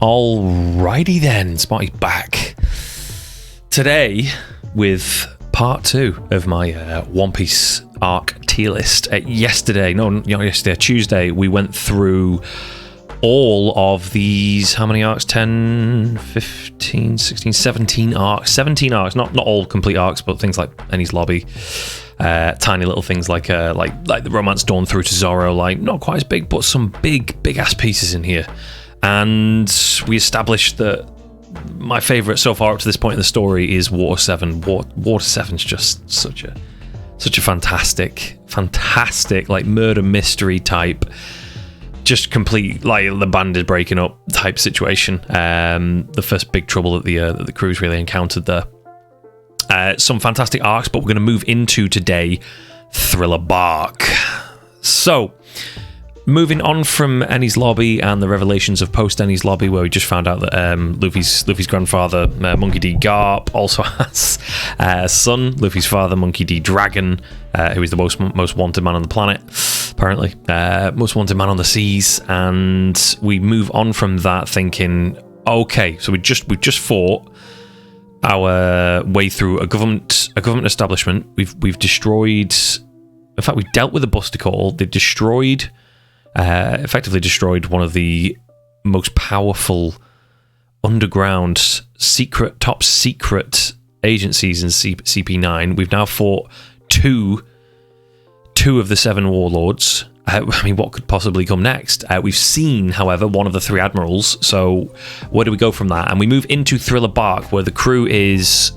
Alrighty then, Smarty's back. Today, with part 2 of my One Piece arc tier list. Tuesday, we went through all of these, how many arcs? 10, 15, 16, 17 arcs. 17 arcs, not all complete arcs, but things like Enies Lobby. Tiny little things like the Romance Dawn through to Zoro, like not quite as big, but some big ass pieces in here. And we established that my favourite so far up to this point in the story is Water 7. Water 7's just such a fantastic like murder mystery type, just complete like the band is breaking up type situation. The first big trouble that the crew's really encountered there. Some fantastic arcs, but we're going to move into today Thriller Bark. So, moving on from Enies Lobby and the revelations of post Enies Lobby, where we just found out that Luffy's grandfather, Monkey D. Garp, also has a son, Luffy's father, Monkey D. Dragon, who is the most wanted man on the planet, apparently, most wanted man on the seas. And we move on from that thinking, okay, so we just fought our way through a government establishment. We've destroyed. In fact, we dealt with a Buster Call. They've effectively destroyed one of the most powerful underground top secret agencies in CP9. We've now fought two of the 7 warlords. I mean, what could possibly come next? We've seen, however, one of the 3 admirals. So where do we go from that? And we move into Thriller Bark, where the crew is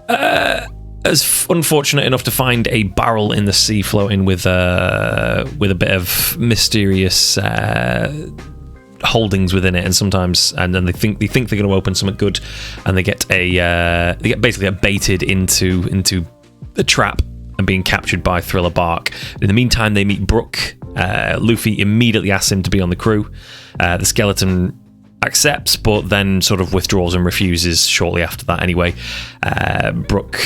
as unfortunate enough to find a barrel in the sea floating with a bit of mysterious holdings within it, and then they think they're going to open something good, and they get basically baited into the trap and being captured by Thriller Bark. In the meantime, they meet Brook. Luffy immediately asks him to be on the crew. The skeleton accepts, but then sort of withdraws and refuses shortly after that anyway. Brook,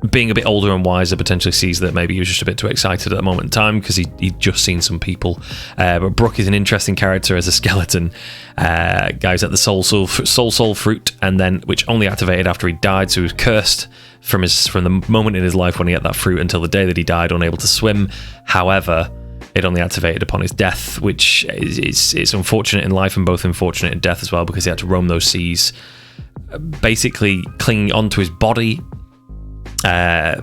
being a bit older and wiser, potentially sees that maybe he was just a bit too excited at the moment in time because he'd just seen some people. But Brook is an interesting character as a skeleton. Guys at the soul fruit, and then which only activated after he died, so he was cursed from the moment in his life when he ate that fruit until the day that he died, unable to swim. However, it only activated upon his death, which is unfortunate in life and both unfortunate in death as well, because he had to roam those seas, basically clinging onto his body,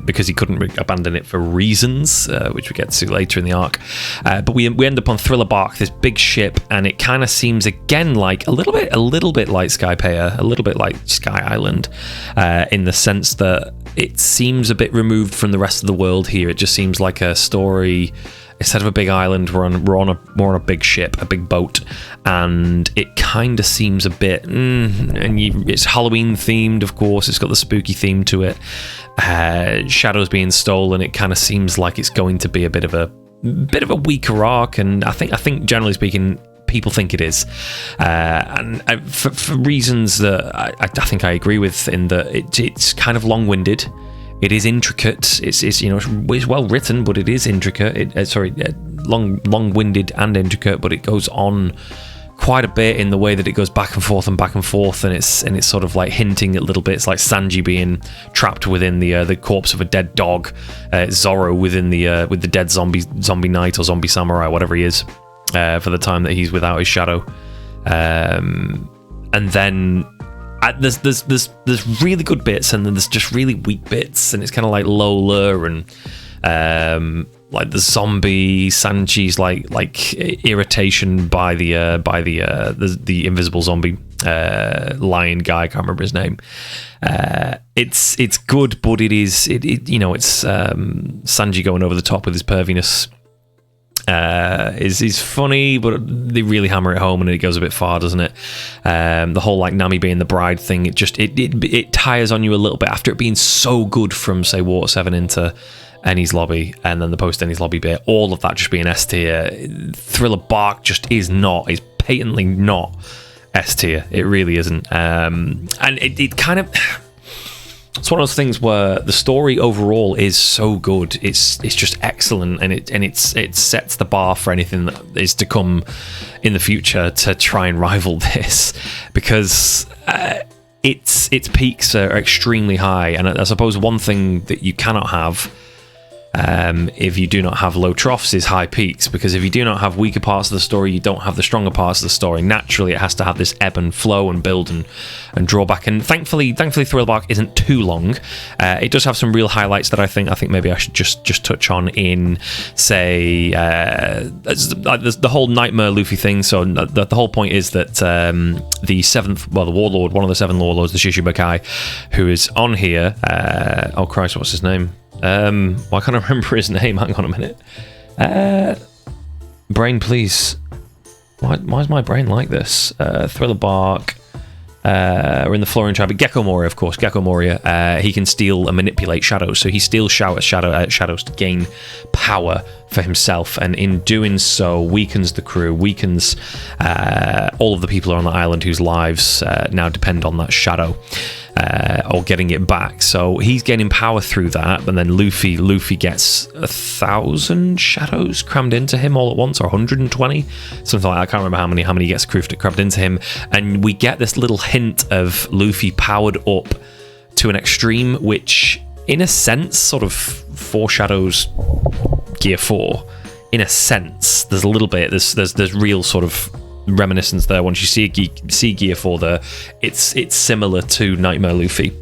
because he couldn't abandon it for reasons, which we get to later in the arc. But we end up on Thriller Bark, this big ship, and it kind of seems again like a little bit like Skypaea, a little bit like Sky Island, in the sense that it seems a bit removed from the rest of the world here. It just seems like a story. Instead of a big island, we're on a big ship, a big boat, and it kind of seems a bit. It's Halloween themed, of course. It's got the spooky theme to it. Shadows being stolen. It kind of seems like it's going to be a bit of a weaker arc, and I think generally speaking, people think it is, and for reasons that I think I agree with. In that it's kind of long-winded. It is intricate. It's well written, but it is intricate. Long-winded and intricate, but it goes on quite a bit in the way that it goes back and forth, and it's sort of like hinting at little bits, like Sanji being trapped within the corpse of a dead dog, Zoro with the dead zombie knight or zombie samurai, whatever he is, for the time that he's without his shadow, and then. There's really good bits, and then there's just really weak bits, and it's kind of like Lola and like the zombie Sanji's like irritation by the invisible zombie lion guy. I can't remember his name. It's good, but it's Sanji going over the top with his perviness. Is funny, but they really hammer it home, and it goes a bit far, doesn't it? The whole like Nami being the bride thing, it tires on you a little bit after it being so good from say Water 7 into Enies Lobby, and then the post Enies Lobby bit, all of that just being S tier. Thriller Bark just is patently not S tier. It really isn't, and it kind of. it's one of those things where the story overall is so good. It's just excellent, and it sets the bar for anything that is to come in the future to try and rival this, because its peaks are extremely high. And I suppose one thing that you cannot have, if you do not have low troughs, is high peaks, because if you do not have weaker parts of the story, you don't have the stronger parts of the story. Naturally, it has to have this ebb and flow and build and draw back. And thankfully Thriller Bark isn't too long. It does have some real highlights that I think maybe I should just touch on in, say, the whole Nightmare Luffy thing. So the whole point is that the warlord, one of the 7 warlords, the Shishibukai, who is on here. Oh Christ, what's his name? Why can't I remember his name? Hang on a minute. Brain, please. Why is my brain like this? Thriller Bark. We're in the Florian tribe. Gecko Moria, of course. Gecko Moria. He can steal and manipulate shadows, so he steals shadows to gain power for himself, and in doing so weakens the crew, weakens all of the people on the island whose lives now depend on that shadow. Or getting it back. So he's gaining power through that, and then Luffy gets 1,000 shadows crammed into him all at once, or 120, something like that. I can't remember how many gets crammed into him, and we get this little hint of Luffy powered up to an extreme, which in a sense sort of foreshadows Gear 4. In a sense, there's a little bit, there's real sort of reminiscence there. Once you see Gear 4 there, it's similar to Nightmare Luffy,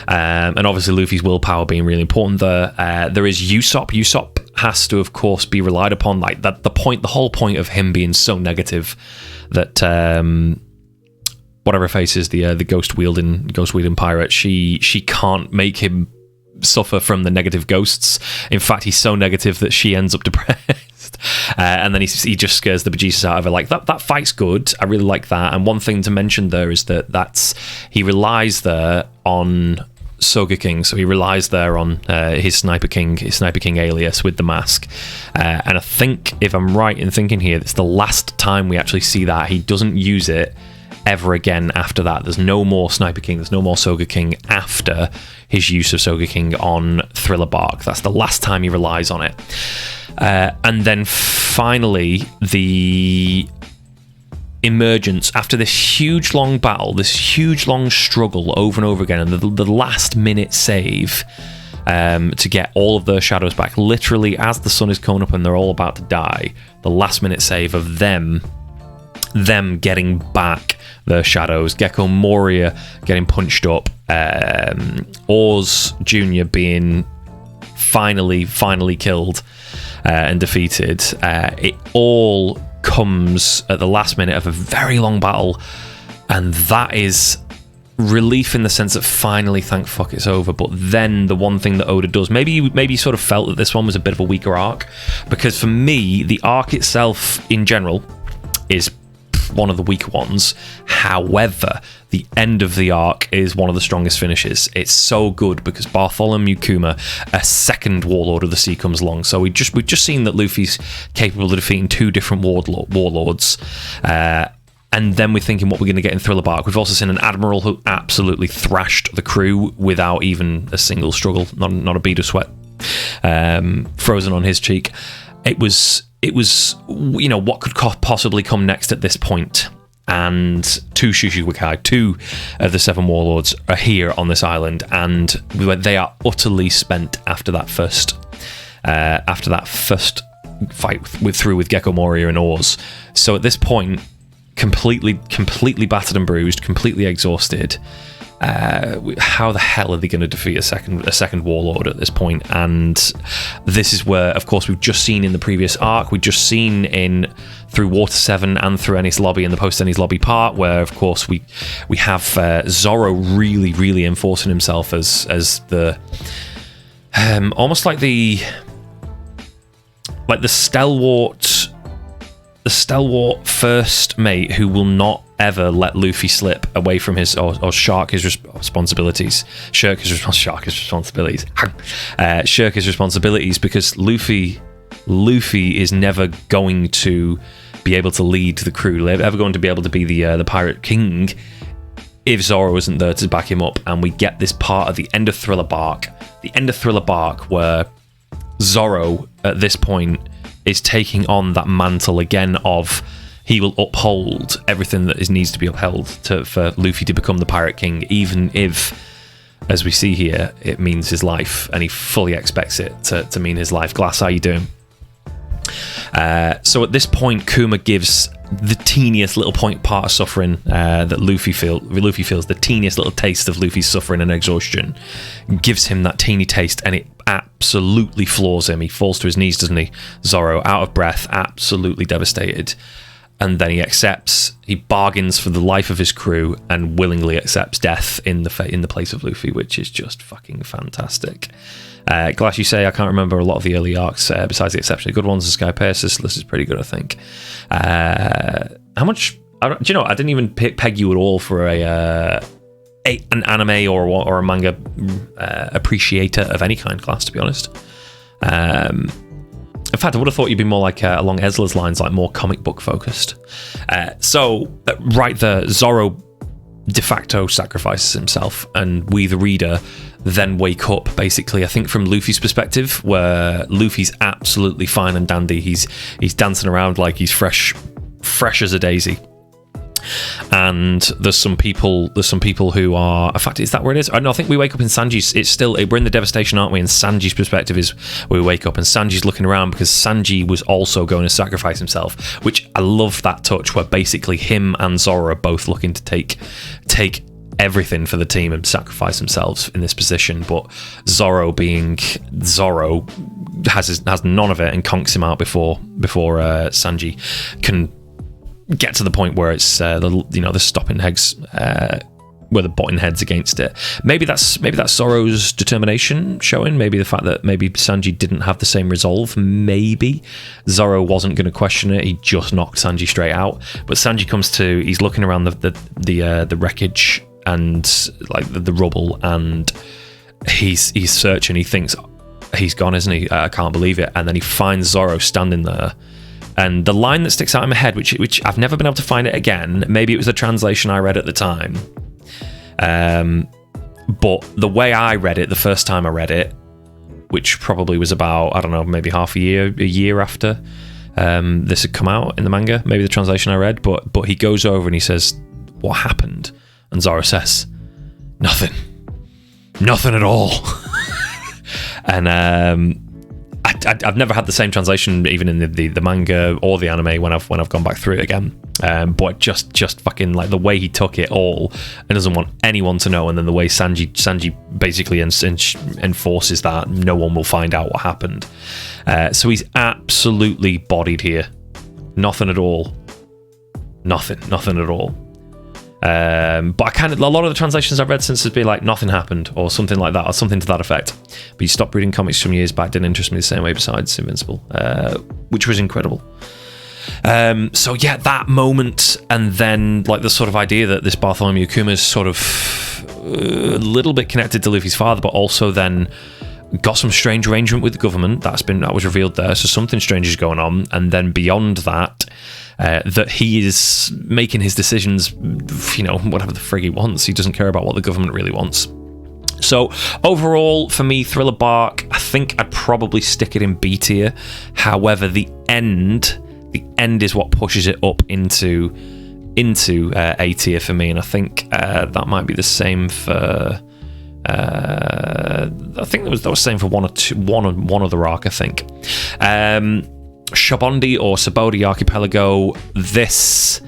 and obviously Luffy's willpower being really important there. There is Usopp has to of course be relied upon, like that the whole point of him being so negative that whatever faces the ghost wielding pirate, she can't make him suffer from the negative ghosts. In fact, he's so negative that she ends up depressed, and then he just scares the bejesus out of her. Like that fight's good. I really like that. And one thing to mention there is that he relies there on Sogeking, so he relies there on his Sniper King alias with the mask, and I think, if I'm right in thinking here, it's the last time we actually see that. He doesn't use it ever again after that. There's no more Sniper King, there's no more Sogeking after his use of Sogeking on Thriller Bark. That's the last time he relies on it. And then finally, the emergence after this huge long battle, this huge long struggle over and over again, and the last minute save to get all of their shadows back, literally as the sun is coming up and they're all about to die, the last minute save of them getting back their shadows, Gecko Moria getting punched up, Oars Jr. being finally killed and defeated. It all comes at the last minute of a very long battle, and that is relief in the sense that finally, thank fuck, it's over. But then the one thing that Oda does, maybe you sort of felt that this one was a bit of a weaker arc, because for me the arc itself in general is one of the weaker ones. However, the end of the arc is one of the strongest finishes. It's so good because Bartholomew Kuma, a second warlord of the sea, comes along. So we've just seen that Luffy's capable of defeating 2 different warlords, and then we're thinking what we're going to get in Thriller Bark. We've also seen an admiral who absolutely thrashed the crew without even a single struggle, not a bead of sweat frozen on his cheek. It was, what could possibly come next at this point? And 2 Shishibukai, 2 of the 7 warlords are here on this island, and they are utterly spent after that first fight through with Gecko Moria and Oars. So at this point, completely battered and bruised, completely exhausted. How the hell are they going to defeat a second warlord at this point? And this is where, of course, we've just seen in the previous arc, we've just seen through Water 7 and through Enies Lobby and the post Enies Lobby part, where of course we have Zoro really enforcing himself as the almost like the stalwart first mate who will not ever let Luffy slip away from his or shirk his responsibilities. Shirk his responsibilities, because Luffy is never going to be able to lead the crew, ever going to be able to be the pirate king if Zoro isn't there to back him up. And we get this part at the end of Thriller Bark. The end of Thriller Bark where Zoro, at this point, is taking on that mantle again of he will uphold everything that needs to be upheld for Luffy to become the Pirate King, even if, as we see here, it means his life, and he fully expects it to mean his life. Glass, how you doing? So at this point, Kuma gives the teeniest little part of suffering that Luffy feels, the teeniest little taste of Luffy's suffering and exhaustion, gives him that teeny taste, and it absolutely floors him. He falls to his knees, doesn't he? Zoro, out of breath, absolutely devastated. And then he bargains for the life of his crew and willingly accepts death in the place of Luffy, which is just fucking fantastic. Glass, you say, I can't remember a lot of the early arcs besides the exceptionally good ones. The Sky Pierce list is pretty good, I think. How much? Do you know? I didn't even peg you at all for an anime or a manga appreciator of any kind, Glass, to be honest. In fact, I would have thought you'd be more like along Ezra's lines, like more comic book focused. Right there, Zoro de facto sacrifices himself, and we, the reader, then wake up, basically, I think from Luffy's perspective, where Luffy's absolutely fine and dandy. He's dancing around like he's fresh as a daisy. And there's some people who are, in fact, is that where it is? I think we wake up in Sanji's, we're in the devastation, aren't we? And Sanji's perspective is where we wake up, and Sanji's looking around because Sanji was also going to sacrifice himself, which I love that touch, where basically him and Zoro are both looking to take everything for the team and sacrifice themselves in this position. But Zoro, being Zoro, has none of it and conks him out before Sanji can get to the point where it's the stopping heads, where the butting heads against it. Maybe that's Zoro's determination showing. Maybe the fact that maybe Sanji didn't have the same resolve. Maybe Zoro wasn't going to question it. He just knocked Sanji straight out. But Sanji comes to. He's looking around the wreckage and like the rubble, and he's searching. He thinks he's gone, isn't he? I can't believe it. And then he finds Zoro standing there. And the line that sticks out in my head, which I've never been able to find it again, maybe it was the translation I read at the time, but the way I read it, the first time I read it, which probably was about, I don't know, maybe half a year after this had come out in the manga, maybe the translation I read, but he goes over and he says, "What happened?" And Zoro says, "Nothing at all." And I've never had the same translation, even in the manga or the anime, when I've gone back through it again. But just fucking like the way he took it all and doesn't want anyone to know, and then the way Sanji basically enforces that no one will find out what happened. So he's absolutely bodied here. Nothing at all. Nothing at all. But a lot of the translations I've read since has been like nothing happened or something like that, or something to that effect. But you stopped reading comics some years back, didn't interest me the same way besides Invincible, which was incredible. So yeah, that moment, and then like the sort of idea that this Bartholomew Kuma is sort of a little bit connected to Luffy's father, but also then got some strange arrangement with the government that was revealed there. So something strange is going on, and then beyond that. That he is making his decisions, whatever the frig he wants. He doesn't care about what the government really wants. So overall, for me, Thriller Bark, I think I'd probably stick it in B tier. However, the end is what pushes it up into A tier for me, and I think that might be the same for. I think that was same for one other arc, I think. Shabondi or Sabodi Archipelago, this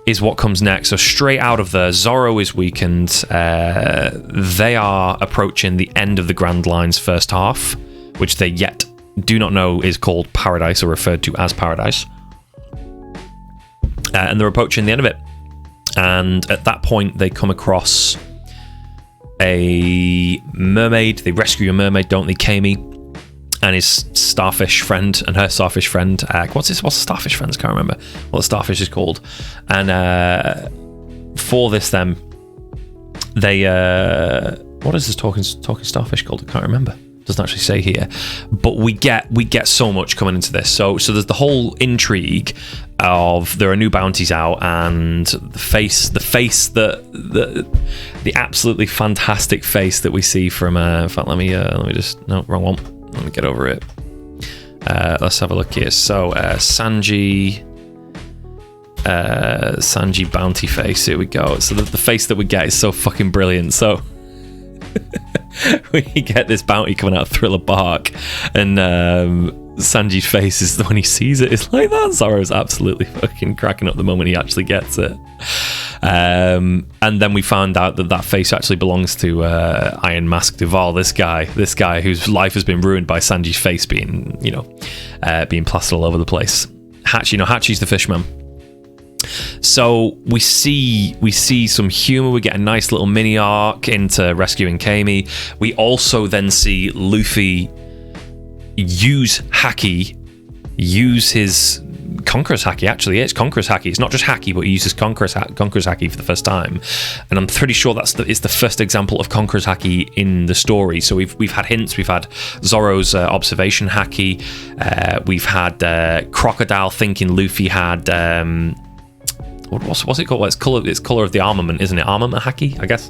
is what comes next. So straight out of there, Zoro is weakened. They are approaching the end of the Grand Line's first half, which they yet do not know is called Paradise or referred to as Paradise. And they're approaching the end of it. And at that point, they come across a mermaid. They rescue a mermaid, don't they, Kami? And his starfish friend and her starfish friend. What's the starfish friends? Can't remember what the starfish is called. And for this, then they what is this talking starfish called? I can't remember. Doesn't actually say here, but we get so much coming into this. So there's the whole intrigue of there are new bounties out, and the absolutely fantastic face that we see from. In fact, let me just no, wrong one. Let me get over it. Let's have a look here. So Sanji bounty face. Here we go. So the face that we get is so fucking brilliant. So. We get this bounty coming out of Thriller Bark, and Sanji's face is when he sees it, it's like that. Zoro's absolutely fucking cracking up the moment he actually gets it. And then we found out that face actually belongs to Iron Mask Duval. This guy whose life has been ruined by Sanji's face being plastered all over the place. Hachi's the fishman. So we see some humor. We get a nice little mini arc into rescuing Kami. We also then see Luffy use his Conqueror's Haki. Actually, it's Conqueror's Haki. It's not just Haki, but he uses Conqueror's Haki for the first time. And I'm pretty sure it's the first example of Conqueror's Haki in the story. So we've had hints. We've had Zoro's observation Haki. We've had Crocodile thinking Luffy had. What's it called? Well, it's color of the armament, isn't it? Armament haki, I guess.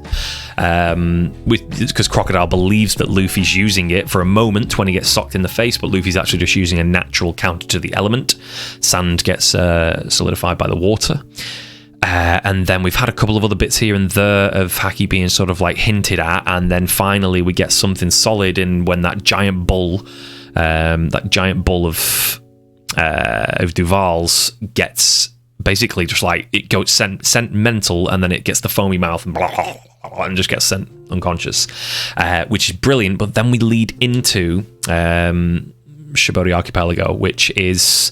Because Crocodile believes that Luffy's using it for a moment when he gets socked in the face, but Luffy's actually just using a natural counter to the element. Sand gets solidified by the water. And then we've had a couple of other bits here and there of haki being sort of like hinted at, and then finally we get something solid in when that giant bull of Duval's gets. Basically, just like it goes sent mental, and then it gets the foamy mouth and just gets sent unconscious, which is brilliant. But then we lead into Shibori Archipelago, which is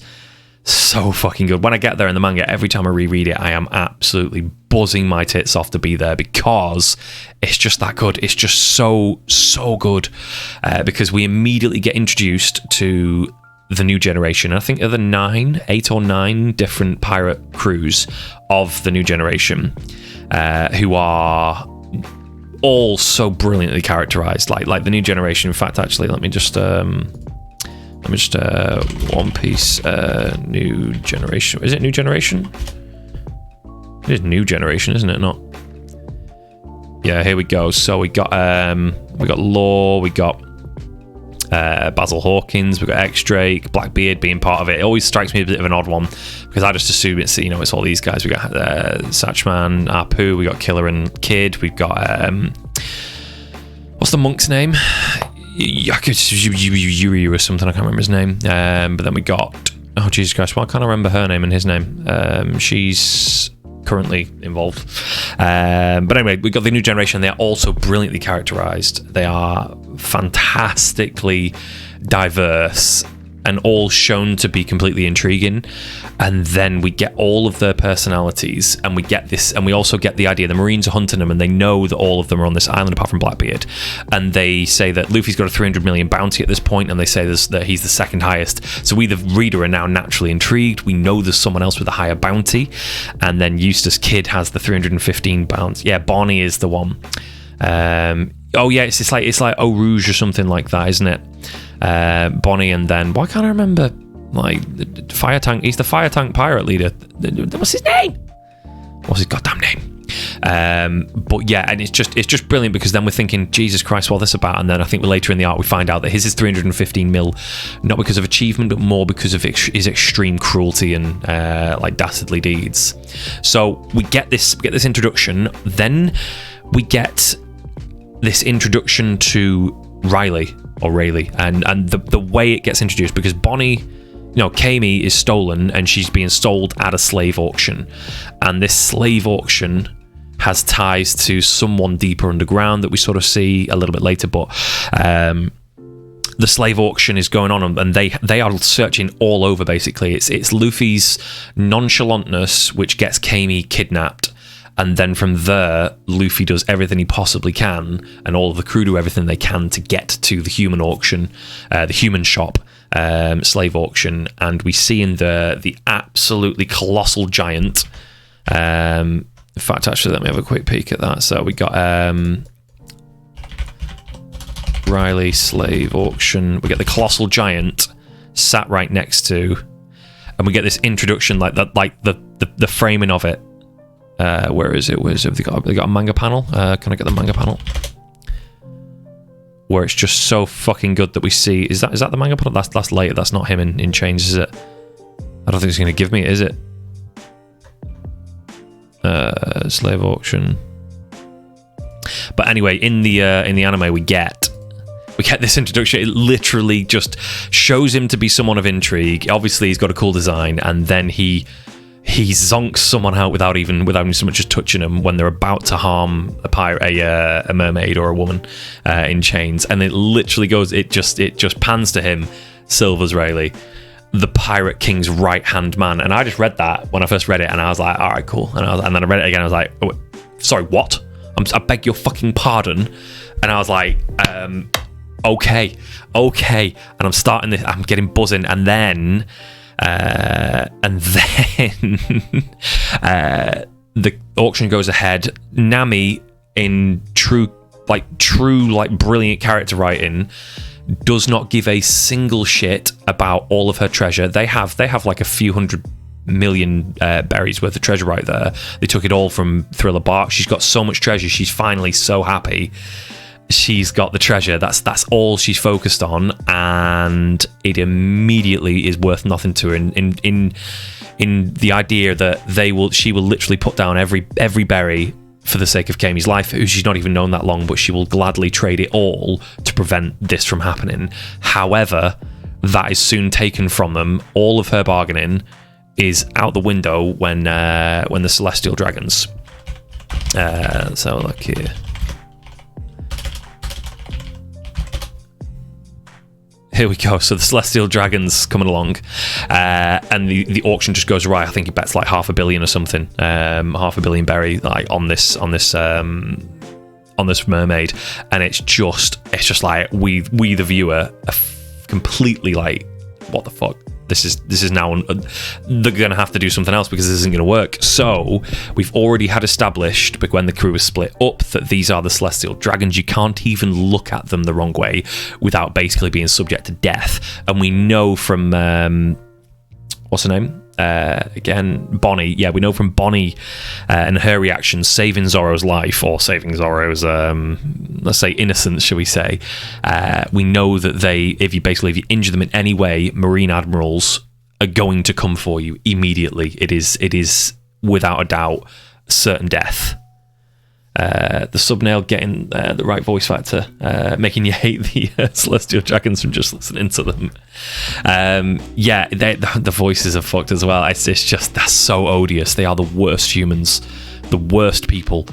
so fucking good. When I get there in the manga, every time I reread it, I am absolutely buzzing my tits off to be there because it's just that good. It's just so good because we immediately get introduced to the new generation. I think there are 8 or 9 different pirate crews of the new generation who are all so brilliantly characterized, like the new generation. In fact, actually, let me just One Piece new generation. Is it new generation? It is new generation, isn't it? Not. Yeah, here we go. So we got Law, we got Basil Hawkins, we've got X-Drake, Blackbeard being part of it. It always strikes me a bit of an odd one because I just assume it's it's all these guys. We got Satchman, Apu, we got Killer and Kid, we've got what's the monk's name? Yuri or something, I can't remember his name. But then we got Jesus Christ, why can't I remember her name and his name? She's currently involved. But anyway, we got the new generation. They're also brilliantly characterized. They are fantastically diverse and all shown to be completely intriguing. And then we get all of their personalities, and we get this, and we also get the idea the Marines are hunting them, and they know that all of them are on this island apart from Blackbeard. And they say that Luffy's got a 300 million bounty at this point, and they say that he's the second highest. So we, the reader, are now naturally intrigued. We know there's someone else with a higher bounty. And then Eustace Kid has the 315 bounty. Yeah, Bonnie is the one. It's like Eau Rouge or something like that, isn't it? Bonnie, and then why can't I remember? Like the fire tank. He's the fire tank pirate leader. What's his name? What's his goddamn name? But yeah, and it's just brilliant because then we're thinking, Jesus Christ, what's this about? And then I think later in the arc we find out that his is 315 mil, not because of achievement, but more because of his extreme cruelty and like dastardly deeds. So we get this introduction. Then we get this introduction to Riley, and the way it gets introduced, because Bonnie, Kami is stolen and she's being sold at a slave auction, and this slave auction has ties to someone deeper underground that we sort of see a little bit later, but the slave auction is going on, and they are searching all over. Basically, it's Luffy's nonchalantness which gets Kami kidnapped. And then from there, Luffy does everything he possibly can, and all of the crew do everything they can to get to the human auction, the human shop, slave auction. And we see in the absolutely colossal giant. In fact, actually, let me have a quick peek at that. So we got Riley, slave auction. We get the colossal giant sat right next to, and we get this introduction like that, like the framing of it. Where is it? Have they got a manga panel? Can I get the manga panel? Where it's just so fucking good that we see. Is that the manga panel? That's later. That's not him in chains, is it? I don't think it's going to give me it, is it? Slave auction. But anyway, in the anime, we get this introduction. It literally just shows him to be someone of intrigue. Obviously, he's got a cool design, and then he zonks someone out without even so much as touching them when they're about to harm a mermaid or a woman in chains. And it literally goes. It just pans to him, Silvers Rayleigh, the Pirate King's right-hand man. And I just read that when I first read it, and I was like, all right, cool. And then I read it again, I was like, oh, sorry, what? I beg your fucking pardon. And I was like, okay. And I'm starting this, I'm getting buzzing. And then the auction goes ahead. Nami, in true brilliant character writing, does not give a single shit about all of her treasure. They have like a few hundred million berries worth of treasure right there. They took it all from Thriller Bark. She's got so much treasure. She's finally so happy she's got the treasure. That's all she's focused on, and it immediately is worth nothing to her. In the idea that she will literally put down every berry for the sake of Kami's life, who she's not even known that long, but she will gladly trade it all to prevent this from happening. However, that is soon taken from them. All of her bargaining is out the window when the Celestial Dragons. So look here. Here we go. So the Celestial Dragons coming along, and the auction just goes right. I think he bets like 500 million or something, 500 million berry like on this mermaid, and it's just like we the viewer are completely like, what the fuck. This is now they're gonna have to do something else because this isn't gonna work. So we've already had established, but when the crew was split up, that these are the Celestial Dragons. You can't even look at them the wrong way without basically being subject to death. And we know from what's her name? Again, Bonnie. Yeah, we know from Bonnie and her reaction, saving Zoro's life, or saving Zoro's, let's say, innocence, shall we say. We know that if you injure them in any way, Marine admirals are going to come for you immediately. It is without a doubt certain death. The subnail getting the right voice factor, making you hate the Celestial Dragons from just listening to them. The voices are fucked as well. It's just, that's so odious. They are the worst humans, the worst people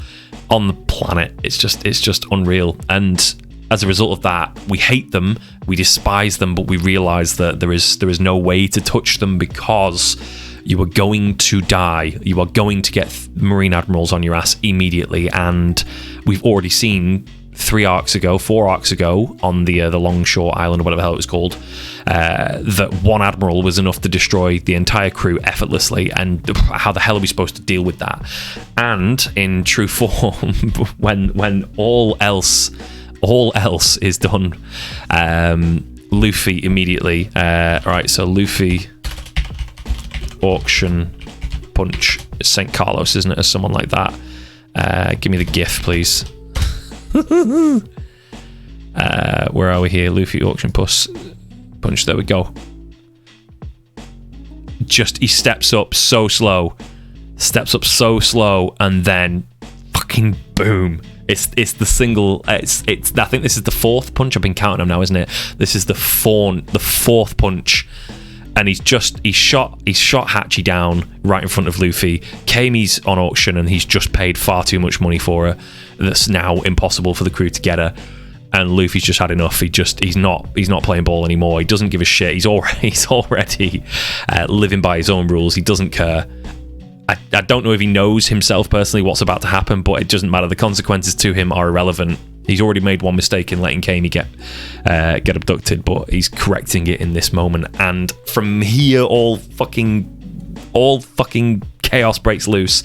on the planet. It's just unreal. And as a result of that, we hate them, we despise them, but we realise that there is no way to touch them because you are going to die. You are going to get Marine admirals on your ass immediately, and we've already seen 4 arcs ago, on the Longshore Island, or whatever the hell it was called, that one admiral was enough to destroy the entire crew effortlessly. And how the hell are we supposed to deal with that? And in true form, when all else is done, Luffy immediately. Right, so Luffy. Auction punch. It's St. Carlos, isn't it, or someone like that? Give me the GIF, please. Where are we here? Luffy auction punch. There we go. He steps up so slow, and then fucking boom. It's the single. It's. I think this is the fourth punch. I've been counting them now, isn't it? This is the fourth punch. And he's shot Hachi down right in front of Luffy. Kami's on auction, and he's just paid far too much money for her. That's now impossible for the crew to get her. And Luffy's just had enough. He's not playing ball anymore. He doesn't give a shit. He's already living by his own rules. He doesn't care. I don't know if he knows himself personally what's about to happen, but it doesn't matter. The consequences to him are irrelevant. He's already made one mistake in letting Kami get abducted, but he's correcting it in this moment. And from here, all fucking chaos breaks loose.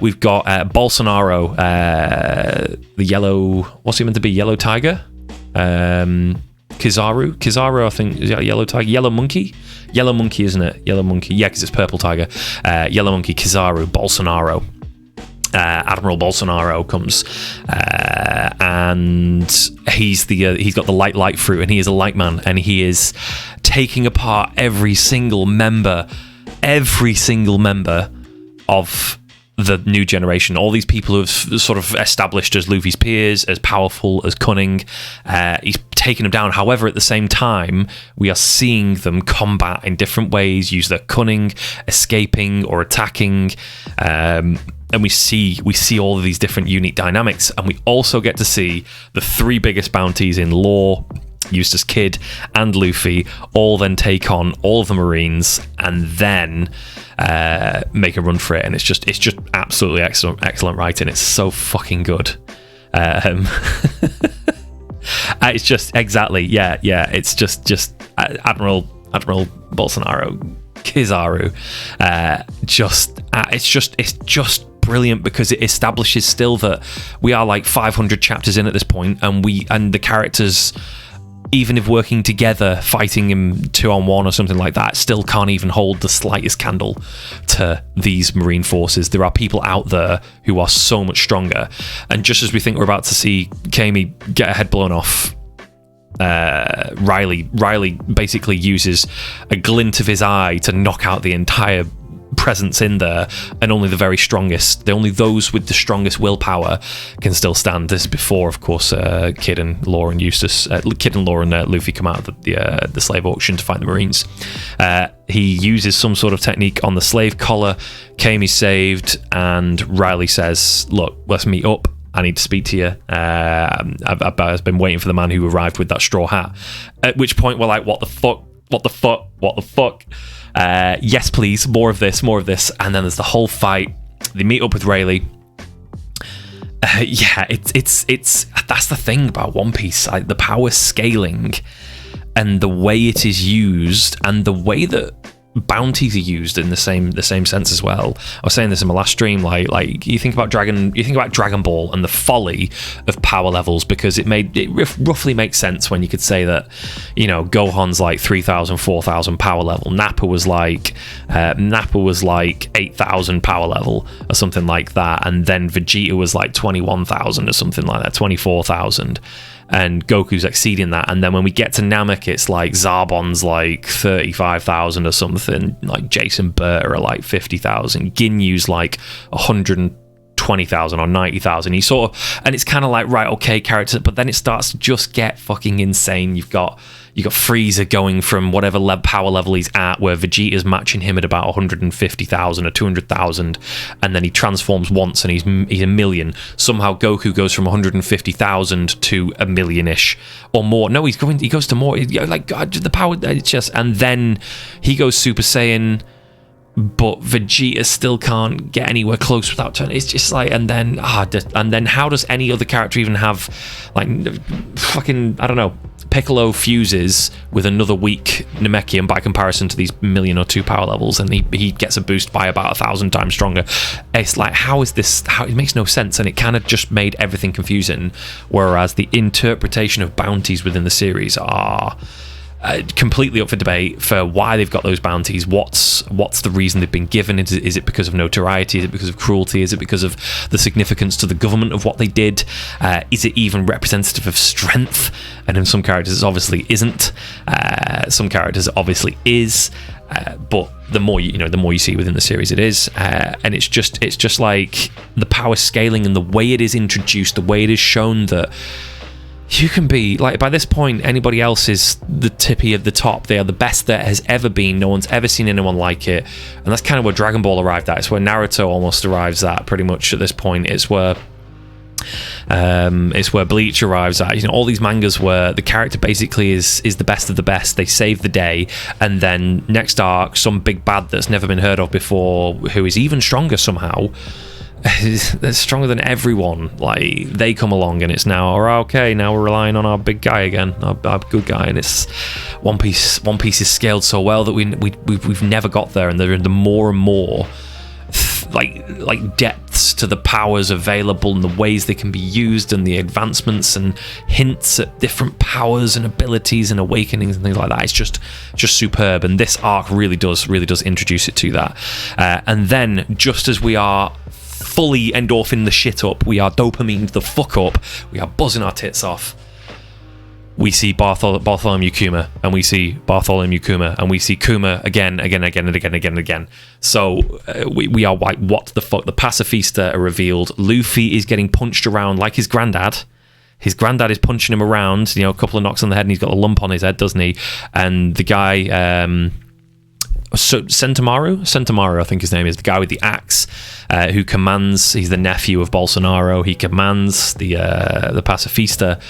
We've got Bolsonaro, the yellow. What's he meant to be? Yellow tiger. Kizaru, I think, is that yellow tiger, yellow monkey, isn't it? Yellow monkey, yeah, because it's purple tiger. Yellow monkey, Kizaru, Bolsonaro. Admiral Bolsonaro comes, and he's got the light fruit, and he is a light man, and he is taking apart every single member of the new generation. All these people who have sort of established as Luffy's peers, as powerful, as cunning. He's taking them down. However, at the same time, we are seeing them combat in different ways, use their cunning, escaping or attacking. And we see all of these different unique dynamics, and we also get to see the three biggest bounties in lore, Eustace Kid and Luffy, all then take on all of the Marines and then make a run for it. And it's just absolutely excellent writing. It's so fucking good. It's just exactly it's just Admiral Bolsonaro, Kizaru, it's just brilliant, because it establishes still that we are like 500 chapters in at this point, and the characters, even if working together, fighting him 2-on-1 or something like that, still can't even hold the slightest candle to these Marine forces. There are people out there who are so much stronger, and just as we think we're about to see Kami get her head blown off, Riley basically uses a glint of his eye to knock out the entire presence in there, and only those with the strongest willpower can still stand. This is before, of course, Kid and Law and Luffy come out of the slave auction to fight the Marines. He uses some sort of technique on the slave collar. Kami's saved, and Riley says, "Look, let's meet up. I need to speak to you. I've been waiting for the man who arrived with that straw hat." At which point we're like, what the fuck? Yes, please, more of this. And then there's the whole fight. They meet up with Rayleigh. It's that's the thing about One Piece, like the power scaling and the way it is used, and the way that bounties are used in the same sense as well. I was saying this in my last stream, like you think about Dragon Ball and the folly of power levels, because it roughly makes sense when you could say that, Gohan's like 3,000, 4,000 power level, Nappa was like 8,000 power level or something like that, and then Vegeta was like 21,000 or something like that, 24,000. And Goku's exceeding that, and then when we get to Namek, it's like Zarbon's like 35,000 or something, like Jason Berta are like 50,000, Ginyu's like 120,000 or 90,000. He sort of, and it's kind of like, right, okay, characters, but then it starts to just get fucking insane. You've got Frieza going from whatever power level he's at, where Vegeta's matching him at about 150,000 or 200,000, and then he transforms once and he's a million. Somehow Goku goes from 150,000 to a million-ish or more. No, he goes to more. Like, God, the power, it's just, and then he goes Super Saiyan, but Vegeta still can't get anywhere close without turning. It's just like, and then how does any other character even have, like, fucking, I don't know, Piccolo fuses with another weak Namekian by comparison to these 1,000,000 or 2 power levels, and he gets a boost by about 1,000 times stronger. It's like, how is this? It makes no sense, and it kind of just made everything confusing. Whereas the interpretation of bounties within the series are completely up for debate for why they've got those bounties. What's the reason they've been given? Is it because of notoriety? Is it because of cruelty? Is it because of the significance to the government of what they did? Is it even representative of strength? And in some characters it obviously isn't. Some characters it obviously is. But the more you see within the series, it is, and it's just like the power scaling and the way it is introduced, the way it is shown that you can be, like, by this point, anybody else is the tippy of the top. They are the best there has ever been. No one's ever seen anyone like it. And that's kind of where Dragon Ball arrived at. It's where Naruto almost arrives at, pretty much, at this point. It's where Bleach arrives at. All these mangas where the character basically is the best of the best. They save the day, and then next arc, some big bad that's never been heard of before, who is even stronger somehow, they're stronger than everyone, like, they come along, and it's now, okay, now we're relying on our big guy again, our good guy. And it's One Piece is scaled so well that we've never got there, and there are the more and more like depths hints to the powers available and the ways they can be used and the advancements and hints at different powers and abilities and awakenings and things like that. It's just superb, and this arc really does introduce it to that. And then, just as we are fully endorphin the shit up, we are dopamine the fuck up, we are buzzing our tits off, we see Bartholomew Kuma, and we see Bartholomew Kuma, and we see Kuma again. So we are like, what the fuck? The Pacifista are revealed. Luffy is getting punched around like his granddad. His granddad is punching him around, a couple of knocks on the head, and he's got a lump on his head, doesn't he? And the guy, Sentamaru, I think his name is, the guy with the axe, who commands. He's the nephew of Bolsonaro. He commands the Pacifista.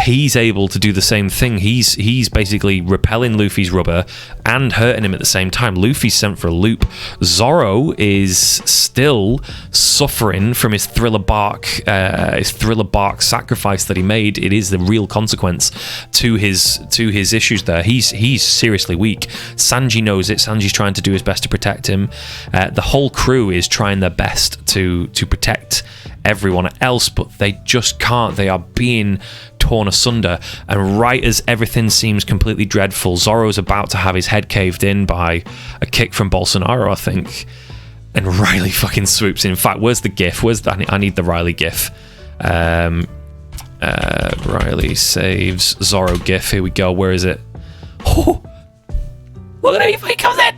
He's able to do the same thing. He's basically repelling Luffy's rubber and hurting him at the same time. Luffy's sent for a loop. Zoro is still suffering from his thriller bark sacrifice that he made. It is the real consequence to his issues there. He's seriously weak. Sanji knows it. Sanji's trying to do his best to protect him. The whole crew is trying their best to protect everyone else, but they just can't. They are being torn asunder, and right as everything seems completely dreadful, Zoro's about to have his head caved in by a kick from Bolsonaro, I think, and Riley fucking swoops in. In fact, where's the gif? I need the Riley gif. Riley saves Zoro gif. Here we go. Where is it? Oh, look at him, he comes in.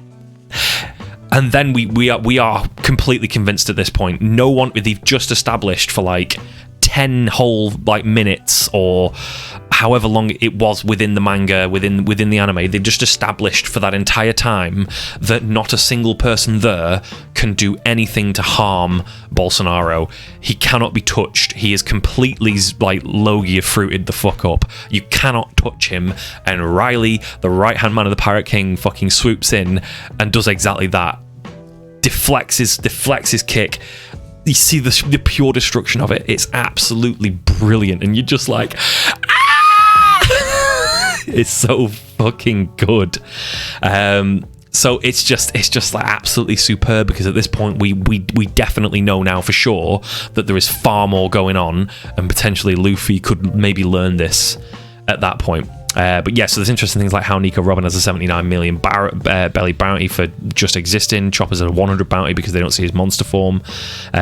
And then we are completely convinced at this point. No one, they've just established for like 10 whole like minutes or however long it was within the manga, within the anime, they've just established for that entire time that not a single person there can do anything to harm Bolsonaro. He cannot be touched. He is completely like Logia fruited the fuck up. You cannot touch him. And Riley, the right hand man of the Pirate King, fucking swoops in and does exactly that. Deflects his kick. You see the pure destruction of it. It's absolutely brilliant, and you're just like, ah! It's so fucking good. So it's just like absolutely superb, because at this point we definitely know now for sure that there is far more going on, and potentially Luffy could maybe learn this at that point. But yeah, so there's interesting things like how Nico Robin has a 79 million belly bounty for just existing. Chopper's at a 100 bounty because they don't see his monster form.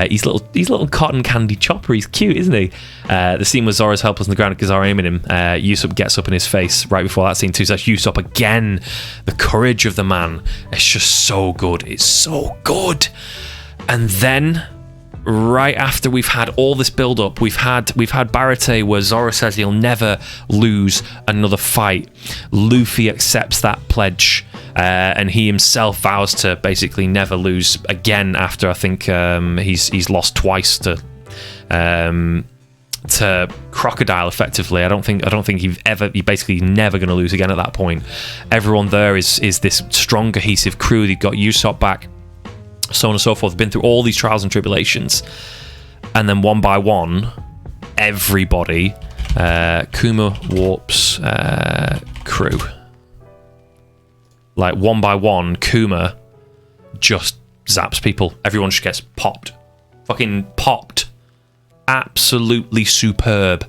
He's little cotton candy Chopper. He's cute, isn't he? The scene where Zoro's helpless on the ground because Zoro aiming him. Usopp gets up in his face right before that scene too. So that's Usopp again. The courage of the man. It's just so good. It's so good. And then, right after we've had all this build up, we've had Barate where Zoro says he'll never lose another fight. Luffy accepts that pledge, and he himself vows to basically never lose again after, I think, he's lost twice to Crocodile effectively. I don't think he's basically never going to lose again at that point. Everyone there is this strong cohesive crew. They've got Usopp back, so on and so forth. Been through all these trials and tribulations, and then one by one, everybody, Kuma warps crew, like one by one, Kuma just zaps people. Everyone just gets fucking popped. Absolutely superb.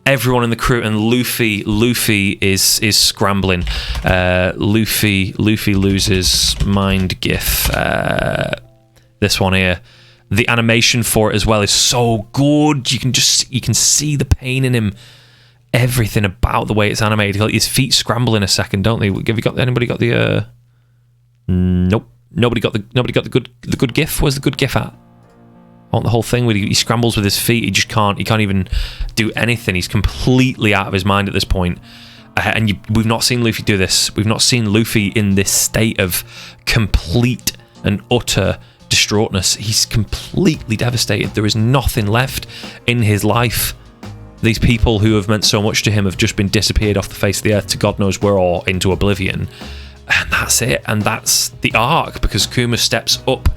Everyone in the crew, and Luffy is scrambling. Luffy loses mind gif. This one here, the animation for it as well is so good. You can see the pain in him. Everything about the way it's animated. Like his feet scramble in a second, don't they? Anybody got the? Nope. Nobody got the good gif. Where's the good gif at? I want the whole thing where he scrambles with his feet. He can't even do anything. He's completely out of his mind at this point. And we've not seen Luffy do this. We've not seen Luffy in this state of complete and utter distraughtness. He's completely devastated. There is nothing left in his life. These people who have meant so much to him have just been disappeared off the face of the earth to God knows where, or into oblivion. And that's it. And that's the arc, because Kuma steps up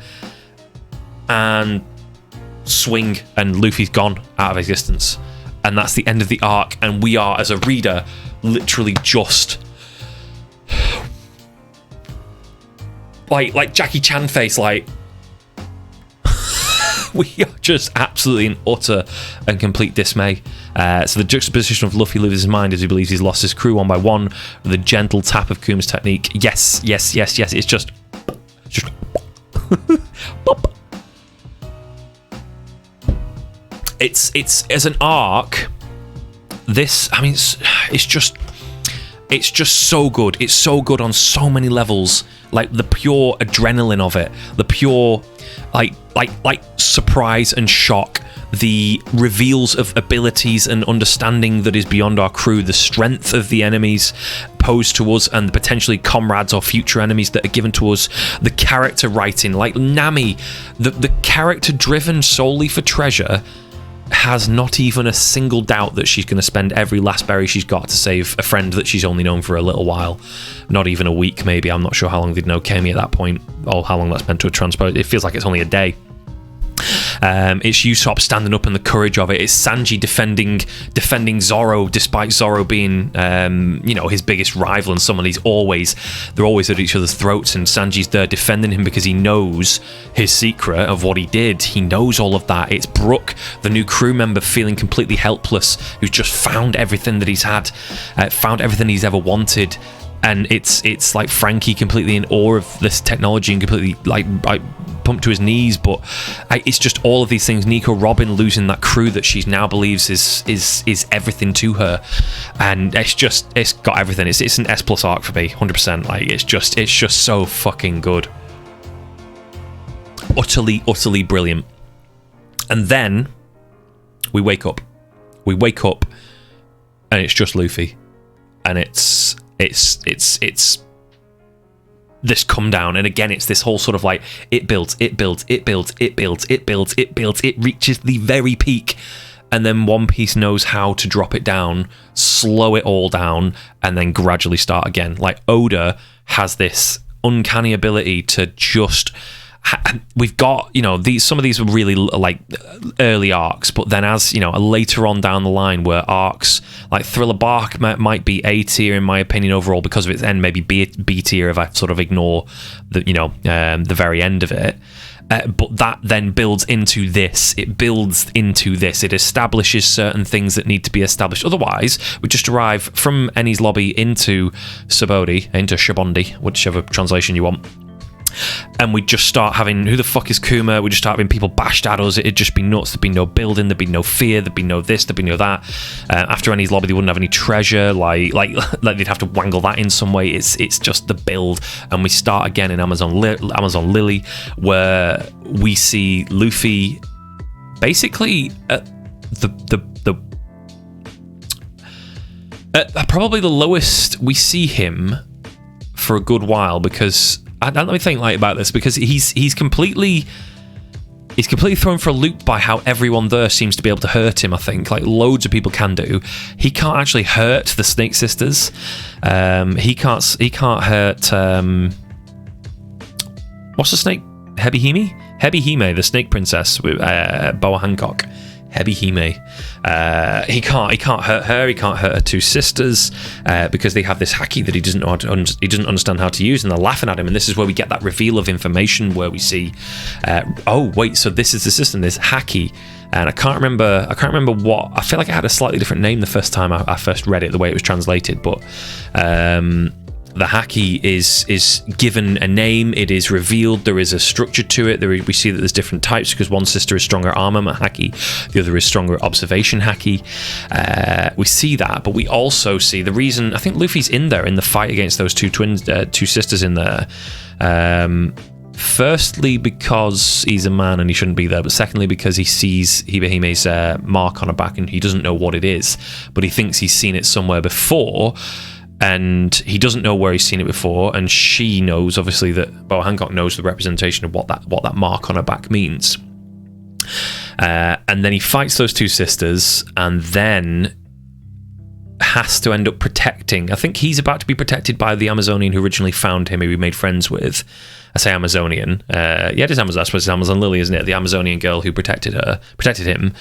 and swing, and Luffy's gone out of existence, and that's the end of the arc. And we are, as a reader, literally just like Jackie Chan face, like we are just absolutely in utter and complete dismay. So the juxtaposition of Luffy loses his mind as he believes he's lost his crew one by one with a gentle tap of Kuma's technique. Yes. It's just pop. It's as an arc. This, I mean, it's just so good. It's so good on so many levels. Like the pure adrenaline of it, the pure like surprise and shock, the reveals of abilities and understanding that is beyond our crew, the strength of the enemies posed to us and the potentially comrades or future enemies that are given to us, the character writing, like Nami, the character driven solely for treasure, has not even a single doubt that she's going to spend every last berry she's got to save a friend that she's only known for a little while, not even a week maybe. I'm not sure how long they'd know Kami at that point, or how long that's meant to have transpired. It feels like it's only a day. It's Usopp standing up and the courage of it. It's Sanji defending Zoro, despite Zoro being his biggest rival and someone they're always at each other's throats, and Sanji's there defending him because he knows his secret of what he did. He knows all of that. It's Brook, the new crew member, feeling completely helpless, who's just found everything that he's had, found everything he's ever wanted. And it's like Frankie completely in awe of this technology and completely like pumped to his knees. But it's just all of these things. Nico Robin losing that crew that she now believes is everything to her, and it's got everything. It's an S+ arc for me, 100%. Like it's just so fucking good, utterly brilliant. And then we wake up, and it's just Luffy, and it's this come down, and again it's this whole sort of like it builds, it reaches the very peak, and then One Piece knows how to drop it down, slow it all down, and then gradually start again. Like Oda has this uncanny ability to just we've got, some of these were really like early arcs, but then as later on down the line, where arcs like Thriller Bark might be A tier in my opinion overall because of its end, maybe B tier if I sort of ignore the very end of it. But that then builds into this. It establishes certain things that need to be established. Otherwise, we just arrive from Enies Lobby into Shabondi, whichever translation you want. And we just start having, who the fuck is Kuma? We just start having people bashed at us. It'd just be nuts. There'd be no building. There'd be no fear. There'd be no this. There'd be no that. After Enies Lobby, they wouldn't have any treasure. Like they'd have to wangle that in some way. It's just the build. And we start again in Amazon Lily, where we see Luffy basically at probably the lowest we see him for a good while, because let me think about this, because he's completely thrown for a loop by how everyone there seems to be able to hurt him. I think like loads of people can do. He can't actually hurt the Snake Sisters. He can't hurt what's the snake? Hebihime, the Snake Princess with Boa Hancock. Hebihime. He can't hurt her. He can't hurt her two sisters because they have this haki that he doesn't understand how to use, and they're laughing at him. And this is where we get that reveal of information where we see, oh wait, so this is the system. There's haki, and I can't remember what. I feel like it had a slightly different name the first time I first read it, the way it was translated, but. The haki is given a name. It is revealed. There is a structure to it. We see that there's different types, because one sister is stronger armament haki, the other is stronger observation haki. We see that, but we also see the reason. I think Luffy's in there in the fight against those two sisters in there. Firstly, because he's a man and he shouldn't be there, but secondly, because he sees Hibehime's mark on her back and he doesn't know what it is, but he thinks he's seen it somewhere before. And he doesn't know where he's seen it before, and she knows, obviously, that Boa Hancock knows the representation of what that mark on her back means. And then he fights those two sisters, and then has to end up protecting. I think he's about to be protected by the Amazonian who originally found him, who he made friends with. I say Amazonian. It is Amazon. I suppose it's Amazon Lily, isn't it? The Amazonian girl who protected him.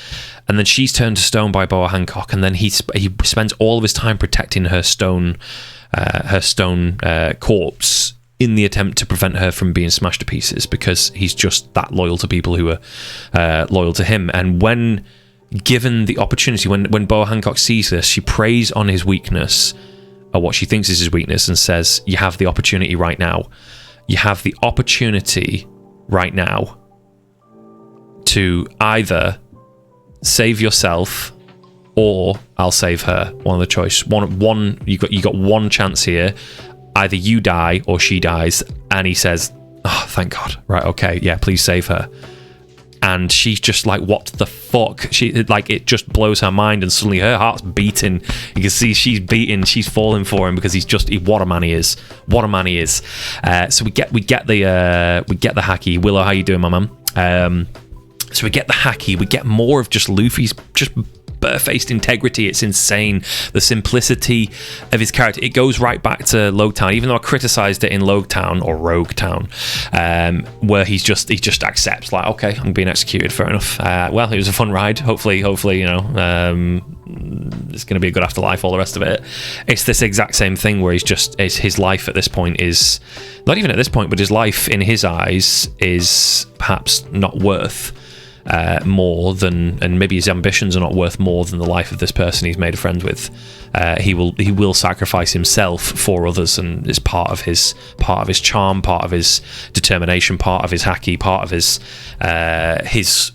And then she's turned to stone by Boa Hancock, and then he spends all of his time protecting her stone corpse in the attempt to prevent her from being smashed to pieces, because he's just that loyal to people who are loyal to him. And when given the opportunity, when Boa Hancock sees this, she preys on his weakness, or what she thinks is his weakness, and says, you have the opportunity right now. You have the opportunity right now to either save yourself or I'll save her. One of the choice. One. You got one chance here. Either you die or she dies. And he says, oh, thank God. Right, okay, yeah, please save her. And she's just like, what the fuck? It just blows her mind, and suddenly her heart's beating. You can see she's beating, she's falling for him, because what a man he is. What a man he is. So we get the hacky. Willow, how you doing, my man? So we get the hacky. We get more of just Luffy's just bare-faced integrity. It's insane. The simplicity of his character. It goes right back to Logtown, even though I criticised it in Logtown or Rogue Town, where he just accepts, like, okay, I'm being executed, fair enough. Well, it was a fun ride. Hopefully, you know, it's going to be a good afterlife, all the rest of it. It's this exact same thing where his life at this point is, not even at this point, but his life in his eyes is perhaps not worth more than, and maybe his ambitions are not worth more than the life of this person he's made a friend with. He will sacrifice himself for others, and is part of his charm, part of his determination, part of his hacky, part of his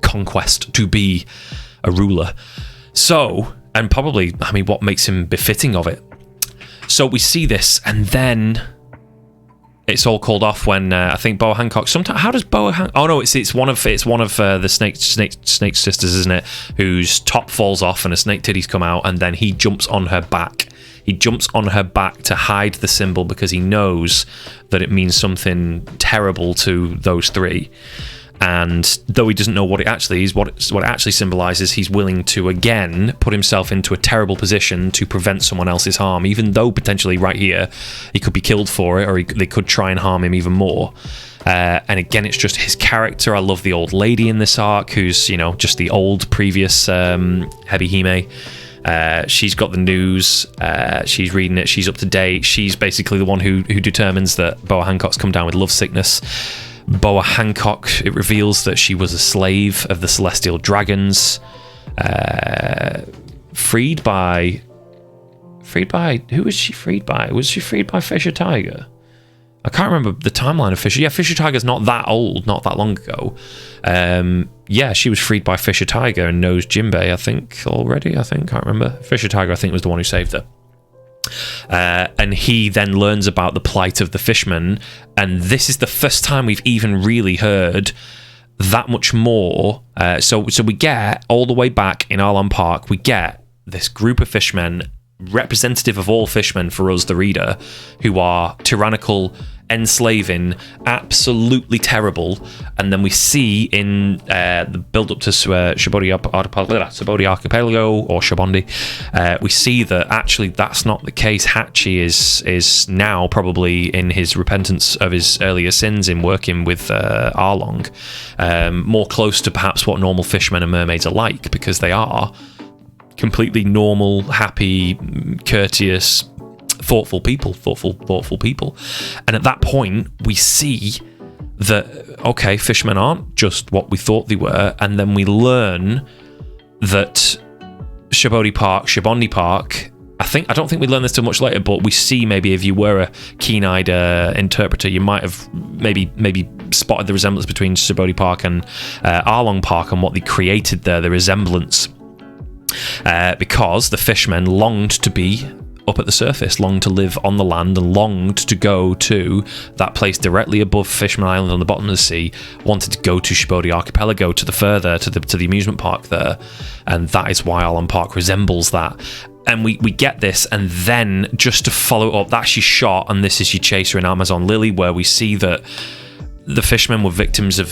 conquest to be a ruler. So, and probably, I mean, what makes him befitting of it. So we see this, and then it's all called off when I think Boa Hancock. Sometimes, how does Boa Hancock? Oh no, it's one of the snake sisters, isn't it? Whose top falls off and a snake titties come out, and then he jumps on her back. He jumps on her back to hide the symbol, because he knows that it means something terrible to those three. And though he doesn't know what it actually is, what it actually symbolises, he's willing to again put himself into a terrible position to prevent someone else's harm, even though potentially right here he could be killed for it, or they could try and harm him even more. And again, it's just his character. I love the old lady in this arc, who's, you know, just the old previous Hebi Hime. She's got the news. She's reading it. She's up to date. She's basically the one who determines that Boa Hancock's come down with love sickness. Boa Hancock, it reveals that she was a slave of the Celestial Dragons, freed by who was she freed by? Was she freed by Fisher Tiger? I can't remember the timeline of Fisher. Yeah, Fisher Tiger's not that old, not that long ago. Yeah, she was freed by Fisher Tiger and knows Jinbei, I think, already. I can't remember. Fisher Tiger, I think, was the one who saved her. And he then learns about the plight of the fishmen, and this is the first time we've even really heard that much more. So we get all the way back in Arlong Park, we get this group of fishmen, representative of all fishmen for us, the reader, who are tyrannical, enslaving, absolutely terrible. And then we see in the build-up to Shabodi Archipelago, or Shabondi, we see that actually that's not the case. Hachi is now probably in his repentance of his earlier sins in working with Arlong, more close to perhaps what normal fishermen and mermaids are like, because they are completely normal, happy, courteous, thoughtful people. And at that point we see that, okay, fishermen aren't just what we thought they were. And then we learn that Shabondi Park, I don't think we learn this too much later, but we see, maybe if you were a keen-eyed interpreter, you might have maybe spotted the resemblance between Shabondi Park and Arlong Park, and what they created there, the resemblance, because the fishermen longed to be up at the surface, longed to live on the land, and longed to go to that place directly above Fisherman Island on the bottom of the sea, wanted to go to Shibodi Archipelago, to the amusement park there, and that is why Arlong Park resembles that. And we get this, and then just to follow up, that's your shot, and this is your chaser in Amazon Lily, where we see that the fishermen were victims of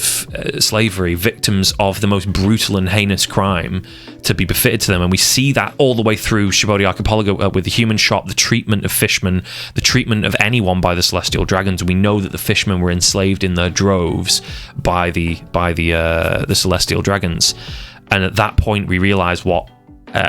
slavery, victims of the most brutal and heinous crime to be befitted to them. And we see that all the way through Shibodi Archipelago, with the human shop, the treatment of fishermen, the treatment of anyone by the Celestial Dragons. We know that the fishermen were enslaved in their droves by the Celestial Dragons. And at that point, we realise what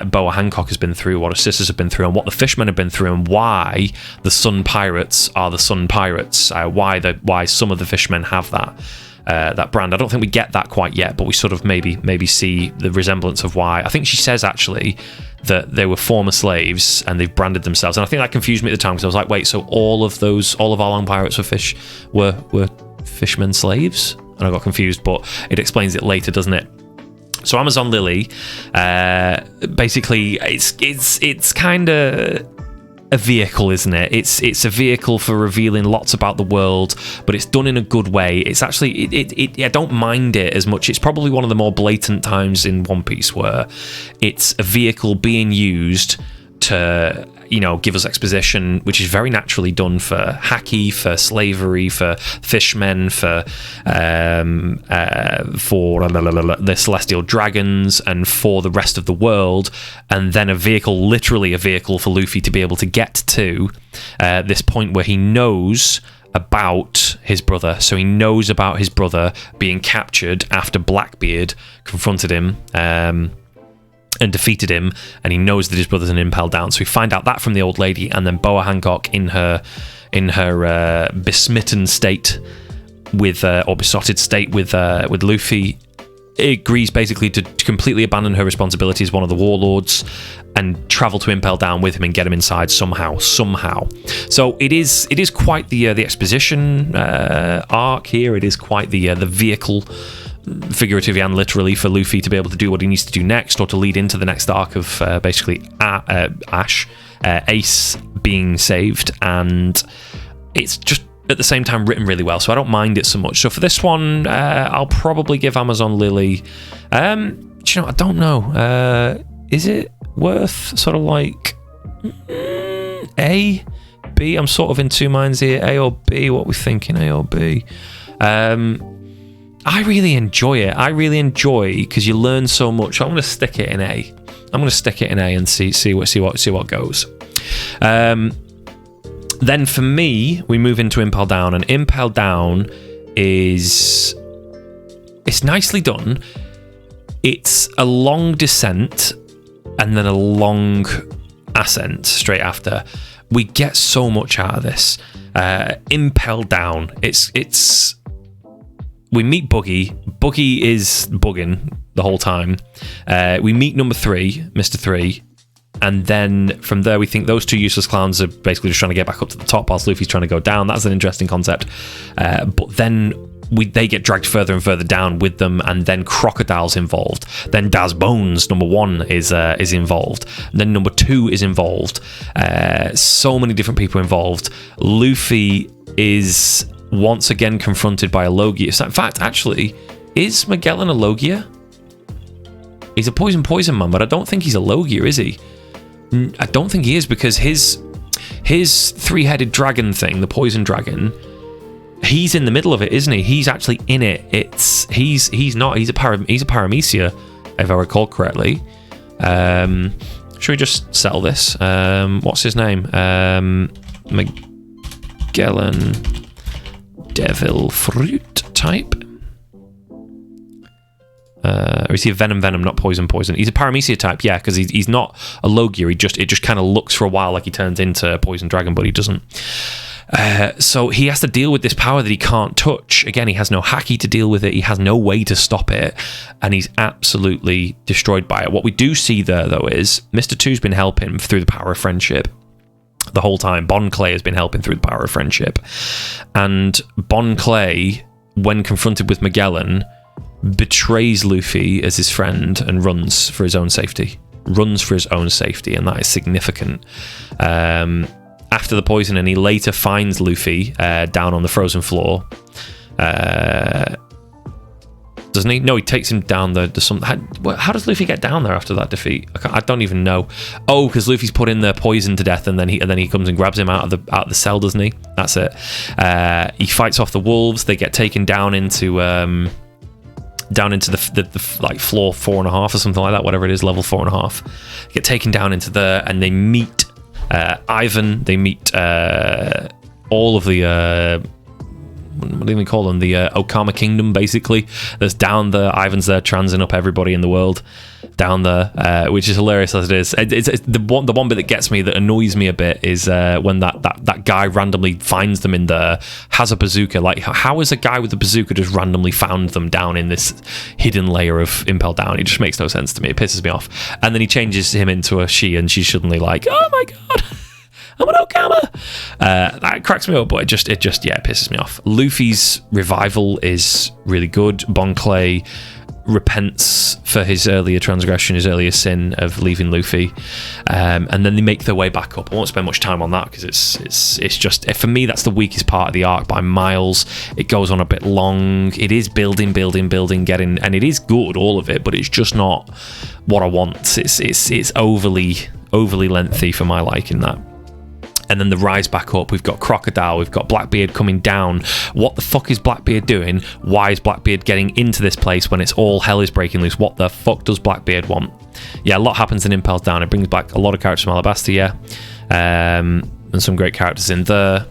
Boa Hancock has been through, what her sisters have been through, and what the fishmen have been through, and why the Sun Pirates are the Sun Pirates, why some of the fishmen have that brand. I don't think we get that quite yet, but we sort of maybe see the resemblance of why. I think she says actually that they were former slaves and they've branded themselves, and I think that confused me at the time because I was like, wait, so all of our long pirates were fishermen slaves? And I got confused, but it explains it later, doesn't it? So Amazon Lily, basically, it's kind of a vehicle, isn't it? It's a vehicle for revealing lots about the world, but it's done in a good way. It's actually, I don't mind it as much. It's probably one of the more blatant times in One Piece where it's a vehicle being used to, give us exposition, which is very naturally done for Haki, for slavery, for fishmen, for the celestial dragons, and for the rest of the world. And then literally a vehicle for Luffy to be able to get to this point where he knows about his brother. So he knows about his brother being captured after Blackbeard confronted him and defeated him, and he knows that his brother's an Impel Down. So we find out that from the old lady, and then Boa Hancock in her besmitten state or besotted state with Luffy agrees basically to completely abandon her responsibility as one of the warlords and travel to Impel Down with him and get him inside somehow. So it is quite the exposition arc here. It is quite the vehicle, figuratively and literally, for Luffy to be able to do what he needs to do next, or to lead into the next arc of basically Ace being saved. And it's just at the same time written really well, so I don't mind it so much. So for this one, I'll probably give Amazon Lily I don't know, is it worth sort of like A, B? I'm sort of in two minds here. A or B? What we thinking, A or B? I really enjoy it. Because you learn so much. I'm going to stick it in A. And see what goes. Then for me, we move into Impel Down, and Impel Down it's nicely done. It's a long descent and then a long ascent straight after. We get so much out of this. Impel Down. We meet Buggy. Buggy is bugging the whole time. We meet number 3, Mr. 3. And then from there, we think those two useless clowns are basically just trying to get back up to the top whilst Luffy's trying to go down. That's an interesting concept. But then they get dragged further and further down with them, and then Crocodile's involved. Then Daz Bones, number 1, is involved. And then number 2 is involved. So many different people involved. Luffy is once again confronted by a Logia. In fact, actually, is Magellan a Logia? He's a poison man, but I don't think he's a Logia, is he? I don't think he is, because his 3-headed dragon thing, the poison dragon, he's in the middle of it, isn't he? He's actually in it. He's not. He's a paramecia, if I recall correctly. Should we just sell this? What's his name? Magellan Devil Fruit type. Or is he a venom, not poison? He's a paramecia type, yeah, because he's not a Logia. It just kind of looks for a while like he turns into a poison dragon, but he doesn't. So he has to deal with this power that he can't touch. Again, he has no Haki to deal with it. He has no way to stop it, and he's absolutely destroyed by it. What we do see there, though, is Mr. 2's been helping through the power of friendship the whole time. Bon Clay has been helping through the power of friendship, and Bon Clay, when confronted with Magellan, betrays Luffy as his friend and runs for his own safety, and that is significant. After the poison, and he later finds Luffy down on the frozen floor. Doesn't he? No, he takes him down there. How does Luffy get down there after that defeat? I don't even know. Oh, because Luffy's put in the poison to death, and then he comes and grabs him out of the cell, doesn't he? That's it. He fights off the wolves. They get taken down into the like floor 4.5 or something like that, whatever it is, level 4.5. Get taken down into there, and they meet Ivan. They meet all of the what do we call them? The Okama Kingdom, basically. That's down there. Ivan's there transing up everybody in the world down there, which is hilarious as it is. It's the one bit that gets me, that annoys me a bit, is when that guy randomly finds them in there, has a bazooka. Like, how is a guy with a bazooka just randomly found them down in this hidden layer of Impel Down? It just makes no sense to me. It pisses me off. And then he changes him into a she, and she's suddenly like, oh my god, I'm an Okama. That cracks me up, but it just pisses me off. Luffy's revival is really good. Bon Clay repents for his earlier transgression, his earlier sin of leaving Luffy, and then they make their way back up. I won't spend much time on that because it's just, for me, that's the weakest part of the arc by miles. It goes on a bit long. It is building, getting, and it is good, all of it, but it's just not what I want. It's overly lengthy for my liking, that. And then the rise back up, we've got Crocodile, we've got Blackbeard coming down. What the fuck is Blackbeard doing? Why is Blackbeard getting into this place when it's all hell is breaking loose? What the fuck does Blackbeard want? Yeah, a lot happens in Impel Down. It brings back a lot of characters from Alabasta, yeah. And some great characters in there.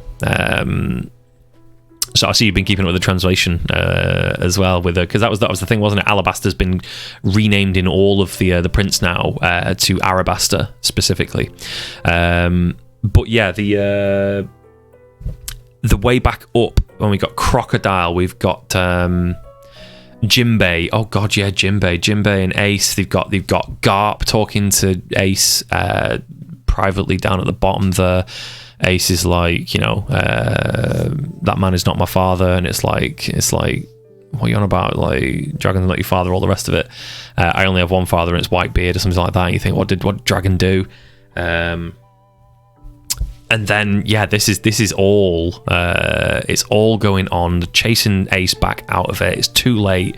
So I see you've been keeping up with the translation as well, with because that was the thing, wasn't it? Alabasta's been renamed in all of the prints now to Arabasta specifically. But yeah, the way back up, when we got Crocodile, we've got Jinbei. Oh god, yeah, Jinbei and Ace. They've got Garp talking to Ace privately down at the bottom there. Ace is like, that man is not my father, and it's like, what are you on about? Like, Dragon's not your father, all the rest of it. I only have one father, and it's Whitebeard, or something like that. And you think, what did Dragon do? And then, yeah, this is all it's all going on, chasing Ace back out of it. It's too late.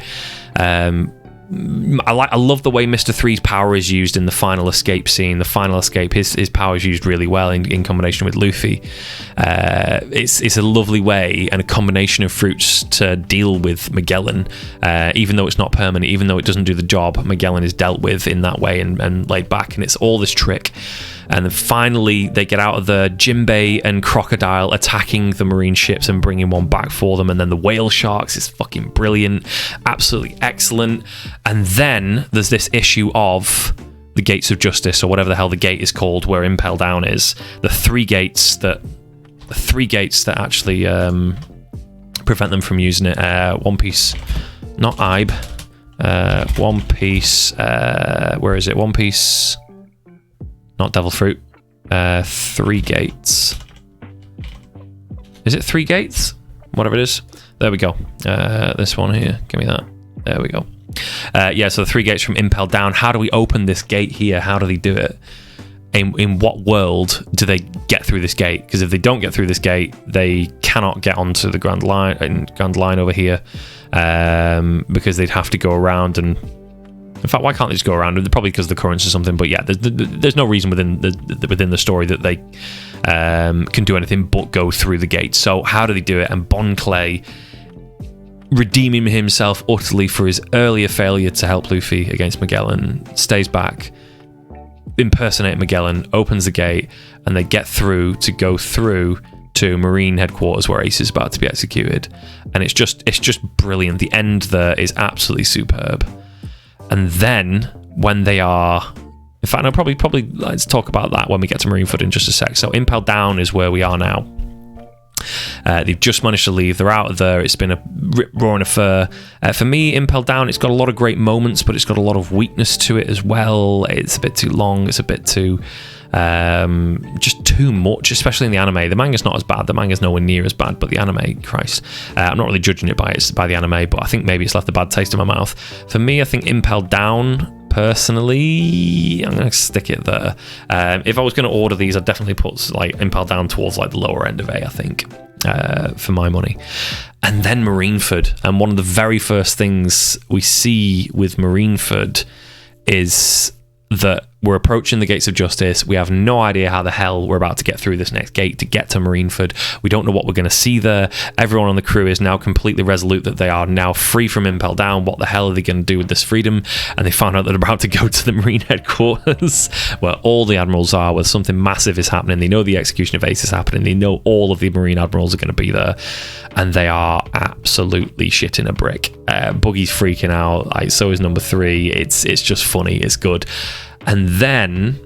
I love the way Mr. Three's power is used in the final escape scene. The final escape, his power is used really well in combination with Luffy. It's a lovely way and a combination of fruits to deal with Magellan. Even though it's not permanent, even though it doesn't do the job, Magellan is dealt with in that way and laid back, and it's all this trick. And then finally they get out of the Jinbei and Crocodile attacking the marine ships and bringing one back for them, and then the whale sharks is fucking brilliant, absolutely excellent. And then there's this issue of the Gates of Justice, or whatever the hell the gate is called, where Impel Down is. The three gates that actually prevent them from using it. One Piece, not Ibe. One Piece. Where is it? One Piece. Not Devil Fruit. Three gates. Is it three gates? Whatever it is. There we go. This one here. Give me that. There we go. Yeah, so the three gates from Impel Down. How do we open this gate here? How do they do it? In what world do they get through this gate? Because if they don't get through this gate, they cannot get onto the Grand Line over here, because they'd have to go around. And in fact, why can't they just go around? Probably because of the currents or something. But yeah, there's no reason within the story that they can do anything but go through the gate. So how do they do it? And Bon Clay, redeeming himself utterly for his earlier failure to help Luffy against Magellan, stays back, impersonate Magellan, opens the gate, and they get through to go through to Marine headquarters where Ace is about to be executed. And it's just brilliant. The end there is absolutely superb. And then when they are, in fact, no, probably let's talk about that when we get to Marineford in just a sec. So Impel Down is where we are now. They've just managed to leave. They're out of there. It's been a rip-roaring affair. For me, Impel Down, it's got a lot of great moments, but it's got a lot of weakness to it as well. It's a bit too long. It's a bit too... just too much, especially in the anime. The manga's not as bad. The manga's nowhere near as bad, but the anime, Christ. I'm not really judging it by the anime, but I think maybe it's left a bad taste in my mouth. For me, I think Impel Down... personally, I'm going to stick it there. If I was going to order these, I'd definitely put like Impel Down towards like the lower end of A, I think, for my money. And then Marineford. And one of the very first things we see with Marineford is that We're approaching the gates of justice. We have no idea how the hell we're about to get through this next gate to get to Marineford. We don't know what we're going to see there. Everyone on the crew is now completely resolute that they are now free from Impel Down. What the hell are they going to do with this freedom? And they find out that they're about to go to the Marine headquarters where all the admirals are, where something massive is happening. They know the execution of Ace is happening. They know all of the Marine admirals are going to be there. And they are absolutely shitting a brick. Boogie's freaking out. So is number 3. It's just funny. It's good. And then,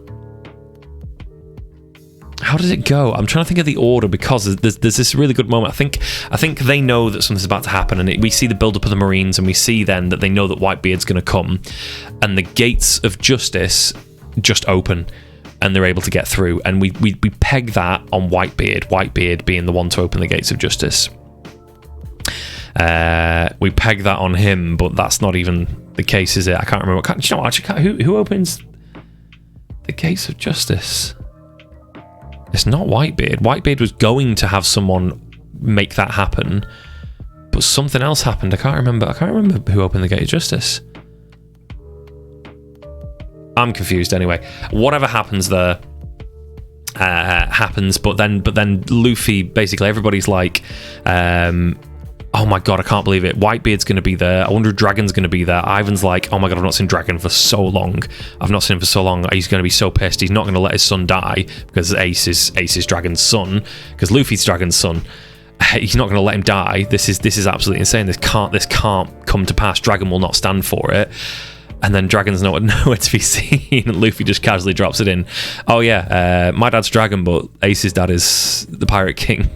how does it go? I'm trying to think of the order, because there's this really good moment. I think they know that something's about to happen, and we see the build-up of the Marines, and we see then that they know that Whitebeard's going to come, and the gates of justice just open, and they're able to get through. And we peg that on Whitebeard being the one to open the gates of justice. We peg that on him, but that's not even the case, is it? I can't remember. Do you know what? Who opens the gates of justice? It's not Whitebeard. Whitebeard was going to have someone make that happen, but something else happened. I can't remember who opened the gate of justice. I'm confused anyway. Whatever happens there happens, but then Luffy, basically everybody's like, oh my god, I can't believe it. Whitebeard's going to be there. I wonder if Dragon's going to be there. Ivan's like, oh my god, I've not seen Dragon for so long. I've not seen him for so long. He's going to be so pissed. He's not going to let his son die, because Ace is Dragon's son, because Luffy's Dragon's son. He's not going to let him die. This is absolutely insane. This can't come to pass. Dragon will not stand for it. And then Dragon's nowhere to be seen. And Luffy just casually drops it in. Oh yeah, my dad's Dragon, but Ace's dad is the Pirate King.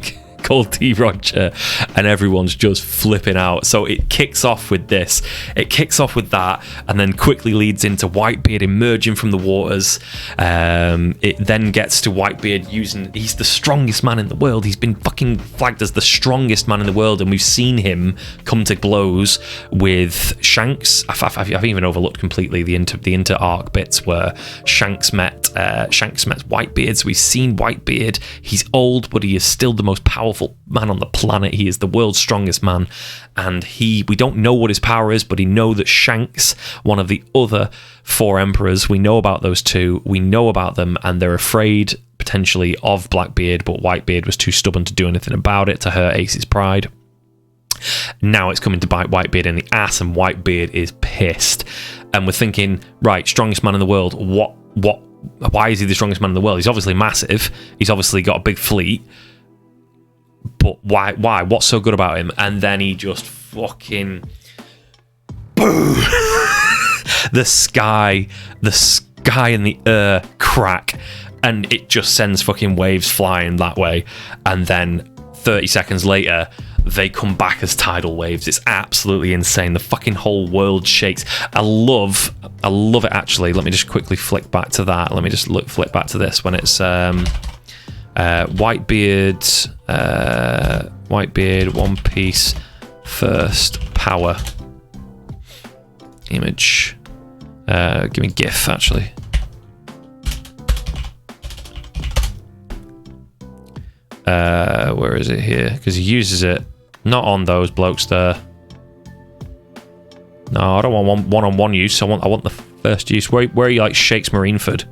Called T. Roger, and everyone's just flipping out. So it kicks off with this. It kicks off with that, and then quickly leads into Whitebeard emerging from the waters. It then gets to Whitebeard he's the strongest man in the world. He's been fucking flagged as the strongest man in the world, and we've seen him come to blows with Shanks. I've even overlooked completely the inter arc bits where Shanks met Whitebeard. So we've seen Whitebeard. He's old, but he is still the most powerful man on the planet. He is the world's strongest man, and we don't know what his power is, but we know that Shanks, one of the other 4 emperors, we know about those 2. We know about them, and they're afraid potentially of Blackbeard, but Whitebeard was too stubborn to do anything about it, to hurt Ace's pride. Now it's coming to bite Whitebeard in the ass, and Whitebeard is pissed. And we're thinking, right, strongest man in the world. Why is he the strongest man in the world? He's obviously massive. He's obviously got a big fleet. But why? What's so good about him? And then he just fucking boom. the sky and the air crack, and it just sends fucking waves flying that way. And then 30 seconds later, they come back as tidal waves. It's absolutely insane. The fucking whole world shakes. I love it, actually. Let me just quickly flick back to that. Let me just flick back to this when it's Whitebeard, One Piece, first power image. Give me GIF, actually. Where is it here? Because he uses it not on those blokes there. No, I don't want one-on-one use. I want the first use. Where he like shakes Marineford.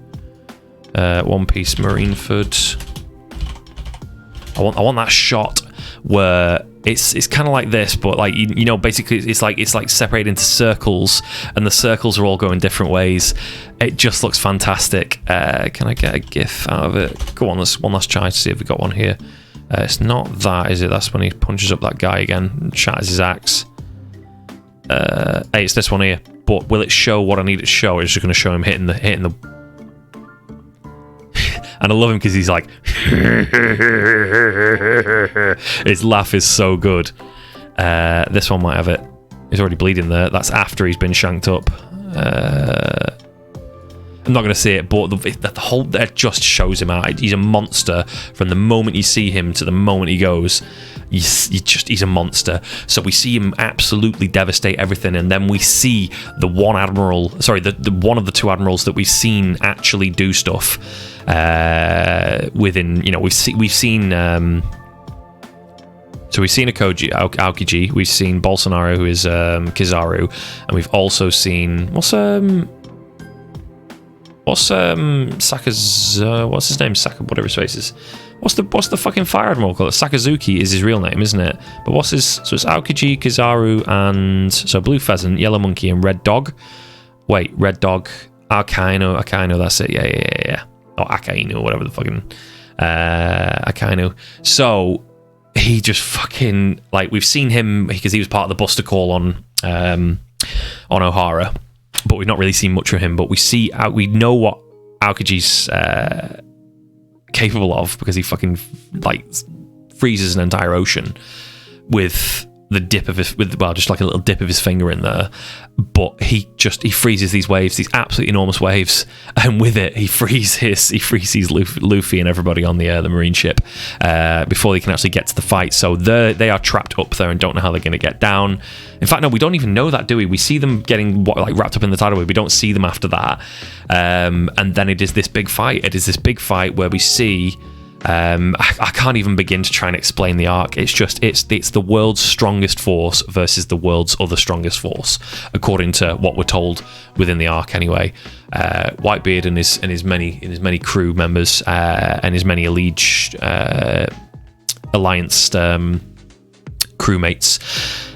One Piece Marineford. I want that shot where it's kind of like this, but like you know, basically it's like separated into circles, and the circles are all going different ways. It just looks fantastic. Can I get a GIF out of it? Go on, let's one last try to see if we got one here. It's not that, is it? That's when he punches up that guy again and shatters his axe. Hey, it's this one here. But will it show what I need it to show? It's just going to show him hitting the. And I love him because he's like, his laugh is so good. This one might have it. He's already bleeding there. That's after he's been shanked up. I'm not going to see it, but the whole that just shows him out. He's a monster from the moment you see him to the moment he goes. He's a monster. So we see him absolutely devastate everything, and then we see the one admiral. Sorry, the one of the 2 admirals that we've seen actually do stuff. Within, you know, we've seen. So we've seen Aokiji, we've seen Bolsonaro, who is Kizaru, and we've also seen What's what's his name? Whatever his face is. What's the fucking Fire Admiral called? Sakazuki is his real name, isn't it? But what's his... So it's Aokiji, Kizaru, and... So Blue Pheasant, Yellow Monkey, and Red Dog. Wait, Red Dog. Akainu, that's it. Yeah. Or Akainu, whatever the fucking... Akainu. So, he just fucking... Like, we've seen him, because he was part of the Buster Call on Ohara. But we've not really seen much of him. But we know what Aokiji's... capable of, because he fucking like freezes an entire ocean with the dip of his just like a little dip of his finger in there. But he freezes these waves, these absolutely enormous waves, and with it he freezes Luffy and everybody on the Marine ship before they can actually get to the fight. So they are trapped up there and don't know how they're going to get down. In fact, no, we don't even know that, do we? We see them getting wrapped up in the tidal wave. We don't see them after that. And then it is this big fight. It is this big fight where we see... I can't even begin to try and explain the arc. It's the world's strongest force versus the world's other strongest force, according to what we're told within the arc. Anyway, Whitebeard and his many crew members and his many alliance crewmates,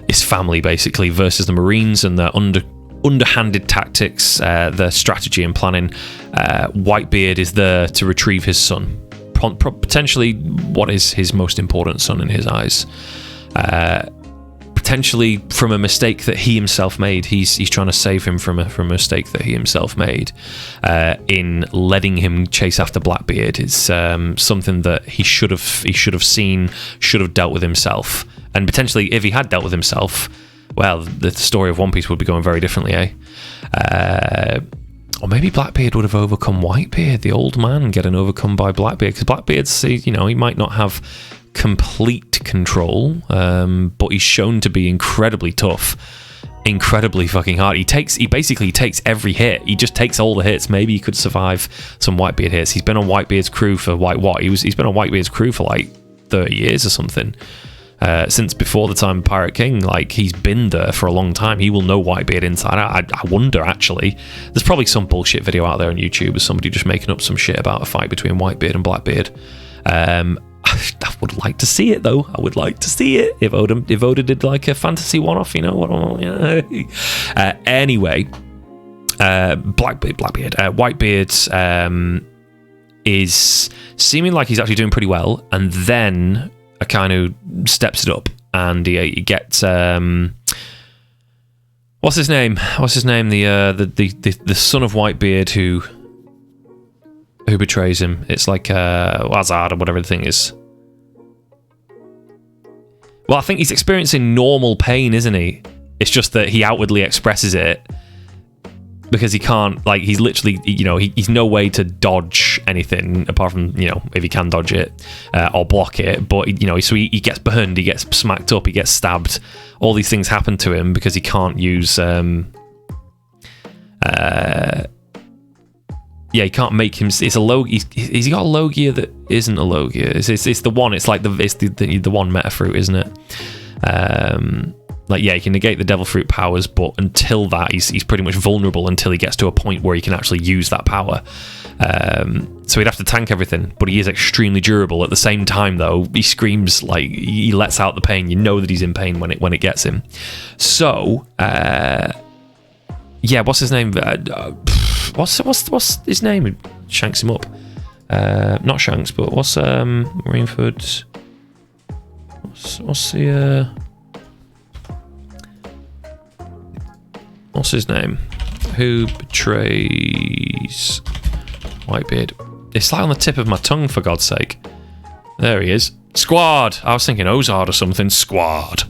his family basically, versus the Marines and their underhanded tactics, their strategy and planning. Whitebeard is there to retrieve his son. Potentially what is his most important son in his eyes, potentially from a mistake that he himself made. He's trying to save him from a mistake that he himself made in letting him chase after Blackbeard. It's something that he should have seen, should have dealt with himself, and potentially if he had dealt with himself, well, the story of One Piece would be going very differently, or maybe Blackbeard would have overcome Whitebeard, the old man getting overcome by Blackbeard, because Blackbeard's, he might not have complete control, but he's shown to be incredibly tough, incredibly fucking hard. He basically takes every hit. He just takes all the hits. Maybe he could survive some Whitebeard hits. He's been on Whitebeard's crew for he's been on Whitebeard's crew for like 30 years or something. Since before the time of Pirate King, like, he's been there for a long time. He will know Whitebeard inside out. I wonder, actually, there's probably some bullshit video out there on YouTube of somebody just making up some shit about a fight between Whitebeard and Blackbeard. I would like to see it, though. I would like to see it if Oda did like a fantasy one-off, anyway, Whitebeard is seeming like he's actually doing pretty well, and then Akainu steps it up, and he gets what's his name? The son of Whitebeard who betrays him. It's like Wazard or whatever the thing is. Well, I think he's experiencing normal pain, isn't he? It's just that he outwardly expresses it because he can't, like, he's literally, he's no way to dodge anything apart from, if he can dodge it or block it. But, so he gets burned, he gets smacked up, he gets stabbed. All these things happen to him because he can't use, he can't make him. It's a Logia. He's got a Logia that isn't a Logia. It's the one. It's like the one Meta Fruit, isn't it? He can negate the Devil Fruit powers, but until that, he's pretty much vulnerable until he gets to a point where he can actually use that power. So he'd have to tank everything, but he is extremely durable. At the same time, though, he screams, like, he lets out the pain. You know that he's in pain when it gets him. So, what's his name? What's his name? Who shanks him up? Not Shanks, but what's Marineford? What's the what's his name? Who betrays Whitebeard? It's like on the tip of my tongue, for God's sake. There he is. Squad! I was thinking Ozard or something. Squad.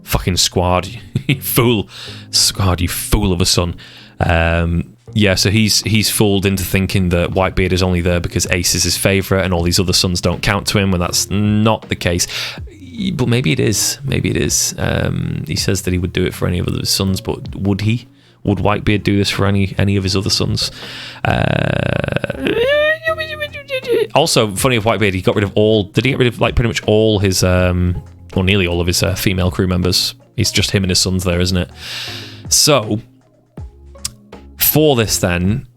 Fucking Squad. You fool. Squad, you fool of a son. So he's fooled into thinking that Whitebeard is only there because Ace is his favourite and all these other sons don't count to him, when that's not the case. But maybe it is. He says that he would do it for any of his sons, but would he? Would Whitebeard do this for any of his other sons? Also, funny of Whitebeard, he got rid of all... Did he get rid of, like, pretty much all his... or nearly all of his female crew members? It's just him and his sons there, isn't it? So... For this, then,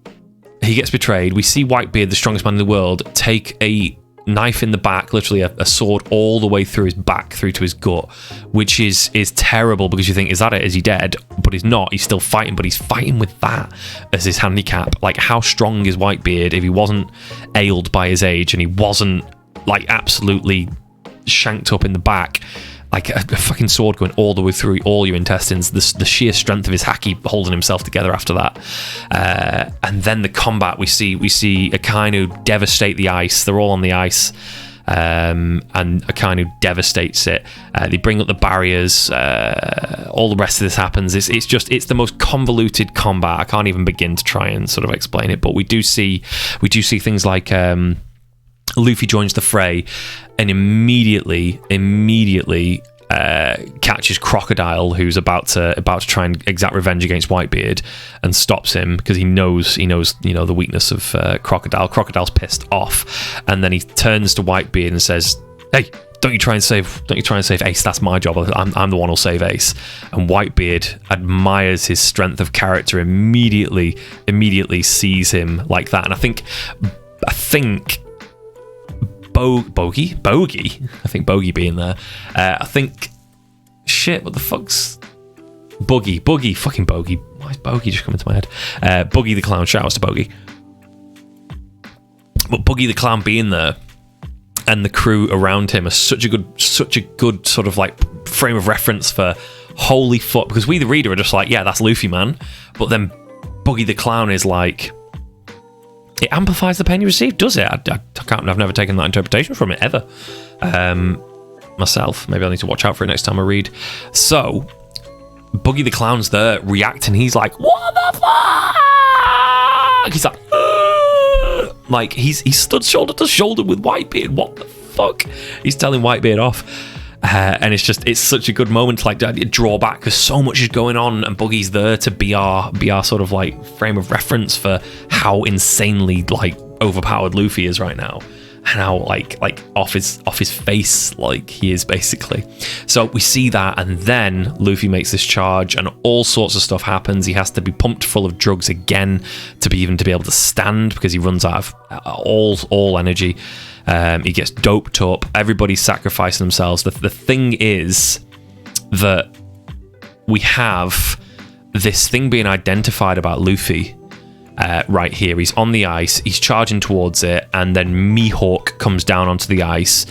he gets betrayed. We see Whitebeard, the strongest man in the world, take a knife in the back, literally a sword all the way through his back, through to his gut, which is terrible, because you think, is that it? Is he dead? But he's not. He's still fighting, but he's fighting with that as his handicap. Like, how strong is Whitebeard if he wasn't ailed by his age and he wasn't like absolutely shanked up in the back, like a fucking sword going all the way through all your intestines? The sheer strength of his haki holding himself together after that. And then the combat, we see Akainu devastate the ice. They're all on the ice, and Akainu devastates it. They bring up the barriers. All the rest of this happens. It's the most convoluted combat. I can't even begin to try and sort of explain it. But we do see things like Luffy joins the fray and immediately catches Crocodile, who's about to try and exact revenge against Whitebeard, and stops him because he knows the weakness of Crocodile. Crocodile's pissed off, and then he turns to Whitebeard and says, "Hey, don't you try and save Ace. That's my job. I'm the one who'll save Ace." And Whitebeard admires his strength of character, immediately sees him like that. And I think Bogey? I think Bogey being there. I think... Shit, what the fuck's... Buggy, fucking Bogey. Why is Bogey just coming to my head? Buggy the Clown, shout outs to Bogey. But Buggy the Clown being there, and the crew around him, are such a good sort of like frame of reference for holy fuck, because we the reader are just like, yeah, that's Luffy, man. But then Buggy the Clown is like... It amplifies the pain you receive, does it? I've never taken that interpretation from it, ever. Myself. Maybe I'll need to watch out for it next time I read. So, Buggy the Clown's there, reacting. He's like, what the fuck? He's like, ugh! Like, he's stood shoulder to shoulder with Whitebeard. What the fuck? He's telling Whitebeard off. And it's such a good moment to like draw back, because so much is going on, and Buggy's there to be our sort of like frame of reference for how insanely like overpowered Luffy is right now, and how like off his face like he is, basically. So we see that, and then Luffy makes this charge, and all sorts of stuff happens. He has to be pumped full of drugs again to be able to stand, because he runs out of all energy. He gets doped up. Everybody's sacrificing themselves. The thing is that we have this thing being identified about Luffy right here. He's on the ice. He's charging towards it, and then Mihawk comes down onto the ice.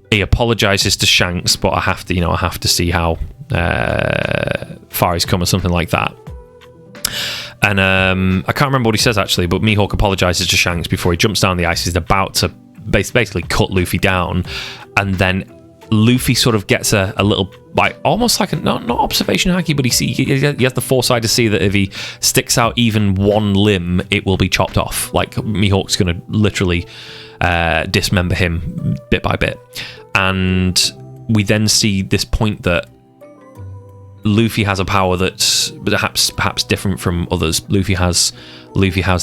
He apologizes to Shanks, but I have to see how far he's come, or something like that. And I can't remember what he says actually, but Mihawk apologizes to Shanks before he jumps down the ice. He's about to basically cut Luffy down, and then Luffy sort of gets a little, like, almost like not observation haki, but he has the foresight to see that if he sticks out even one limb, it will be chopped off. Like, Mihawk's going to literally dismember him bit by bit. And we then see this point that Luffy has a power that's perhaps different from others. Luffy has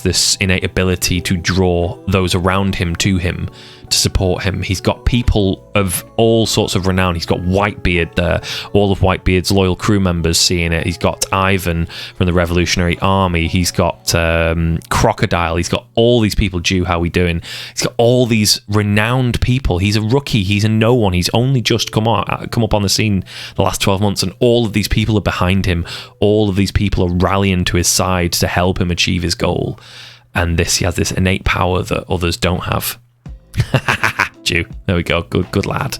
this innate ability to draw those around him to him, to support him. He's got people of all sorts of renown. He's got Whitebeard there, all of Whitebeard's loyal crew members seeing it. He's got Ivan from the Revolutionary Army. He's got Crocodile. He's got all these people. Jew, how we doing? He's got all these renowned people. He's a rookie. He's a no one. He's only just come up on the scene the last 12 months, and all of these people are behind him. All of these people are rallying to his side to help him achieve his goal. And he has this innate power that others don't have. Jew, there we go. Good lad.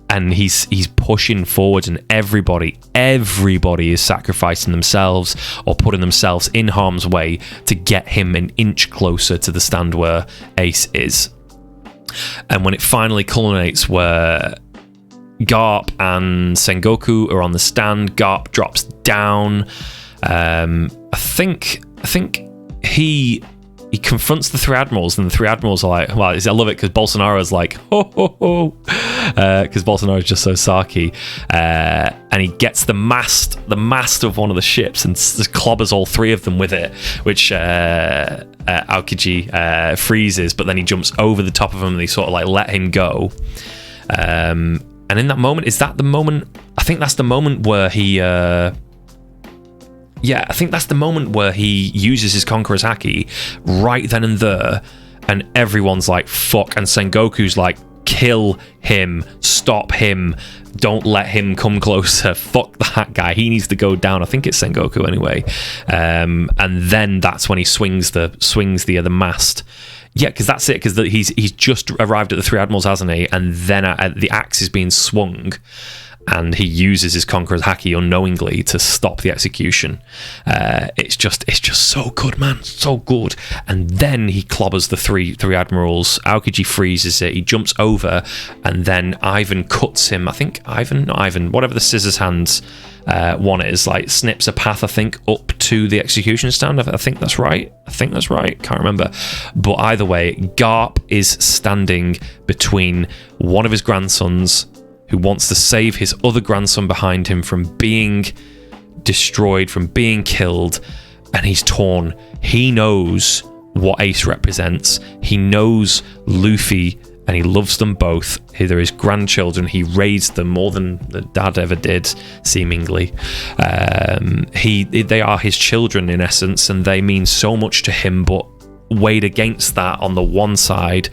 And he's pushing forward, and everybody is sacrificing themselves or putting themselves in harm's way to get him an inch closer to the stand where Ace is. And when it finally culminates, where Garp and Sengoku are on the stand, Garp drops down. I think he confronts the three admirals, and the three admirals are like, well, I love it because Bolsonaro's like, ho ho ho, because Bolsonaro's just so sarky, and he gets the mast of one of the ships and clobbers all three of them with it, which Aokiji freezes, but then he jumps over the top of him and they sort of like let him go. And in that moment, is that the moment? I think that's the moment where he Yeah, I think that's the moment where he uses his Conqueror's Haki right then and there, and everyone's like, fuck, and Sengoku's like, kill him, stop him, don't let him come closer, fuck that guy, he needs to go down. I think it's Sengoku anyway. And then that's when he swings the mast. Yeah, because that's it, because he's just arrived at the Three Admirals, hasn't he? And then the axe is being swung, and he uses his Conqueror's Haki unknowingly to stop the execution. It's just so good, man, so good. And then he clobbers the three admirals. Aokiji freezes it. He jumps over, and then Ivan cuts him. I think Ivan, whatever the scissors hands one is, like snips a path, I think, up to the execution stand. I think that's right. Can't remember. But either way, Garp is standing between one of his grandsons, who wants to save his other grandson behind him from being destroyed, from being killed, and he's torn. He knows what Ace represents. He knows Luffy, and he loves them both. They're his grandchildren. He raised them more than the dad ever did, seemingly. They are his children, in essence, and they mean so much to him, but weighed against that on the one side,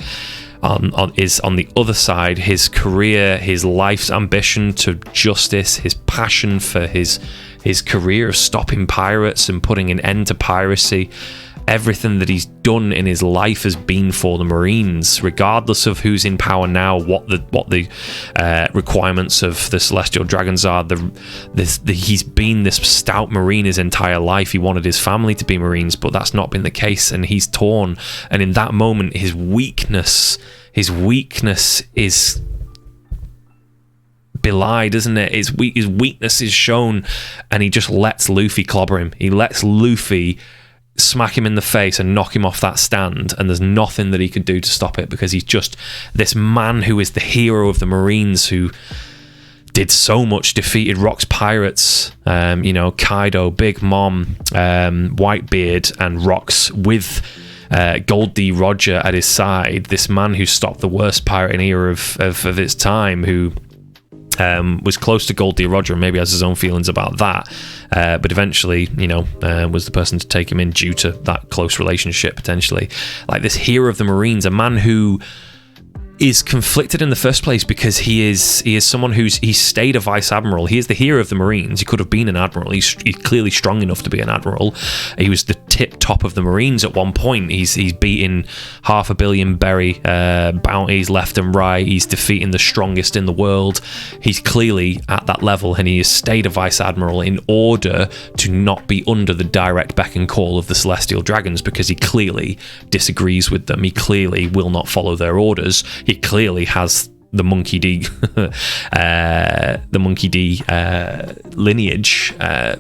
on the other side, his career, his life's ambition to justice, his passion for his career of stopping pirates and putting an end to piracy. Everything that he's done in his life has been for the Marines, regardless of who's in power now, what the requirements of the Celestial Dragons are. He's been this stout Marine his entire life. He wanted his family to be Marines, but that's not been the case, and he's torn. And in that moment, his weakness is belied, isn't it? His weakness is shown, and he just lets Luffy clobber him. He lets Luffy smack him in the face and knock him off that stand, and there's nothing that he could do to stop it, because he's just this man who is the hero of the Marines, who did so much, defeated Rock's pirates, Kaido, Big Mom, Whitebeard, and Rock's, with Gold D. Roger at his side. This man who stopped the worst pirating era of its time, who was close to Gold D. Roger and maybe has his own feelings about that, but eventually, was the person to take him in due to that close relationship, potentially. Like this hero of the Marines, a man who is conflicted in the first place, because he is someone he's stayed a vice admiral. He is the hero of the Marines. He could have been an admiral. He's clearly strong enough to be an admiral. He was the tip top of the Marines at one point. He's beaten 500 million berry bounties left and right. He's defeating the strongest in the world. He's clearly at that level, and he has stayed a vice admiral in order to not be under the direct beck and call of the Celestial Dragons, because he clearly disagrees with them. He clearly will not follow their orders. He clearly has the Monkey D, lineage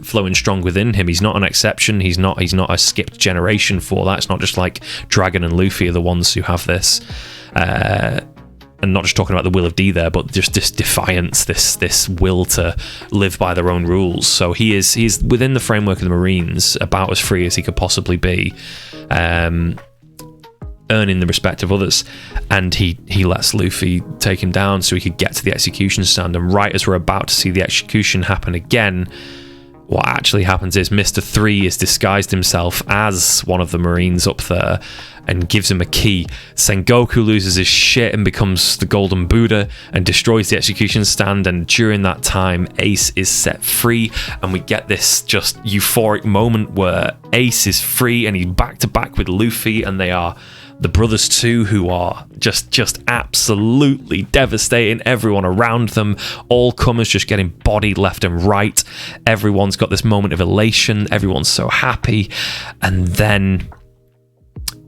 flowing strong within him. He's not an exception. He's not a skipped generation for that. It's not just like Dragon and Luffy are the ones who have this. And not just talking about the will of D there, but just this defiance, this will to live by their own rules. So he's within the framework of the Marines, about as free as he could possibly be. Earning the respect of others, and he lets Luffy take him down so he could get to the execution stand. And right as we're about to see the execution happen again, what actually happens is Mr. 3 has disguised himself as one of the Marines up there and gives him a key. Sengoku loses his shit and becomes the Golden Buddha and destroys the execution stand, and during that time Ace is set free, and we get this just euphoric moment where Ace is free and he's back to back with Luffy, and they are the brothers too, who are just absolutely devastating everyone around them. All comers just getting bodied left and right. Everyone's got this moment of elation. Everyone's so happy. And then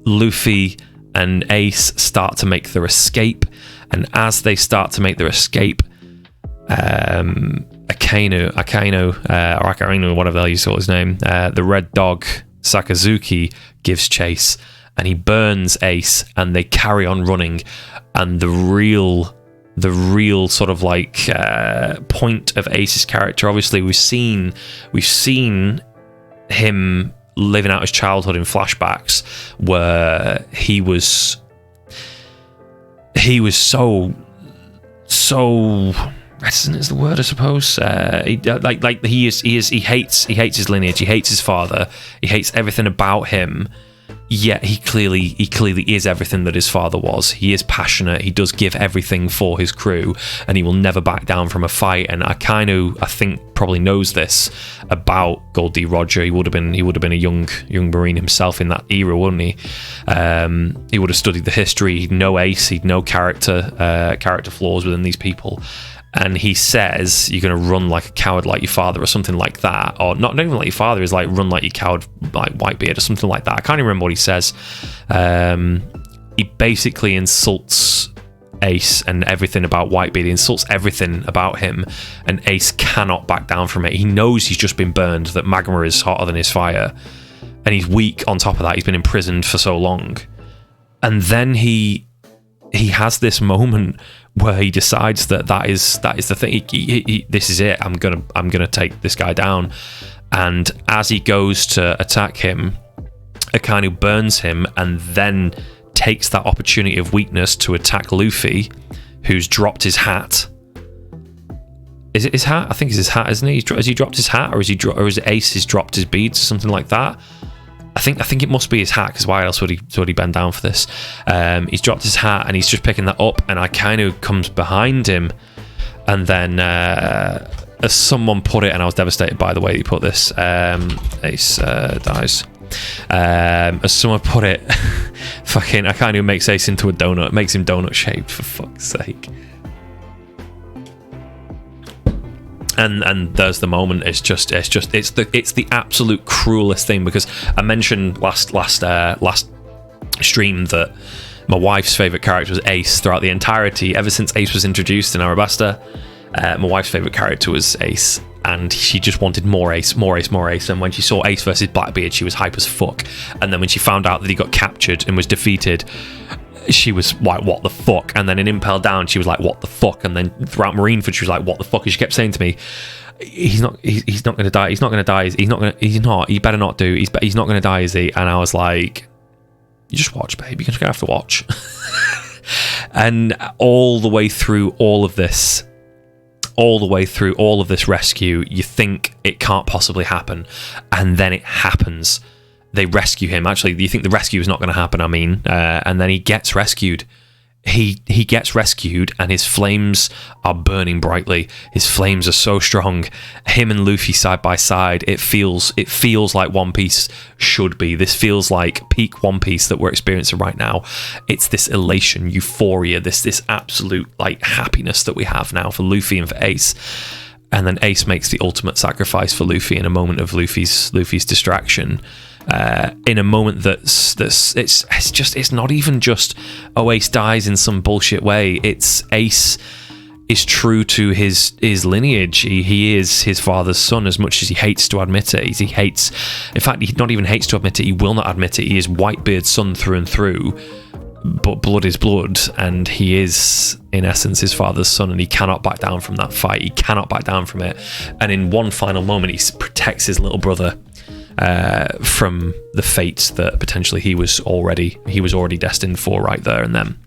Luffy and Ace start to make their escape. And as they start to make their escape, Akainu, or Akainu, whatever the hell you saw his name, the red dog, Sakazuki, gives chase. And he burns Ace, and they carry on running. And the real sort of like point of Ace's character, obviously we've seen him living out his childhood in flashbacks, where he was so reticent is the word, I suppose. He hates his lineage. He hates his father. He hates everything about him. Yet he clearly is everything that his father was. He is passionate. He does give everything for his crew, and he will never back down from a fight. And I think probably knows this about Gol D. Roger. He would have been a young Marine himself in that era, wouldn't he? He would have studied the history. He'd know Ace. He'd know character flaws within these people. And he says, you're going to run like a coward like your father, or something like that. Or not even like your father, is like run like your coward like Whitebeard, or something like that. I can't even remember what he says. He basically insults Ace and everything about Whitebeard. He insults everything about him, and Ace cannot back down from it. He knows he's just been burned, that magma is hotter than his fire. And he's weak on top of that. He's been imprisoned for so long. And then he has this moment where he decides that is the thing. This is it. I'm gonna take this guy down. And as he goes to attack him, Akainu burns him, and then takes that opportunity of weakness to attack Luffy, who's dropped his hat. Is it his hat? I think it's his hat, isn't he? Has he dropped his hat, or is it Ace has dropped his beads, or something like that? I think it must be his hat, because why else would he bend down for this? He's dropped his hat, and he's just picking that up, and Akainu comes behind him, and then as someone put it, and I was devastated by the way he put this, Ace dies. As someone put it, fucking Akainu makes Ace into a donut, makes him donut shaped, for fuck's sake. And there's the moment. It's the absolute cruelest thing, because I mentioned last stream that my wife's favorite character was Ace throughout the entirety, ever since Ace was introduced in Arabasta. My wife's favorite character was Ace, and she just wanted more Ace. And when she saw Ace versus Blackbeard, she was hype as fuck. And then when she found out that he got captured and was defeated, she was like, what the fuck? And then in Impel Down, she was like, what the fuck? And then throughout Marineford, she was like, what the fuck? And she kept saying to me, he's not going to die. He better not do. He's not going to die, is he? And I was like, you just watch, babe. You're going to have to watch. And all the way through all of this rescue, you think it can't possibly happen. And then it happens. They rescue him. Actually, you think the rescue is not going to happen, and then he gets rescued. He gets rescued, and his flames are burning brightly. His flames are so strong. Him and Luffy side by side, it feels like One Piece should be. This feels like peak One Piece that we're experiencing right now. It's this elation, euphoria, this absolute like happiness that we have now for Luffy and for Ace. And then Ace makes the ultimate sacrifice for Luffy in a moment of Luffy's distraction. In a moment it's not even just Ace dies in some bullshit way. It's Ace is true to his lineage. He is his father's son, as much as he hates to admit it. He not even hates to admit it, he will not admit it. He is Whitebeard's son through and through, but blood is blood, and he is in essence his father's son, and he cannot back down from that fight. He cannot back down from it. And in one final moment, he protects his little brother from the fate that potentially he was already destined for right there and then.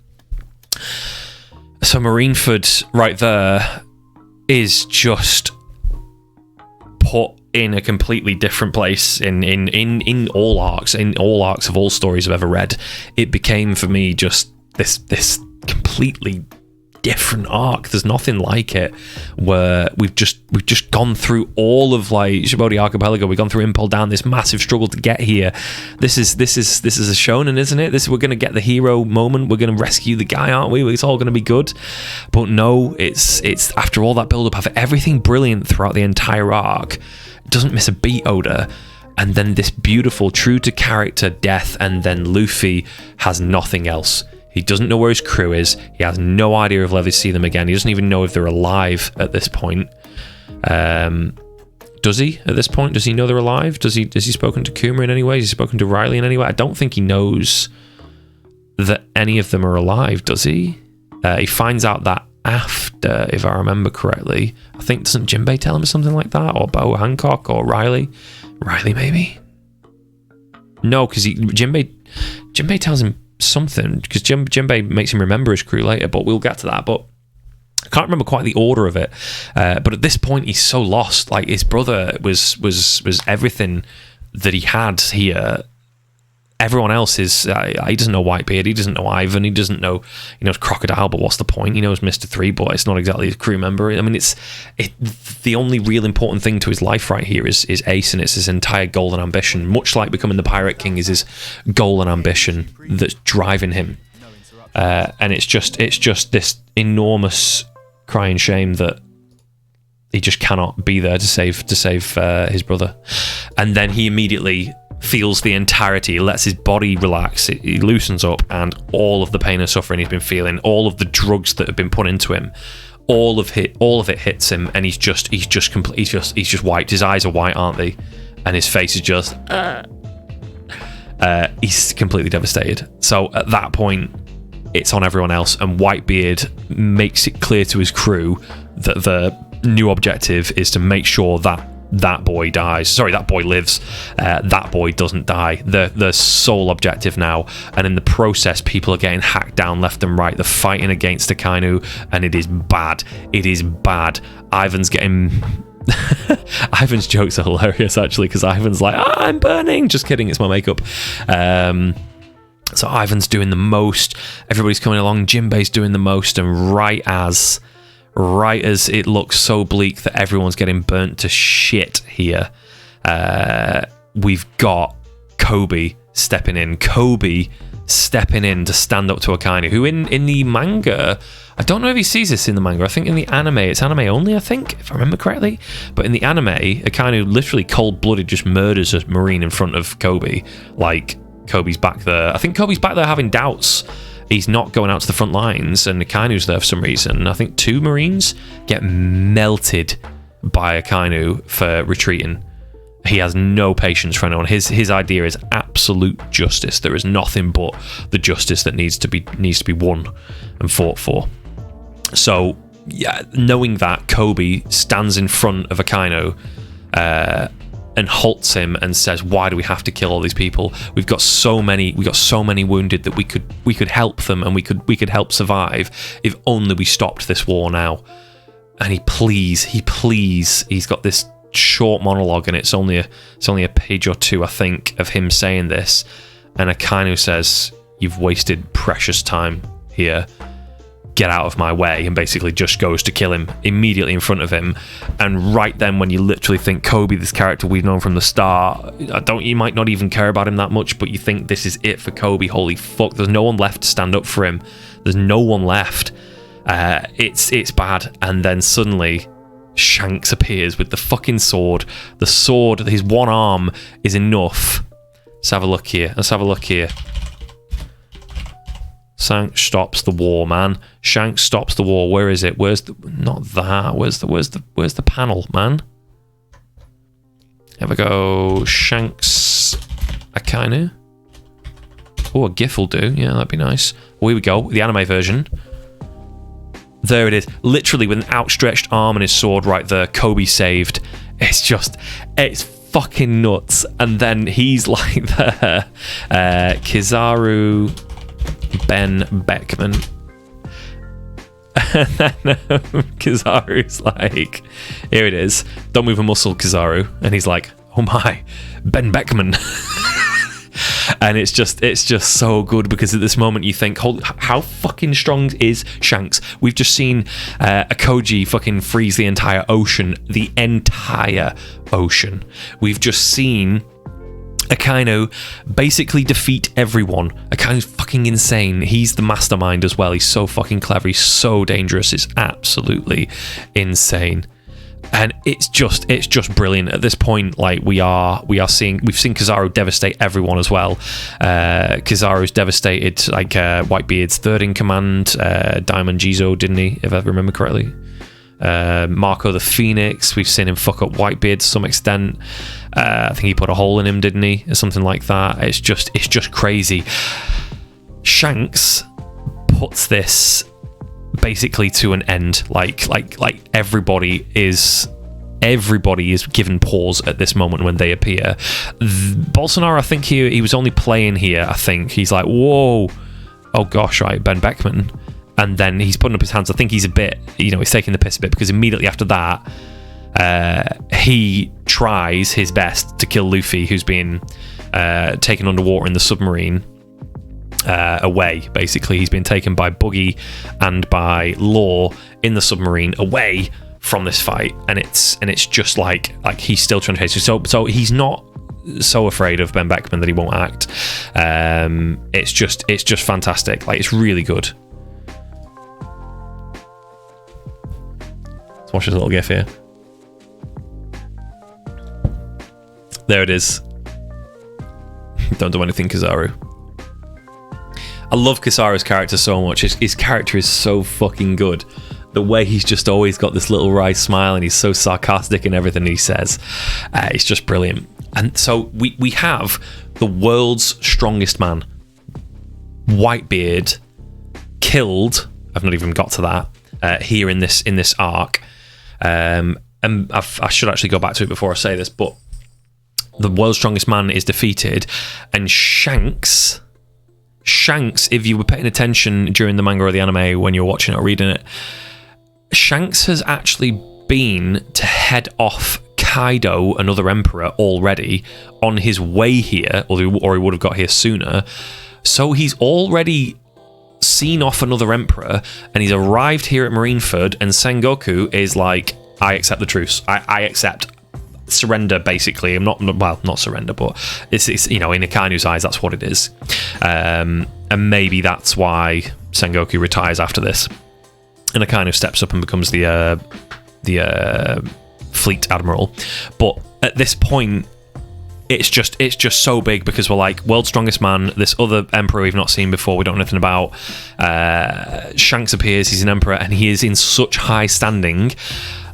So Marineford right there is just put in a completely different place in all arcs of all stories I've ever read. It became for me just this completely different arc. There's nothing like it, where we've just gone through all of like Shibodi Archipelago. We've gone through Impel Down, this massive struggle to get here. This is a shonen, isn't it? We're gonna get the hero moment. We're gonna rescue the guy, aren't we? It's all gonna be good. But no, it's after all that build up, after everything brilliant throughout the entire arc, it doesn't miss a beat, Oda. And then this beautiful, true to character death, and then Luffy has nothing else. He doesn't know where his crew is. He has no idea if he'll ever see them again. He doesn't even know if they're alive at this point. Does he at this point? Does he know they're alive? Has he spoken to Kuma in any way? Has he spoken to Riley in any way? I don't think he knows that any of them are alive, does he? He finds out that after, if I remember correctly. I think, doesn't Jinbei tell him something like that? Or Bo Hancock or Riley? Riley, maybe? No, because Jinbei tells him something, because Jinbei makes him remember his crew later, but we'll get to that. But I can't remember quite the order of it, but at this point he's so lost. Like, his brother was everything that he had here. Everyone else is, he doesn't know Whitebeard, he doesn't know Ivan, he doesn't know, he knows Crocodile, but what's the point? He knows Mr. Three, but it's not exactly his crew member. I mean, the only real important thing to his life right here is Ace, and it's his entire goal and ambition. Much like becoming the Pirate King is his goal and ambition that's driving him. And it's just this enormous crying shame that he just cannot be there to save his brother. And then he immediately feels the entirety, lets his body relax, he loosens up, and all of the pain and suffering he's been feeling, all of the drugs that have been put into him, all of it hits him, and he's just wiped. His eyes are white, aren't they? And his face is just he's completely devastated. So at that point, it's on everyone else, and Whitebeard makes it clear to his crew that the new objective is to make sure that boy dies. Sorry, that boy lives. That boy doesn't die. The sole objective now. And in the process, people are getting hacked down left and right. They're fighting against Akainu, and it is bad. It is bad. Ivan's getting... Ivan's jokes are hilarious, actually, because Ivan's like, I'm burning. Just kidding, it's my makeup. So Ivan's doing the most. Everybody's coming along. Jinbei's doing the most. And right as it looks so bleak that everyone's getting burnt to shit here, we've got Kobe stepping in. Kobe stepping in to stand up to Akainu, who in the manga, I don't know if he sees this in the manga. I think in the anime, it's anime only, I think, if I remember correctly. But in the anime, Akainu literally cold-blooded just murders a Marine in front of Kobe. Like, Kobe's back there. I think Kobe's back there having doubts. He's not going out to the front lines, and Akainu's there for some reason. I think 2 Marines get melted by Akainu for retreating. He has no patience for anyone. His idea is absolute justice. There is nothing but the justice that needs to be won and fought for. So, yeah, knowing that, Kobe stands in front of Akainu and halts him and says, "Why do we have to kill all these people? We've got so many wounded that we could help them, and we could help survive if only we stopped this war now." And he pleads. He's got this short monologue, and it's only a page or 2, I think, of him saying this. And Akainu says, "You've wasted precious time here. Get out of my way," and basically just goes to kill him immediately in front of him. And right then, when you literally think Kobe, this character we've known from the start, you might not even care about him that much, but you think this is it for Kobe. Holy fuck, there's no one left to stand up for him. There's no one left. It's bad. And then suddenly Shanks appears with the fucking sword. The sword, his one arm is enough. Let's have a look here. Shanks stops the war, man. Shanks stops the war. Where is it? Where's the panel, man? Here we go. Shanks Akainu. Oh, a GIF will do. Yeah, that'd be nice. Oh, here we go. The anime version. There it is. Literally with an outstretched arm and his sword right there. Kobe saved. It's fucking nuts. And then he's like there. Kizaru Ben Beckman. And then Kizaru's like, here it is. Don't move a muscle, Kizaru. And he's like, oh my, Ben Beckman. And it's just so good, because at this moment you think, how fucking strong is Shanks? We've just seen Akoji fucking freeze the entire ocean. We've just seen Akainu basically defeat everyone. Akainu's fucking insane. He's the mastermind as well. He's so fucking clever. He's so dangerous. It's absolutely insane. And it's just brilliant at this point. Like we've seen Kizaru devastate everyone as well. Kizaru's devastated like Whitebeard's third in command, Diamond Jizo, didn't he? If I remember correctly. Marco the Phoenix, we've seen him fuck up Whitebeard to some extent. I think he put a hole in him, didn't he, or something like that. It's just crazy. Shanks puts this basically to an end. Like everybody is given pause at this moment when they appear. Bolsonaro, I think he was only playing here. I think he's like, whoa, oh gosh, right, Ben Beckman. and then he's putting up his hands. I think he's a bit, he's taking the piss a bit, because immediately after that, he tries his best to kill Luffy, who's being taken underwater in the submarine. Away, basically. He's been taken by Buggy and by Law in the submarine away from this fight, and it's just like he's still trying to chase you. So he's not so afraid of Ben Beckman that he won't act. It's just fantastic. Like, it's really good. Let's watch this little gif here. There it is. Don't do anything, Kizaru. I love Kizaru's character so much. His character is so fucking good. The way he's just always got this little wry smile, and he's so sarcastic in everything he says. It's just brilliant. And so we have the world's strongest man, Whitebeard, killed. I've not even got to that here in this arc. And I should actually go back to it before I say this, but the world's strongest man is defeated, and Shanks, if you were paying attention during the manga or the anime when you were watching it or reading it, Shanks has actually been to head off Kaido, another emperor, already on his way here, or he would have got here sooner. So he's already seen off another emperor, and he's arrived here at Marineford, and Sengoku is like, I accept the truce. I accept surrender, basically. I'm not surrender, but it's in Akainu's eyes, that's what it is. And maybe that's why Sengoku retires after this, and Akainu steps up and becomes the fleet admiral. But at this point, it's just so big, because we're like, world's strongest man, this other emperor we've not seen before, we don't know anything about. Shanks appears, he's an emperor, and he is in such high standing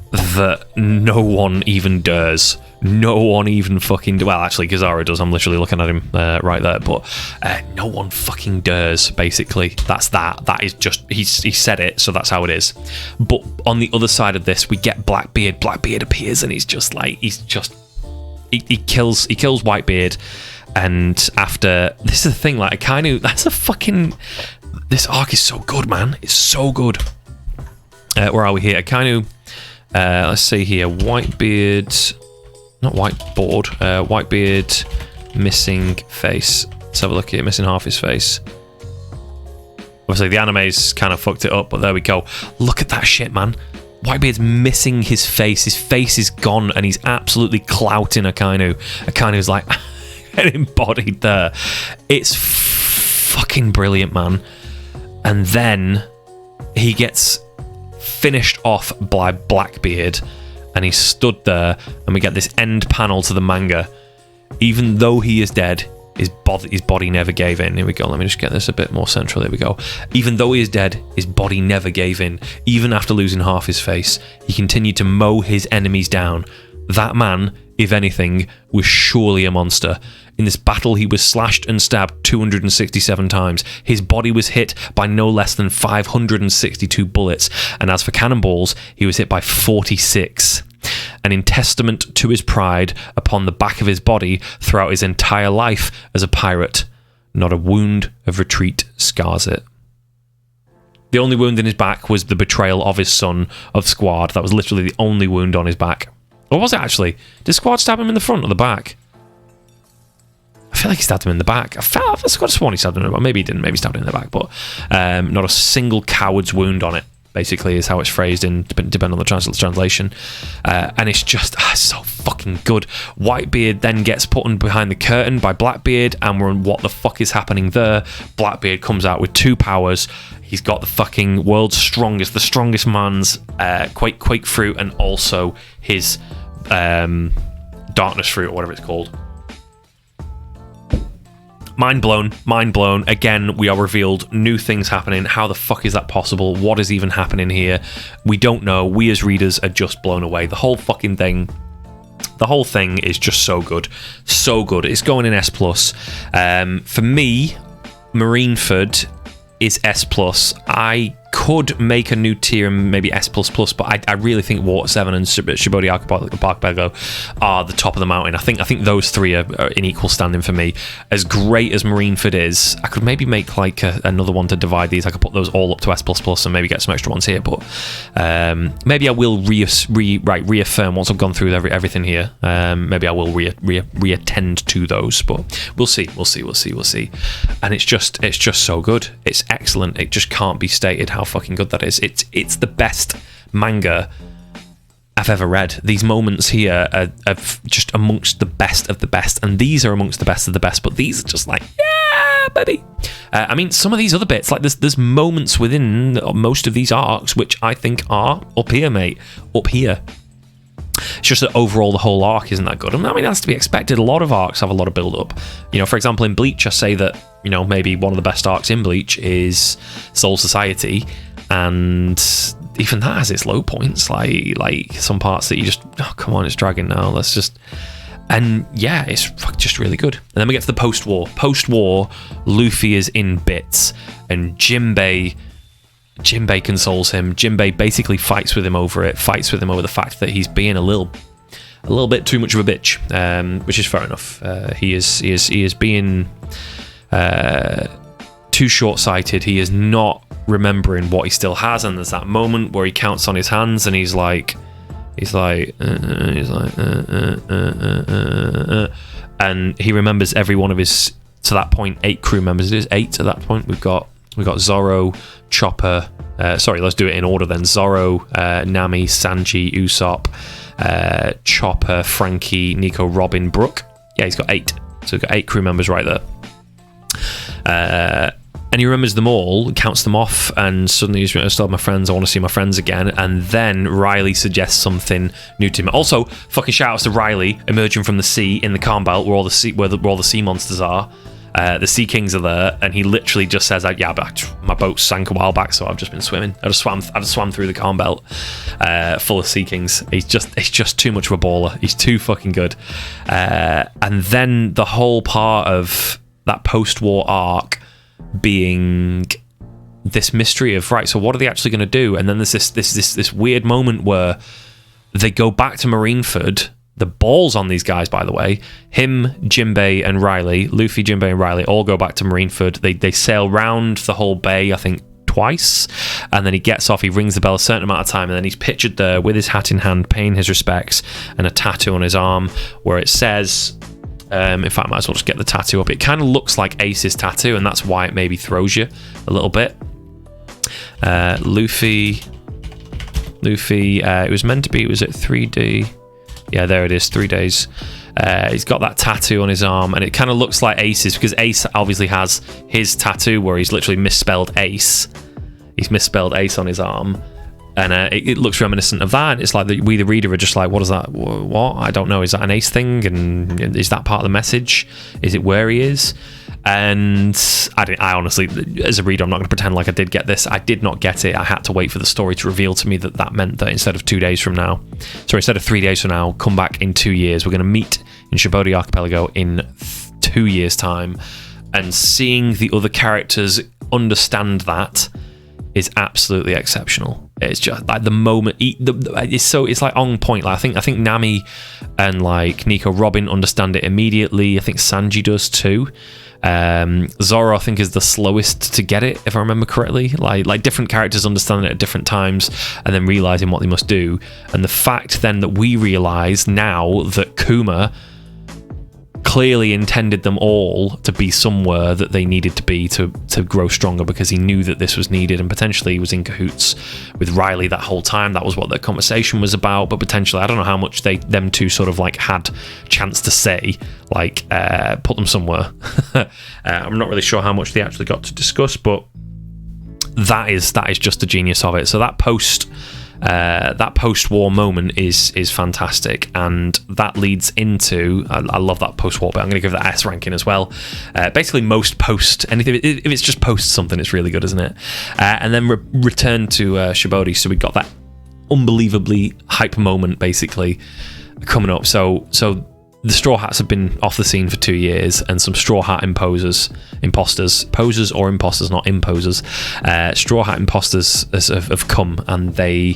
that no one even dares. No one even fucking... Well, actually, Kizaru does. I'm literally looking at him right there. But no one fucking dares, basically. That's that. That is just... He said it, so that's how it is. But on the other side of this, we get Blackbeard. Blackbeard appears, and he's just like... He kills Whitebeard. And after... This is the thing, like, Akainu... That's a fucking... This arc is so good, man. It's so good. Where are we here? Akainu... let's see here. Whitebeard... Not whiteboard. Whitebeard missing face. Let's have a look here. Missing half his face. Obviously, the anime's kind of fucked it up, but there we go. Look at that shit, man. Whitebeard's missing his face. His face is gone, and he's absolutely clouting Akainu. Akainu's like embodied there. It's fucking brilliant, man. And then he gets finished off by Blackbeard, and he stood there, and we get this end panel to the manga. Even though he is dead, his body never gave in. Here we go. Let me just get this a bit more central. Here we go. Even though he is dead, his body never gave in. Even after losing half his face, he continued to mow his enemies down. That man, if anything, was surely a monster. In this battle, he was slashed and stabbed 267 times. His body was hit by no less than 562 bullets. And as for cannonballs, he was hit by 46. And in testament to his pride upon the back of his body throughout his entire life as a pirate, not a wound of retreat scars it. The only wound in his back was the betrayal of his son, of Squad. That was literally the only wound on his back. Or was it actually? Did Squad stab him in the front or the back? I feel like he stabbed him in the back. I could have sworn he stabbed him in the back. Maybe he didn't. Maybe he stabbed him in the back. But not a single coward's wound on it, basically, is how it's phrased, depending on the translation. And it's just so fucking good. Whitebeard then gets put in behind the curtain by Blackbeard, and we're on what the fuck is happening there. Blackbeard comes out with 2 powers. He's got the fucking world's strongest, the strongest man's Quake Fruit, and also his Darkness Fruit, or whatever it's called. Mind blown. Again, we are revealed new things happening. How the fuck is that possible? What is even happening here? We don't know. We as readers are just blown away. The whole thing is just so good. So good. It's going in S+. For me, Marineford is S+. I could make a new tier and maybe S++, but I really think Water 7 and Shibodi Archipelago are the top of the mountain. I think those three are in equal standing for me. As great as Marineford is, I could maybe make like another one to divide these. I could put those all up to S++ and maybe get some extra ones here, but maybe I will reaffirm once I've gone through everything here. Maybe I will reattend to those, but we'll see. And it's just so good. It's excellent. It just can't be stated how fucking good that is. It's the best manga I've ever read. These moments here are just amongst the best of the best, and these are amongst the best of the best, but these are just like, yeah, baby. I mean, some of these other bits, like there's moments within most of these arcs which I think are up here, mate. Up here. It's just that overall the whole arc isn't that good. I mean, that's to be expected. A lot of arcs have a lot of build-up. You know, for example, in Bleach, I say that, you know, maybe one of the best arcs in Bleach is Soul Society, and even that has its low points, like some parts that you just, oh, come on, it's dragging now. Let's just... And yeah, it's just really good. And then we get to the post-war. Post-war, Luffy is in bits, and Jinbei consoles him. Jinbei basically fights with him over the fact that he's being a little bit too much of a bitch, which is fair enough. He is being too short-sighted. He is not remembering what he still has, and there's that moment where he counts on his hands, and he's like, and he remembers every one of his, to that point, 8 crew members. It is 8 at that point. We've got Zoro, Chopper. Sorry, let's do it in order then. Zoro, Nami, Sanji, Usopp, Chopper, Frankie, Nico, Robin, Brook. Yeah, he's got 8. So we've got 8 crew members right there. And he remembers them all, counts them off, and suddenly he's I still have my friends, I want to see my friends again. And then Riley suggests something new to him. Also, fucking shout outs to Riley emerging from the sea in the Calm Belt where all the sea monsters are. The Sea Kings are there, and he literally just says, "Yeah, but my boat sank a while back, so I've just been swimming. I just swam through the Calm Belt, full of Sea Kings." He's just too much of a baller. He's too fucking good. And then the whole part of that post-war arc being this mystery of, right, so what are they actually going to do? And then there's this weird moment where they go back to Marineford. The balls on these guys, by the way. Him, Jinbei, and Riley, Luffy, Jinbei, and Riley all go back to Marineford. They sail round the whole bay, I think, twice, and then he gets off. He rings the bell a certain amount of time, and then he's pictured there with his hat in hand, paying his respects, and a tattoo on his arm where it says, in fact, I might as well just get the tattoo up. It kind of looks like Ace's tattoo, and that's why it maybe throws you a little bit. Luffy, it was meant to be, was it 3D? Yeah, there it is, 3 days. He's got that tattoo on his arm, and it kind of looks like Ace's, because Ace obviously has his tattoo where he's literally misspelled Ace. He's misspelled Ace on his arm, and it looks reminiscent of that. It's like we, the reader, are just like, what is that? What? I don't know. Is that an Ace thing? And is that part of the message? Is it where he is? And I honestly, as a reader, I'm not going to pretend like I did get this. I did not get it. I had to wait for the story to reveal to me that meant that instead of 2 days from now, sorry, instead of 3 days from now, come back in 2 years. We're going to meet in Shibodi Archipelago in 2 years' time. And seeing the other characters understand that is absolutely exceptional. It's just like the moment it's like on point. Like I think Nami and like Nico, Robin understand it immediately. I think Sanji does too. Zoro, I think, is the slowest to get it, if I remember correctly. Like different characters understand it at different times and then realizing what they must do. And the fact then that we realize now that Kuma clearly intended them all to be somewhere that they needed to be to grow stronger, because he knew that this was needed, and potentially he was in cahoots with Riley that whole time. That was what their conversation was about, but potentially, I don't know how much them two sort of like had chance to say, like put them somewhere. I'm not really sure how much they actually got to discuss, but that is just the genius of it. So that post-war moment is fantastic, and that leads into, I love that post-war bit. I'm going to give that S ranking as well. Basically, most post anything, if it's just post something, it's really good, isn't it? And then return to Shibodi. So we got that unbelievably hype moment basically coming up. So the Straw Hats have been off the scene for 2 years, and some Straw Hat imposters, posers or imposters, not imposers, Straw Hat imposters have come, and they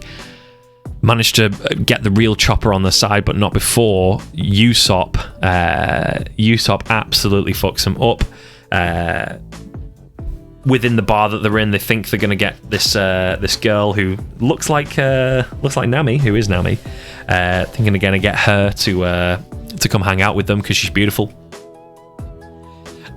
managed to get the real Chopper on the side, but not before Usopp. Usopp absolutely fucks him up. Within the bar that they're in, they think they're going to get this girl who looks like Nami, who is Nami. Thinking they're going to get her to come hang out with them because she's beautiful.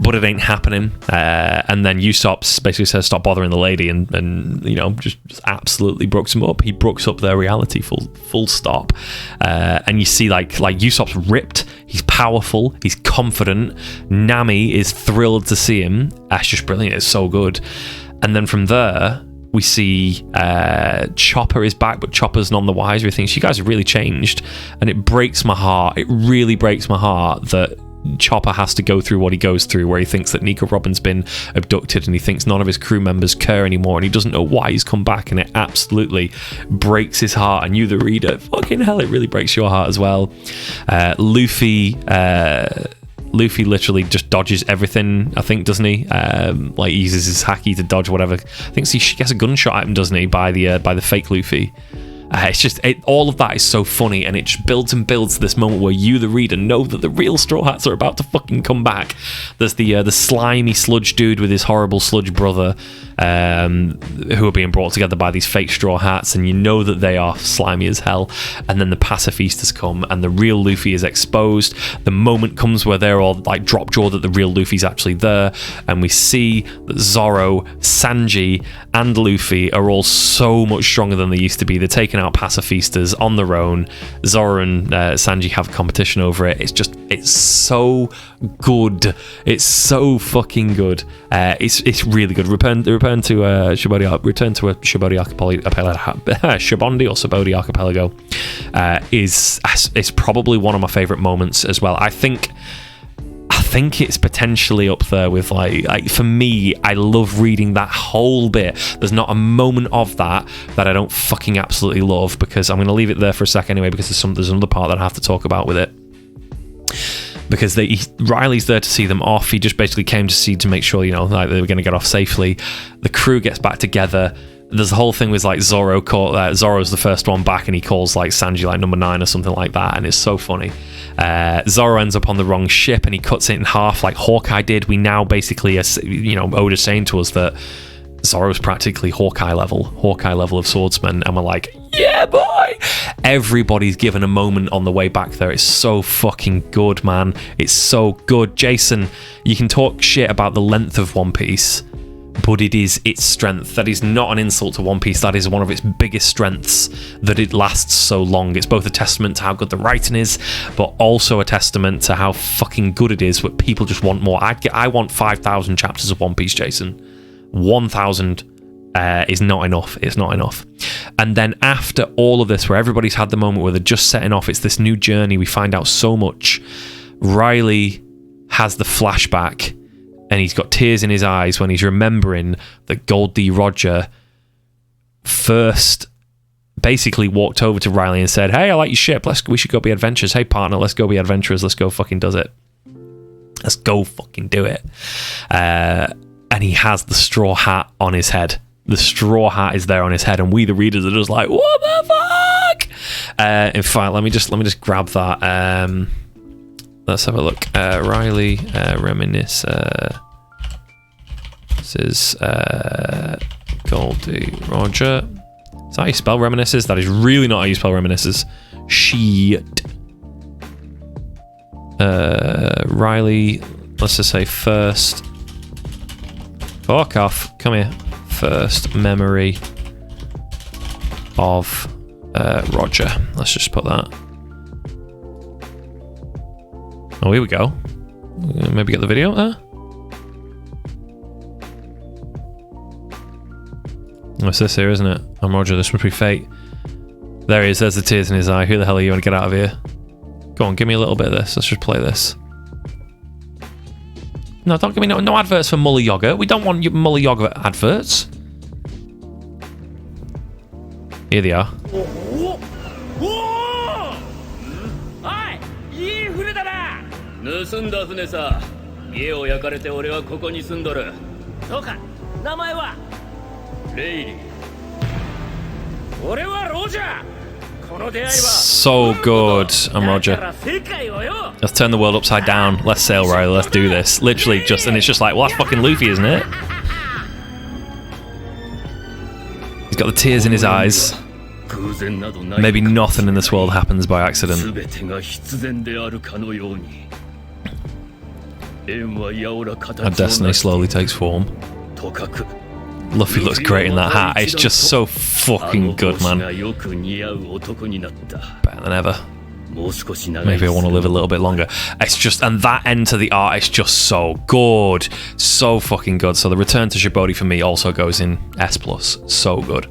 But it ain't happening. And then Usopp basically says, "Stop bothering the lady," and you know, just absolutely brooks him up. He brooks up their reality, full stop. And you see like Usopp's ripped. He's powerful. He's confident. Nami is thrilled to see him. That's just brilliant. It's so good. And then from there, we see Chopper is back, but Chopper's none the wiser. He thinks, "You guys have really changed," and it breaks my heart. It really breaks my heart that Chopper has to go through what he goes through, where he thinks that Nico Robin's been abducted, and he thinks none of his crew members care anymore, and he doesn't know why he's come back, and it absolutely breaks his heart. And you, the reader, fucking hell, it really breaks your heart as well. Luffy literally just dodges everything, I think, doesn't he? Like, he uses his haki to dodge whatever. I think he gets a gunshot at him, doesn't he, by the fake Luffy. It's just, all of that is so funny, and it just builds and builds to this moment where you, the reader, know that the real Straw Hats are about to fucking come back. There's the slimy sludge dude with his horrible sludge brother, who are being brought together by these fake Straw Hats, and you know that they are slimy as hell. And then the pacifistas come, and the real Luffy is exposed. The moment comes where they're all like drop jaw that the real Luffy's actually there, and we see that Zoro, Sanji, and Luffy are all so much stronger than they used to be. They're taking out pacifistas on their own. Zoro and Sanji have competition over it. It's so good. It's so fucking good. It's really good. Return to Shibodi Archipelago is probably one of my favorite moments as well. I think it's potentially up there with like for me, I love reading that whole bit. There's not a moment of that I don't fucking absolutely love, because I'm going to leave it there for a sec anyway, because there's another part that I have to talk about with it. Because Riley's there to see them off. He just basically came to make sure, you know, like they were going to get off safely. The crew gets back together. There's the whole thing with like Zoro's the first one back, and he calls like Sanji like number 9 or something like that, and it's so funny. Zoro ends up on the wrong ship, and he cuts it in half like Hawkeye did. We now basically, you know, Oda's saying to us that Zoro's practically Hawkeye level of swordsman, and we're like, yeah, boy! Everybody's given a moment on the way back there. It's so fucking good, man. It's so good. Jason, you can talk shit about the length of One Piece, but it is its strength. That is not an insult to One Piece. That is one of its biggest strengths, that it lasts so long. It's both a testament to how good the writing is, but also a testament to how fucking good it is, but people just want more. I want 5,000 chapters of One Piece, Jason. 1,000 is not enough. It's not enough. And then after all of this, where everybody's had the moment where they're just setting off, it's this new journey. We find out so much. Riley has the flashback, and he's got tears in his eyes when he's remembering that Gold D. Roger first basically walked over to Riley and said, "Hey, I like your ship. We should go be adventurers. Hey, partner, let's go be adventurers. Let's go fucking does it. Let's go fucking do it." And he has the straw hat on his head. The straw hat is there on his head, and we, the readers, are just like, "What the fuck?" In fact, let me just grab that. Let's have a look. Riley reminisces Goldie Roger. Is that how you spell reminisces? That is really not how you spell reminisces. Shit. Riley, let's just say first. Fuck off. Come here. First memory of Roger. Let's just put that. Oh, here we go. Maybe get the video there. What's this here, isn't it? I'm Roger, this must be fate. There he is, there's the tears in his eye. Who the hell are you? Want to get out of here? Go on, give me a little bit of this. Let's just play this. No, don't give me no adverts for Muller Yogurt. We don't want your Muller Yogurt adverts. Here they are. 盗んだ船さ。家を焼かれて俺はここに住んどる。そうか。名前はレイリー。俺はロジャー。この出会いは So good. I'm Roger. Let's turn the world upside down. Let's sail, Riley. Let's do this. Literally just, and it's just like, well, that's fucking Luffy, isn't it? He's got the tears in his eyes. Maybe nothing in this world happens by accident. Our destiny slowly takes form. Luffy looks great in that hat. It's just so fucking good, man. Better than ever. Maybe I want to live a little bit longer. It's just, and that end to the art is just so good. So fucking good. So the return to Djibouti for me also goes in S+. So good.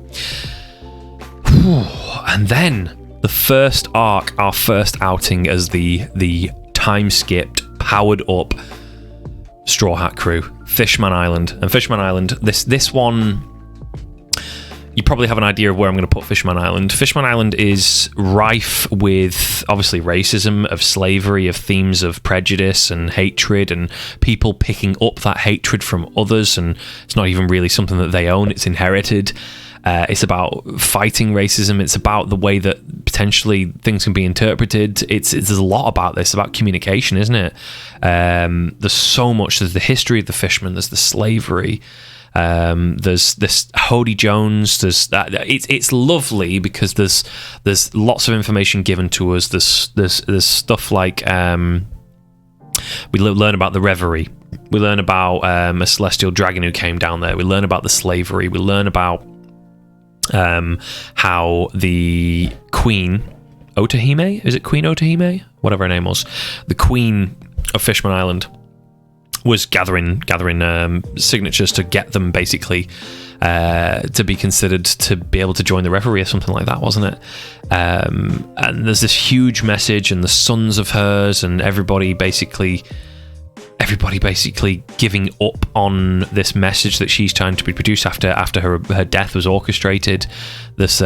And then the first arc, our first outing as the time-skipped, powered-up Straw Hat crew. Fishman Island. And Fishman Island, this one, you probably have an idea of where I'm going to put Fishman Island. Fishman Island is rife with, obviously, racism, of slavery, of themes of prejudice and hatred, and people picking up that hatred from others, and it's not even really something that they own, it's inherited. It's about fighting racism. It's about the way that potentially things can be interpreted. There's a lot about this, about communication, isn't it? There's so much. There's the history of the fishermen. There's the slavery. There's this Hody Jones. There's that. It's lovely because there's lots of information given to us. There's stuff like we learn about the reverie. We learn about a celestial dragon who came down there. We learn about the slavery. We learn about how the Queen Otahime, is it Queen Otahime? Whatever her name was, the Queen of Fishman Island was gathering signatures to get them basically to be considered to be able to join the reverie or something like that, wasn't it? And there's this huge message, and the sons of hers and everybody basically giving up on this message that she's trying to produce after her death was orchestrated. This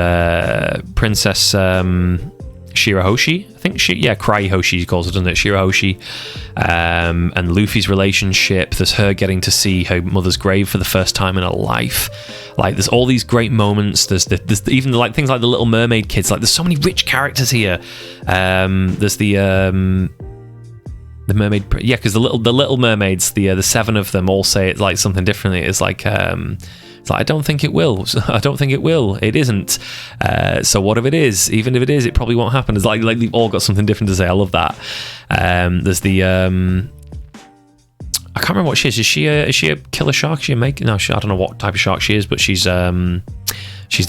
Princess Shirahoshi, I think Cryhoshi calls it, doesn't it? Shirahoshi, and Luffy's relationship. There's her getting to see her mother's grave for the first time in her life. Like, there's all these great moments. There's even like things like the Little Mermaid kids. Like, there's so many rich characters here. There's the mermaid, yeah, because the little mermaids, the seven of them all say it like something differently. It's like I don't think it will. I don't think it will. It isn't. So what if it is? Even if it is, it probably won't happen. It's like they've all got something different to say. I love that. There's the I can't remember what she is. Is she a killer shark? Is she a make? No, I don't know what type of shark she is, but she's the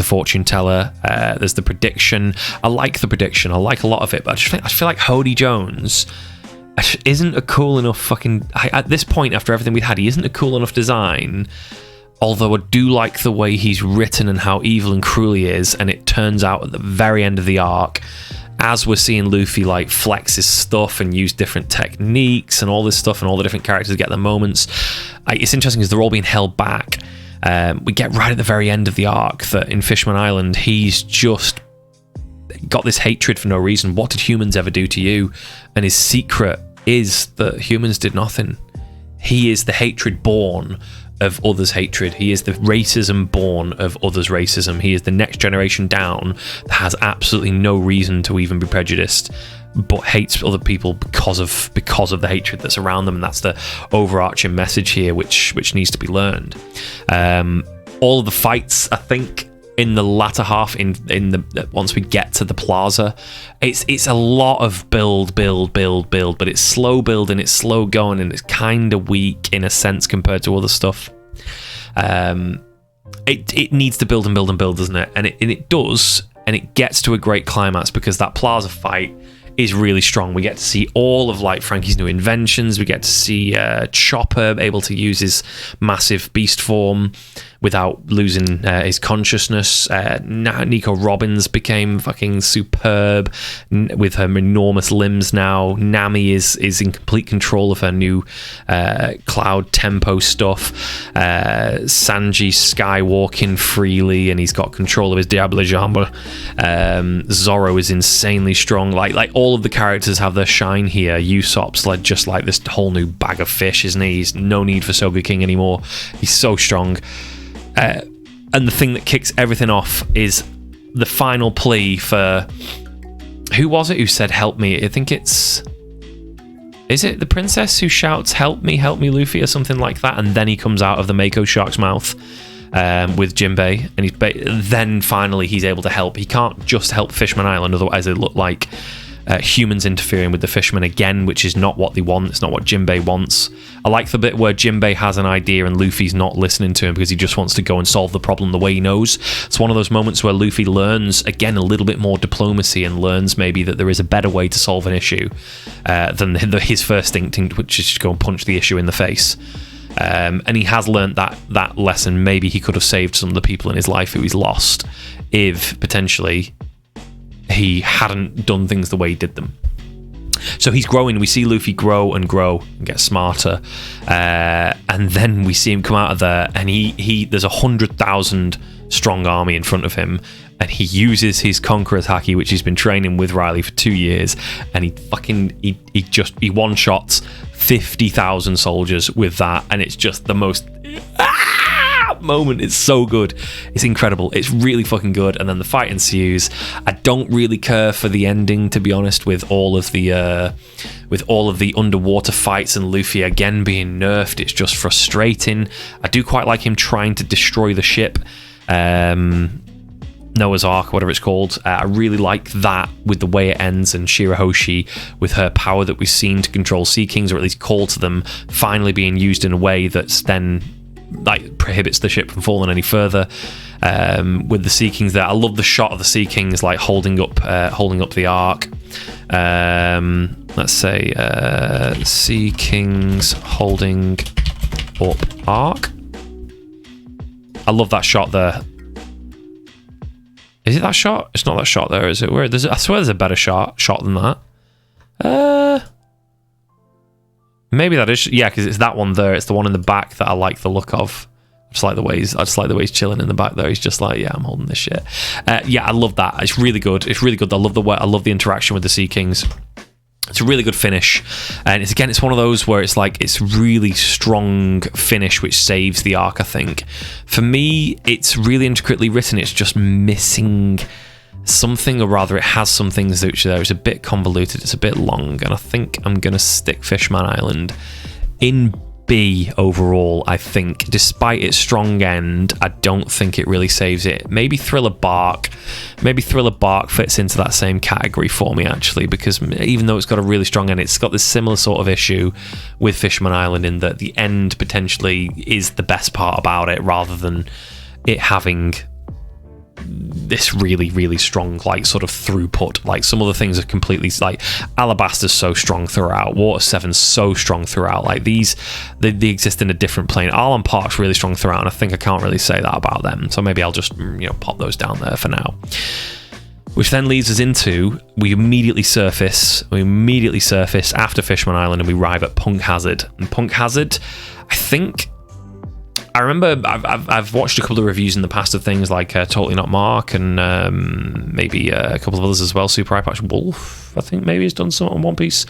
fortune teller. There's the prediction. I like the prediction. I like a lot of it, but I feel like Hody Jones isn't a cool enough fucking... At this point, after everything we've had, he isn't a cool enough design, although I do like the way he's written and how evil and cruel he is, and it turns out at the very end of the arc, as we're seeing Luffy like flex his stuff and use different techniques and all this stuff, and all the different characters get their moments, it's interesting because they're all being held back. We get right at the very end of the arc that in Fishman Island, he's just got this hatred for no reason. What did humans ever do to you? And his secret is that humans did nothing. He is the hatred born of others' hatred. He is the racism born of others' racism. He is the next generation down that has absolutely no reason to even be prejudiced, but hates other people because of the hatred that's around them. And that's the overarching message here, which needs to be learned. All of the fights, I think, in the latter half, in the once we get to the plaza, it's a lot of build, but it's slow build and it's slow going and it's kind of weak in a sense compared to other stuff. It needs to build and build, doesn't it? And it does, and it gets to a great climax because that plaza fight is really strong. We get to see all of like Frankie's new inventions. We get to see Chopper able to use his massive beast form without losing his consciousness. Nico Robbins became fucking superb with her enormous limbs now. Nami is in complete control of her new cloud tempo stuff. Sanji's skywalking freely and he's got control of his Diable Jambe. Zoro is insanely strong. Like all all of the characters have their shine here. Usopp's like just like this whole new bag of fish, isn't he? He's no need for Soga King anymore. He's so strong. And the thing that kicks everything off is the final plea for... Who was it who said, help me? I think it's... Is it the princess who shouts, help me, Luffy, or something like that? And then he comes out of the Mako shark's mouth with Jinbei. And then finally he's able to help. He can't just help Fishman Island, otherwise it look like humans interfering with the fishermen again, which is not what they want. It's not what Jinbei wants. I like the bit where Jinbei has an idea and Luffy's not listening to him because he just wants to go and solve the problem the way he knows. It's one of those moments where Luffy learns, again, a little bit more diplomacy and learns maybe that there is a better way to solve an issue than his first instinct, which is to go and punch the issue in the face. And he has learned that lesson. Maybe he could have saved some of the people in his life who he's lost if potentially he hadn't done things the way he did them. So he's growing. We see Luffy grow and get smarter, and then we see him come out of there, and there's 100,000 strong army in front of him, and he uses his Conqueror's Haki, which he's been training with Riley for 2 years, and he one-shots 50,000 soldiers with that, and it's just the most moment. It's so good. It's incredible. It's really fucking good. And then the fight ensues. I don't really care for the ending, to be honest, with all of the underwater fights and Luffy again being nerfed. It's just frustrating. I do quite like him trying to destroy the ship, Noah's Ark, whatever it's called. I really like that with the way it ends, and Shirahoshi with her power that we've seen to control Sea Kings, or at least call to them, finally being used in a way that's then like prohibits the ship from falling any further. With the Sea Kings there, I love the shot of the Sea Kings like holding up the Ark. Let's say Sea Kings holding up Ark. I love that shot there. Is it that shot? It's not that shot there, is it? Where I swear there's a better shot than that. Maybe that is, yeah, because it's that one there. It's the one in the back that I like the look of. I just like the way he's chilling in the back there. He's just like, yeah, I'm holding this shit. Yeah, I love that. It's really good. I love the interaction with the Sea Kings. It's a really good finish, and it's one of those where it's like it's really strong finish which saves the arc. I think for me, it's really intricately written. It's just missing something, or rather it has some things which are a bit convoluted, it's a bit long, and I think I'm gonna stick Fishman Island in B overall. I think despite its strong end, I don't think it really saves it. Maybe Thriller Bark fits into that same category for me, actually, because even though it's got a really strong end, it's got this similar sort of issue with Fishman Island in that the end potentially is the best part about it, rather than it having this really, really strong like sort of throughput. Like some other things are completely like Alabaster's so strong throughout, Water 7's so strong throughout, like these they exist in a different plane. Arlon Park's really strong throughout, and I think I can't really say that about them, so maybe I'll just pop those down there for now. Which then leads us into we immediately surface after Fishman Island, and we arrive at Punk Hazard. And Punk Hazard, I remember I've watched a couple of reviews in the past of things like Totally Not Mark, and maybe a couple of others as well. Super Eye Patch Wolf, I think maybe has done something on One Piece,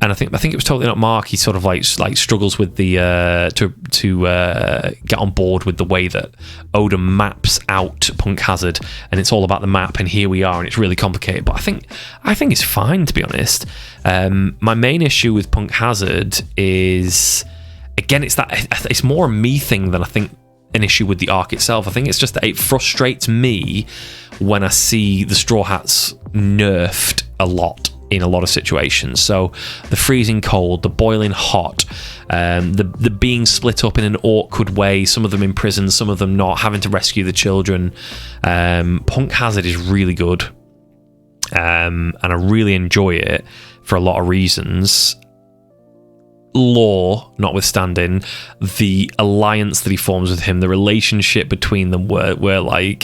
and I think it was Totally Not Mark. He sort of like struggles with the to get on board with the way that Oda maps out Punk Hazard, and it's all about the map. And here we are, and it's really complicated. But I think it's fine, to be honest. My main issue with Punk Hazard is, again, it's more a me thing than I think an issue with the arc itself. I think it's just that it frustrates me when I see the Straw Hats nerfed a lot in a lot of situations. So the freezing cold, the boiling hot, the being split up in an awkward way, some of them in prison, some of them not, having to rescue the children. Punk Hazard is really good, and I really enjoy it for a lot of reasons. Law notwithstanding, the alliance that he forms with him, the relationship between them, were like,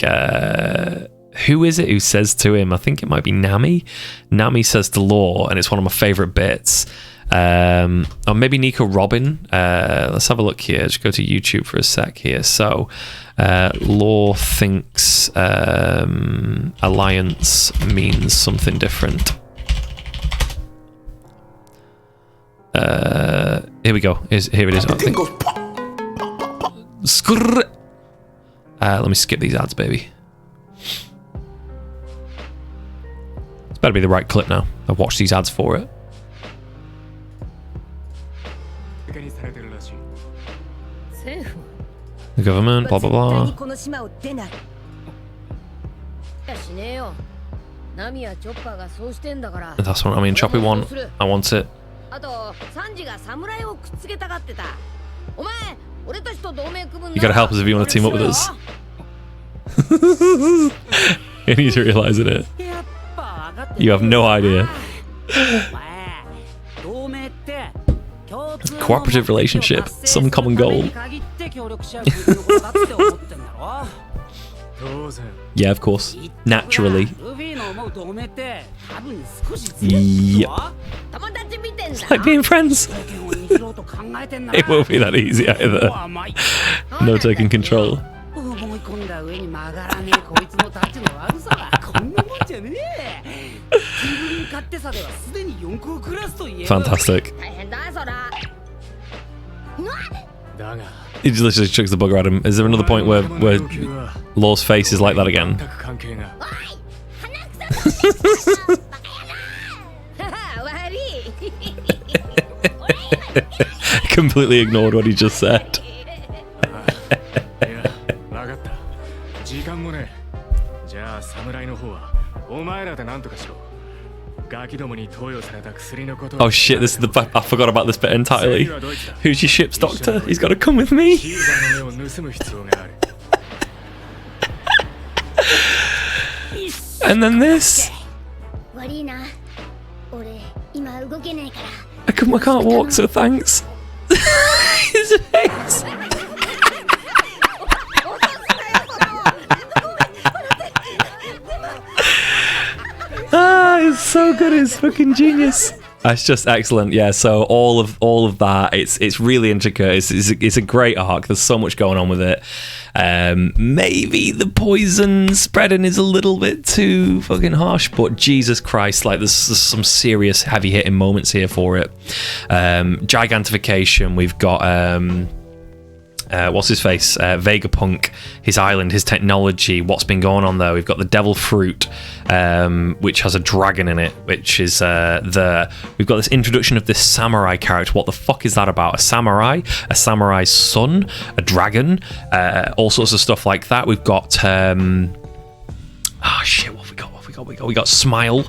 who is it who says to him? I think it might be Nami. Nami says to Law, and it's one of my favourite bits. Or maybe Nico Robin. Let's have a look here. Just go to YouTube for a sec here. So, Law thinks alliance means something different. Here we go. Here it is. I think. Skrrr. Let me skip these ads, baby. It's better be the right clip now. I've watched these ads for it. The government, blah blah blah. That's what I mean. Choppy one. I want it. You gotta help us if you want to team up with us. And he's realizing it. You have no idea. Cooperative relationship, some common goal. Yeah, of course. Naturally. Yep. It's like being friends. It won't be that easy either. No taking control. Fantastic. He just literally chucks the bugger at him. Is there another point where Law's face is like that again? Completely ignored what he just said. Oh shit, this is the... I forgot about this bit entirely. Who's your ship's doctor? He's got to come with me. And then this. I can't walk, so thanks. His face. It's so good. It's fucking genius. It's just excellent. Yeah. So all of that. It's really intricate. It's a great arc. There's so much going on with it. Maybe the poison spreading is a little bit too fucking harsh, but Jesus Christ, like there's some serious heavy hitting moments here for it. Gigantification. We've got what's his face? Vegapunk, his island, his technology, what's been going on there. We've got the devil fruit, which has a dragon in it, which is there. We've got this introduction of this samurai character. What the fuck is that about? A samurai's son, a dragon, all sorts of stuff like that. We've got shit, what have we got? We got Smile.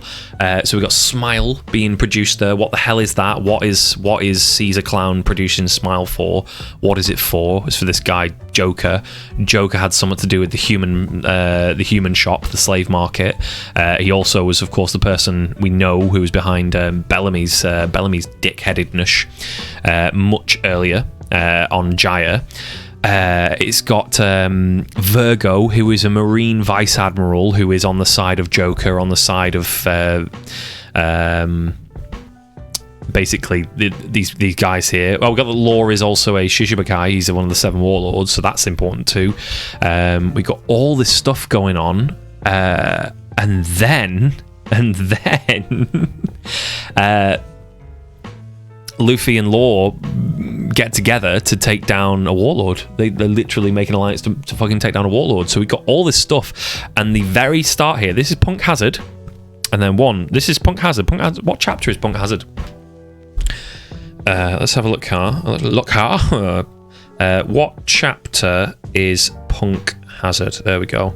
So we got Smile being produced there. What the hell is that? What is Caesar Clown producing Smile for? What is it for? It's for this guy Joker. Joker had something to do with the human shop, the slave market. He also was, of course, the person we know who was behind Bellamy's dick-headedness much earlier on Jaya. It's got Virgo, who is a Marine Vice Admiral, who is on the side of Joker, on the side of basically these guys here. Well, we've got the Law is also a Shishibukai. He's one of the 7 warlords, so that's important too. We've got all this stuff going on, and then Luffy and Law get together to take down a warlord. They literally make an alliance to fucking take down a warlord. So we got all this stuff, and the very start here, this is Punk Hazard, and then this is Punk Hazard. What chapter is Punk Hazard? Let's have a look here. What chapter is Punk Hazard? There we go.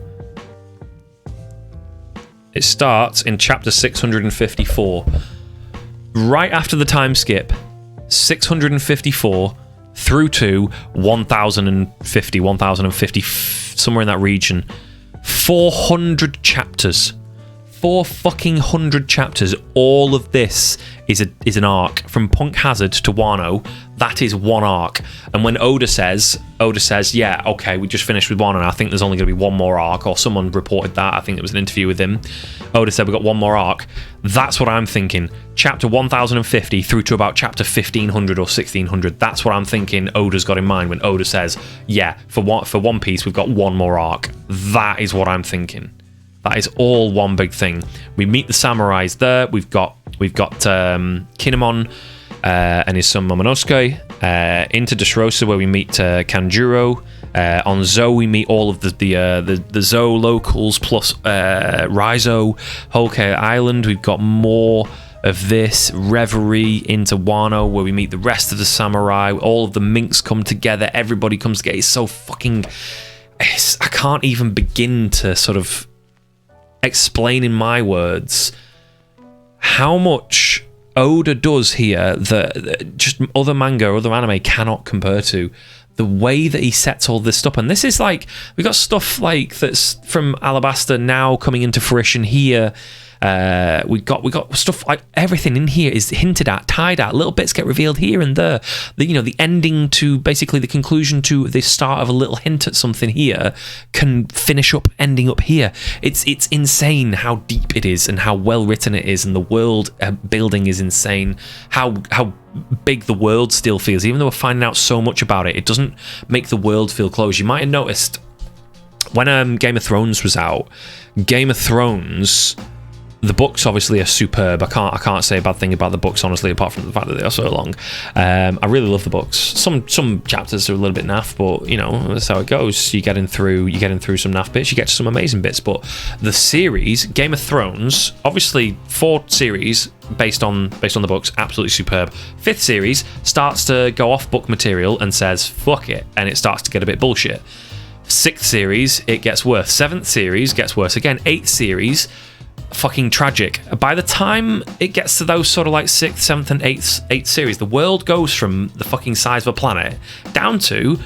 It starts in chapter 654. Right after the time skip, 654 through to 1050, somewhere in that region. 400 chapters. 400 chapters. All of this is an arc. From Punk Hazard to Wano, that is one arc. And when Oda says, yeah, okay, we just finished with one, and I think there's only going to be one more arc, or someone reported that, I think it was an interview with him. Oda said, we've got one more arc. That's what I'm thinking. Chapter 1050 through to about chapter 1500 or 1600. That's what I'm thinking Oda's got in mind when Oda says, yeah, for One Piece, we've got one more arc. That is what I'm thinking. That is all one big thing. We meet the samurais there. We've got Kinemon. and his son Momonosuke, into Dressrosa where we meet Kanjuro. On Zou we meet all of the Zou locals plus Raizo, Whole Cake Island. We've got more of this. Reverie into Wano where we meet the rest of the samurai. All of the minks come together. Everybody comes together. It's so fucking... I can't even begin to sort of explain in my words how much Oda does here that just other manga or other anime cannot compare to. The way that he sets all this stuff, and this is like, we got stuff like that's from Alabasta now coming into fruition here. We got stuff like everything in here is hinted at, tied at. Little bits get revealed here and there. The ending to basically the conclusion to the start of a little hint at something here can finish up ending up here. It's insane how deep it is and how well written it is, and the world building is insane. How big the world still feels, even though we're finding out so much about it. It doesn't make the world feel closed. You might have noticed when Game of Thrones was out. Game of Thrones. The books obviously are superb. I can't say a bad thing about the books, honestly, apart from the fact that they are so long. I really love the books. Some chapters are a little bit naff, but that's how it goes. You're getting through some naff bits, you get to some amazing bits. But the series, Game of Thrones, obviously 4 series based on the books, absolutely superb. 5th series starts to go off book material and says fuck it, and it starts to get a bit bullshit. 6th series, it gets worse. 7th series gets worse again. 8th series, fucking tragic. By the time it gets to those sort of like 6th, 7th and 8th series, the world goes from the fucking size of a planet down to,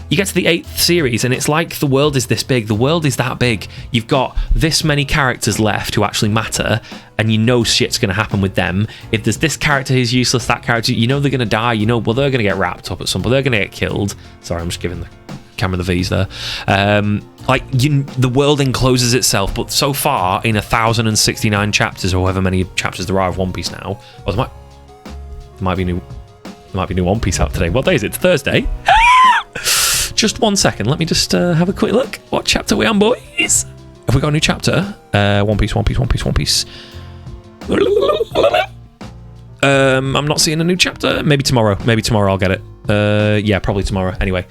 you get to the 8th series and it's like the world is this big. The world is that big. You've got this many characters left who actually matter, and shit's going to happen with them. If there's this character who's useless, that character, they're going to die. They're going to get wrapped up at some point. They're going to get killed. Sorry, I'm just giving the camera the V's there. The world encloses itself, but so far in 1,069 chapters, or however many chapters there are of One Piece now, there might be new One Piece out today. What day is it? It's Thursday. Just 1 second, let me just have a quick look. What chapter are we on, boys? Have we got a new chapter? One Piece. I'm not seeing a new chapter. Maybe tomorrow I'll get it. Yeah, probably tomorrow. Anyway,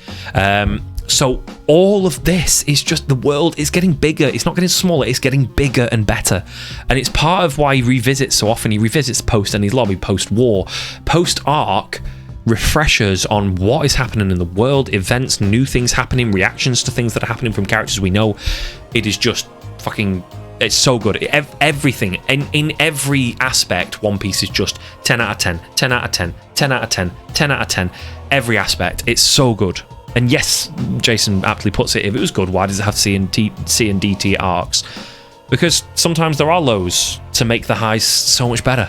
so all of this is just, the world is getting bigger. It's not getting smaller. It's getting bigger and better. And it's part of why he revisits so often. He revisits post Enies Lobby, post-war, post-arc, refreshers on what is happening in the world, events, new things happening, reactions to things that are happening from characters we know. It is just fucking... It's so good. Everything, in every aspect, One Piece is just 10 out of 10, 10 out of 10, 10 out of 10, 10 out of 10. Every aspect. It's so good. And yes, Jason aptly puts it, if it was good, why does it have C and DT arcs? Because sometimes there are lows to make the highs so much better.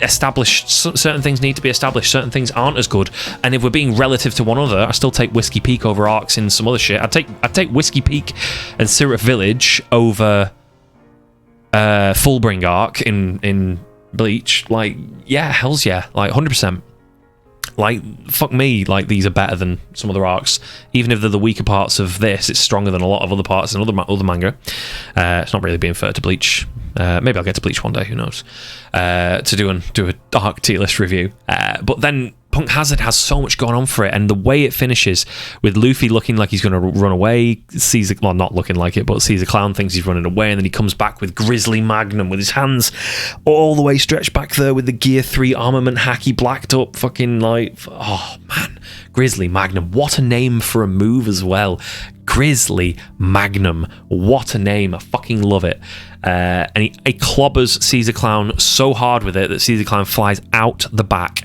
Certain things need to be established, certain things aren't as good, and if we're being relative to one another, I still take Whiskey Peak over arcs in some other shit. I'd take Whiskey Peak and Syrup Village over Fullbring arc in Bleach. Like, yeah, hells yeah, like 100%. Like, fuck me, like, these are better than some other arcs. Even if they're the weaker parts of this, it's stronger than a lot of other parts in other manga. It's not really being fair to Bleach. Maybe I'll get to Bleach one day, who knows, to do a dark tier list review. But then Punk Hazard has so much going on for it, and the way it finishes with Luffy looking like he's going to run away, not looking like it, but Caesar Clown thinks he's running away, and then he comes back with Grizzly Magnum with his hands all the way stretched back there with the Gear 3 armament hacky blacked up, fucking like, oh man, Grizzly Magnum, what a name for a move as well. Grizzly Magnum, what a name, I fucking love it. And he clobbers Caesar Clown so hard with it that Caesar Clown flies out the back,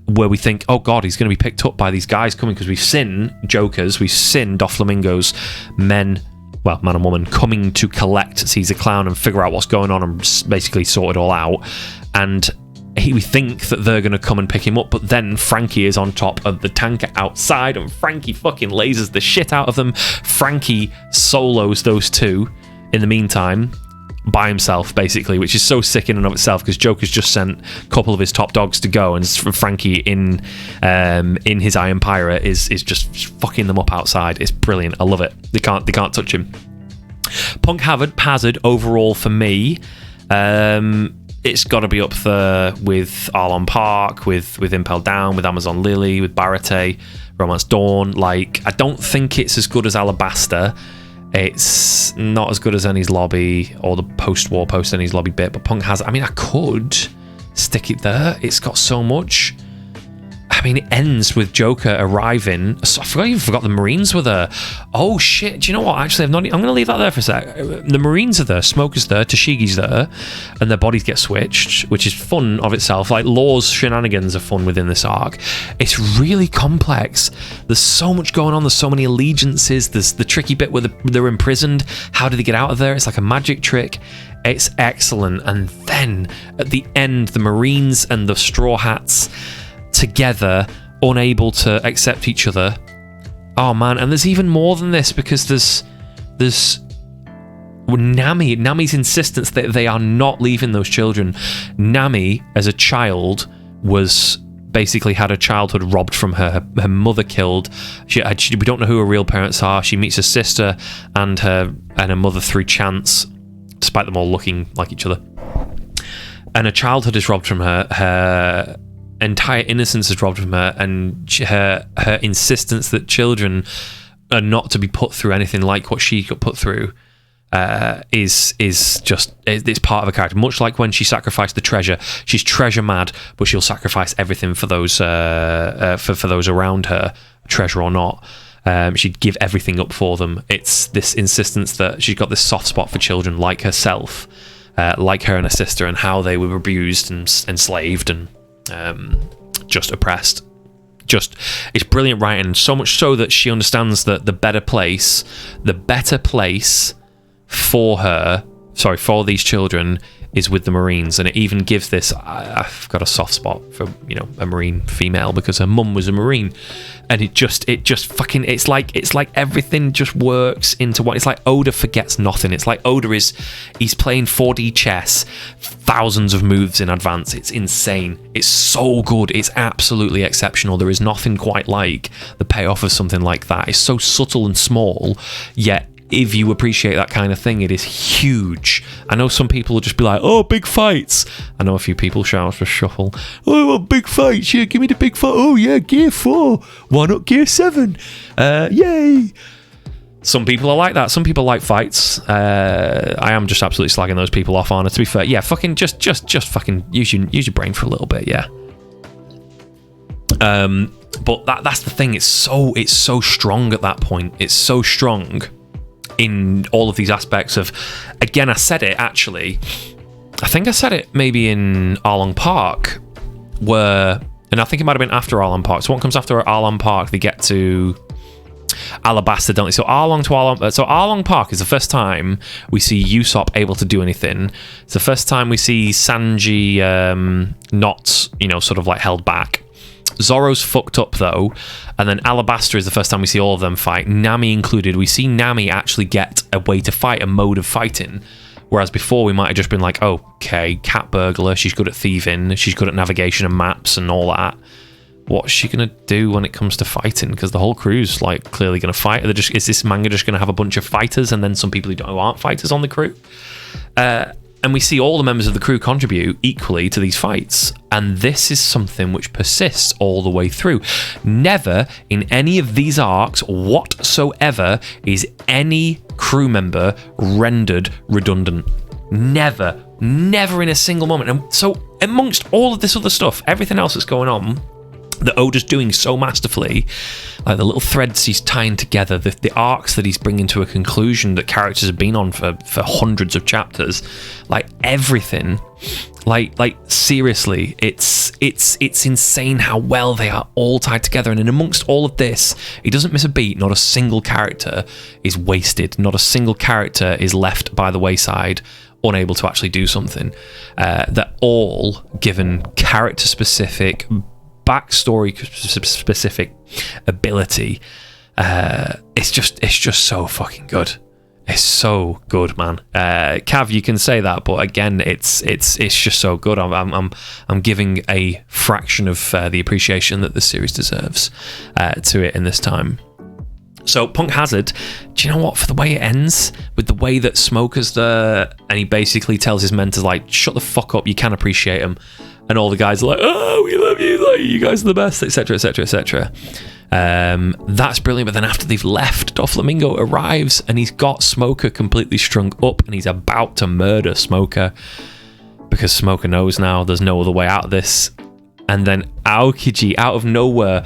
where we think, oh god, he's going to be picked up by these guys coming, because we've seen Jokers, we've seen Doflamingos, man and woman, coming to collect Caesar Clown and figure out what's going on and basically sort it all out. And we think that they're going to come and pick him up, but then Frankie is on top of the tanker outside, and Frankie fucking lasers the shit out of them. Frankie solos those two in the meantime, by himself, basically, which is so sick in and of itself, because Joker's just sent a couple of his top dogs to go, and Frankie in his Iron Pirate is just fucking them up outside. It's brilliant. I love it. They can't touch him. Punk Hazard overall for me, it's got to be up there with Arlong Park, with Impel Down, with Amazon Lily, with Barate, Romance Dawn. Like, I don't think it's as good as Alabaster. It's not as good as Enies Lobby or the post-war post-Enies Lobby bit, but Punk has... I mean, I could stick it there. It's got so much. I mean, it ends with Joker arriving. I even forgot the Marines were there. Oh, shit. Do you know what? Actually, I'm going to leave that there for a sec. The Marines are there. Smoker's there. Tashigi's there. And their bodies get switched, which is fun of itself. Like, Law's shenanigans are fun within this arc. It's really complex. There's so much going on. There's so many allegiances. There's the tricky bit where they're imprisoned. How do they get out of there? It's like a magic trick. It's excellent. And then, at the end, the Marines and the Straw Hats... together, unable to accept each other. Oh man, and there's even more than this, because there's Nami's insistence that they are not leaving those children. Nami, as a child, was basically had her childhood robbed from her mother killed. We don't know who her real parents are. She meets her sister and her mother through chance, despite them all looking like each other. And her childhood is robbed from her. Her entire innocence is robbed from her, and her insistence that children are not to be put through anything like what she got put through is just, it's part of her character. Much like when she sacrificed the treasure, she's treasure mad, but she'll sacrifice everything for those for those around her, treasure or not. She'd give everything up for them. It's this insistence that she's got this soft spot for children like herself, like her and her sister, and how they were abused and enslaved and just oppressed. Just, it's brilliant writing, so much so that she understands that the better place for these children is with the Marines. And it even gives this, I've got a soft spot for, a Marine female because her mum was a Marine, and it just fucking, it's like everything just works into one. It's like Oda forgets nothing. It's like he's playing 4D chess, thousands of moves in advance. It's insane. It's so good. It's absolutely exceptional. There is nothing quite like the payoff of something like that. It's so subtle and small, yet if you appreciate that kind of thing, it is huge. I know some people will just be like, oh, big fights. I know a few people shout for Shuffle, oh, big fights, yeah, give me the big fight. Oh yeah, gear 4, why not gear 7? Yay. Some people are like that. Some people like fights. I am just absolutely slagging those people off on it, to be fair. Yeah, fucking just fucking use your brain for a little bit, yeah. But that's the thing, it's so strong at that point. It's so strong in all of these aspects of, again, I said it actually, I think I said it maybe in Arlong Park, and I think it might have been after Arlong Park. So what comes after Arlong Park? They get to Alabasta, don't they? So Arlong Park is the first time we see Usopp able to do anything. It's the first time we see Sanji not, sort of like held back. Zoro's fucked up though, and then Alabasta is the first time we see all of them fight, Nami included. We see Nami actually get a way to fight, a mode of fighting, whereas before we might have just been like, okay, cat burglar, she's good at thieving, she's good at navigation and maps and all that. What's she gonna do when it comes to fighting? Because the whole crew's like clearly gonna fight. Is this manga just gonna have a bunch of fighters and then some people who aren't fighters on the crew? And we see all the members of the crew contribute equally to these fights. And this is something which persists all the way through. Never in any of these arcs whatsoever is any crew member rendered redundant. Never in a single moment. And so amongst all of this other stuff, everything else that's going on, that Oda's doing so masterfully, like the little threads he's tying together, the arcs that he's bringing to a conclusion that characters have been on for hundreds of chapters, like everything, like seriously, it's insane how well they are all tied together. And in amongst all of this, he doesn't miss a beat. Not a single character is wasted. Not a single character is left by the wayside, unable to actually do something. They're all given character specific, backstory specific ability. It's just so fucking good. It's so good, man. Cav, you can say that, but again, it's just so good. I'm giving a fraction of the appreciation that the series deserves to it in this time. So Punk Hazard, do you know what? For the way it ends, with the way that Smoker's there, and he basically tells his men to like, shut the fuck up, you can appreciate him, and all the guys are like, oh, we love you, like you guys are the best, etc., etc., etc. That's brilliant. But then after they've left, Doflamingo arrives and he's got Smoker completely strung up, and he's about to murder Smoker because Smoker knows now there's no other way out of this. And then Aokiji, out of nowhere,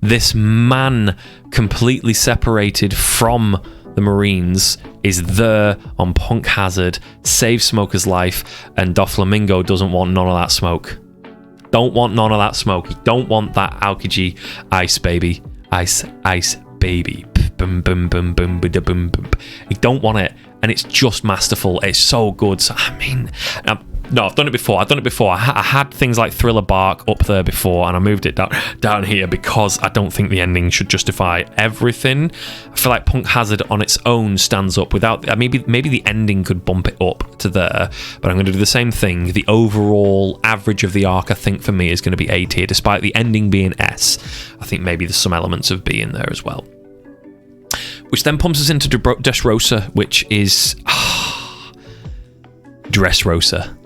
this man completely separated from the Marines is there on Punk Hazard, saves Smoker's life, and Doflamingo doesn't want none of that smoke. Don't want none of that smoke. He don't want that Aokiji ice baby. Ice baby. Boom, boom, boom, boom, boom, boom, boom. He don't want it, and it's just masterful. It's so good. So, I mean, no, I've done it before. I had things like Thriller Bark up there before, and I moved it down here because I don't think the ending should justify everything. I feel like Punk Hazard on its own stands up without. Maybe the ending could bump it up to there, but I'm going to do the same thing. The overall average of the arc, I think, for me, is going to be A tier, despite the ending being S. I think maybe there's some elements of B in there as well. Which then pumps us into Dressrosa, which is Dressrosa.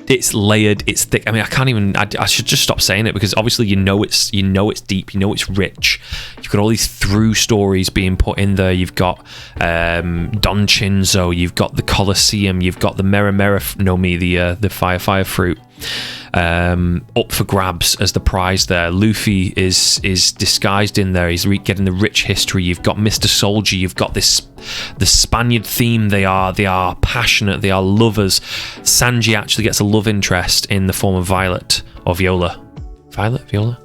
It's layered, it's thick. I mean, I can't even. I should just stop saying it, because obviously you know it's deep, you know it's rich. You've got all these through stories being put in there. You've got Don Chinzo, you've got the Colosseum, you've got the Mera no Mi, the fire fruit. Up for grabs as the prize there. Luffy is disguised in there. He's getting the rich history. You've got Mr. Soldier. You've got the Spaniard theme. They are passionate. They are lovers. Sanji actually gets a love interest in the form of Violet or Viola. Viola.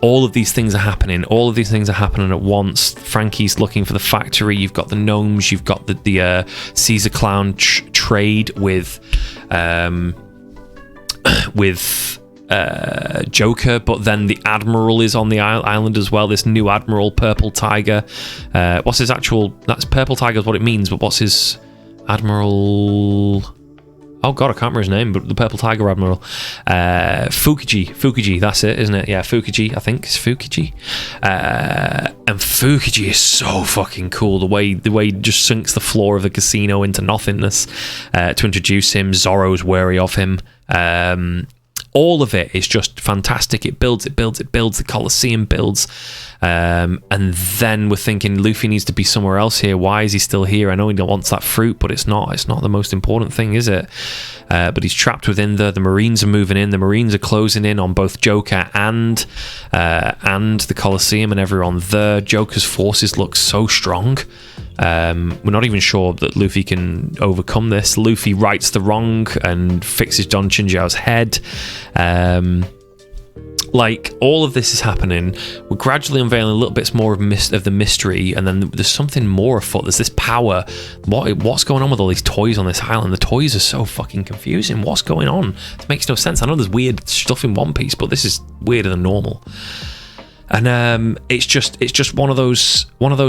All of these things are happening. All of these things are happening at once. Frankie's looking for the factory. You've got the gnomes. You've got the Caesar Clown trade with Joker, but then the Admiral is on the island as well. This new Admiral, Purple Tiger. What's his actual? That's Purple Tiger is what it means, but what's his Admiral? Oh god, I can't remember his name, but the Purple Tiger Admiral. Fukuji, that's it, isn't it? Yeah, Fukuji, I think it's Fukuji. And Fukuji is so fucking cool. The way he just sinks the floor of the casino into nothingness to introduce him. Zoro's wary of him. All of it is just fantastic. It builds. The Colosseum builds. And then we're thinking Luffy needs to be somewhere else here. Why is he still here? I know he wants that fruit, but it's not the most important thing, is it? But he's trapped within there. The Marines are moving in. The Marines are closing in on both Joker and the Colosseum and everyone there. Joker's forces look so strong. We're not even sure that Luffy can overcome this. Luffy rights the wrong and fixes Don Chinjiao's head. Like, all of this is happening. We're gradually unveiling a little bit more of the mystery, and then there's something more afoot. There's this power. What's going on with all these toys on this island? The toys are so fucking confusing. What's going on? It makes no sense. I know there's weird stuff in One Piece, but this is weirder than normal. And it's just one of those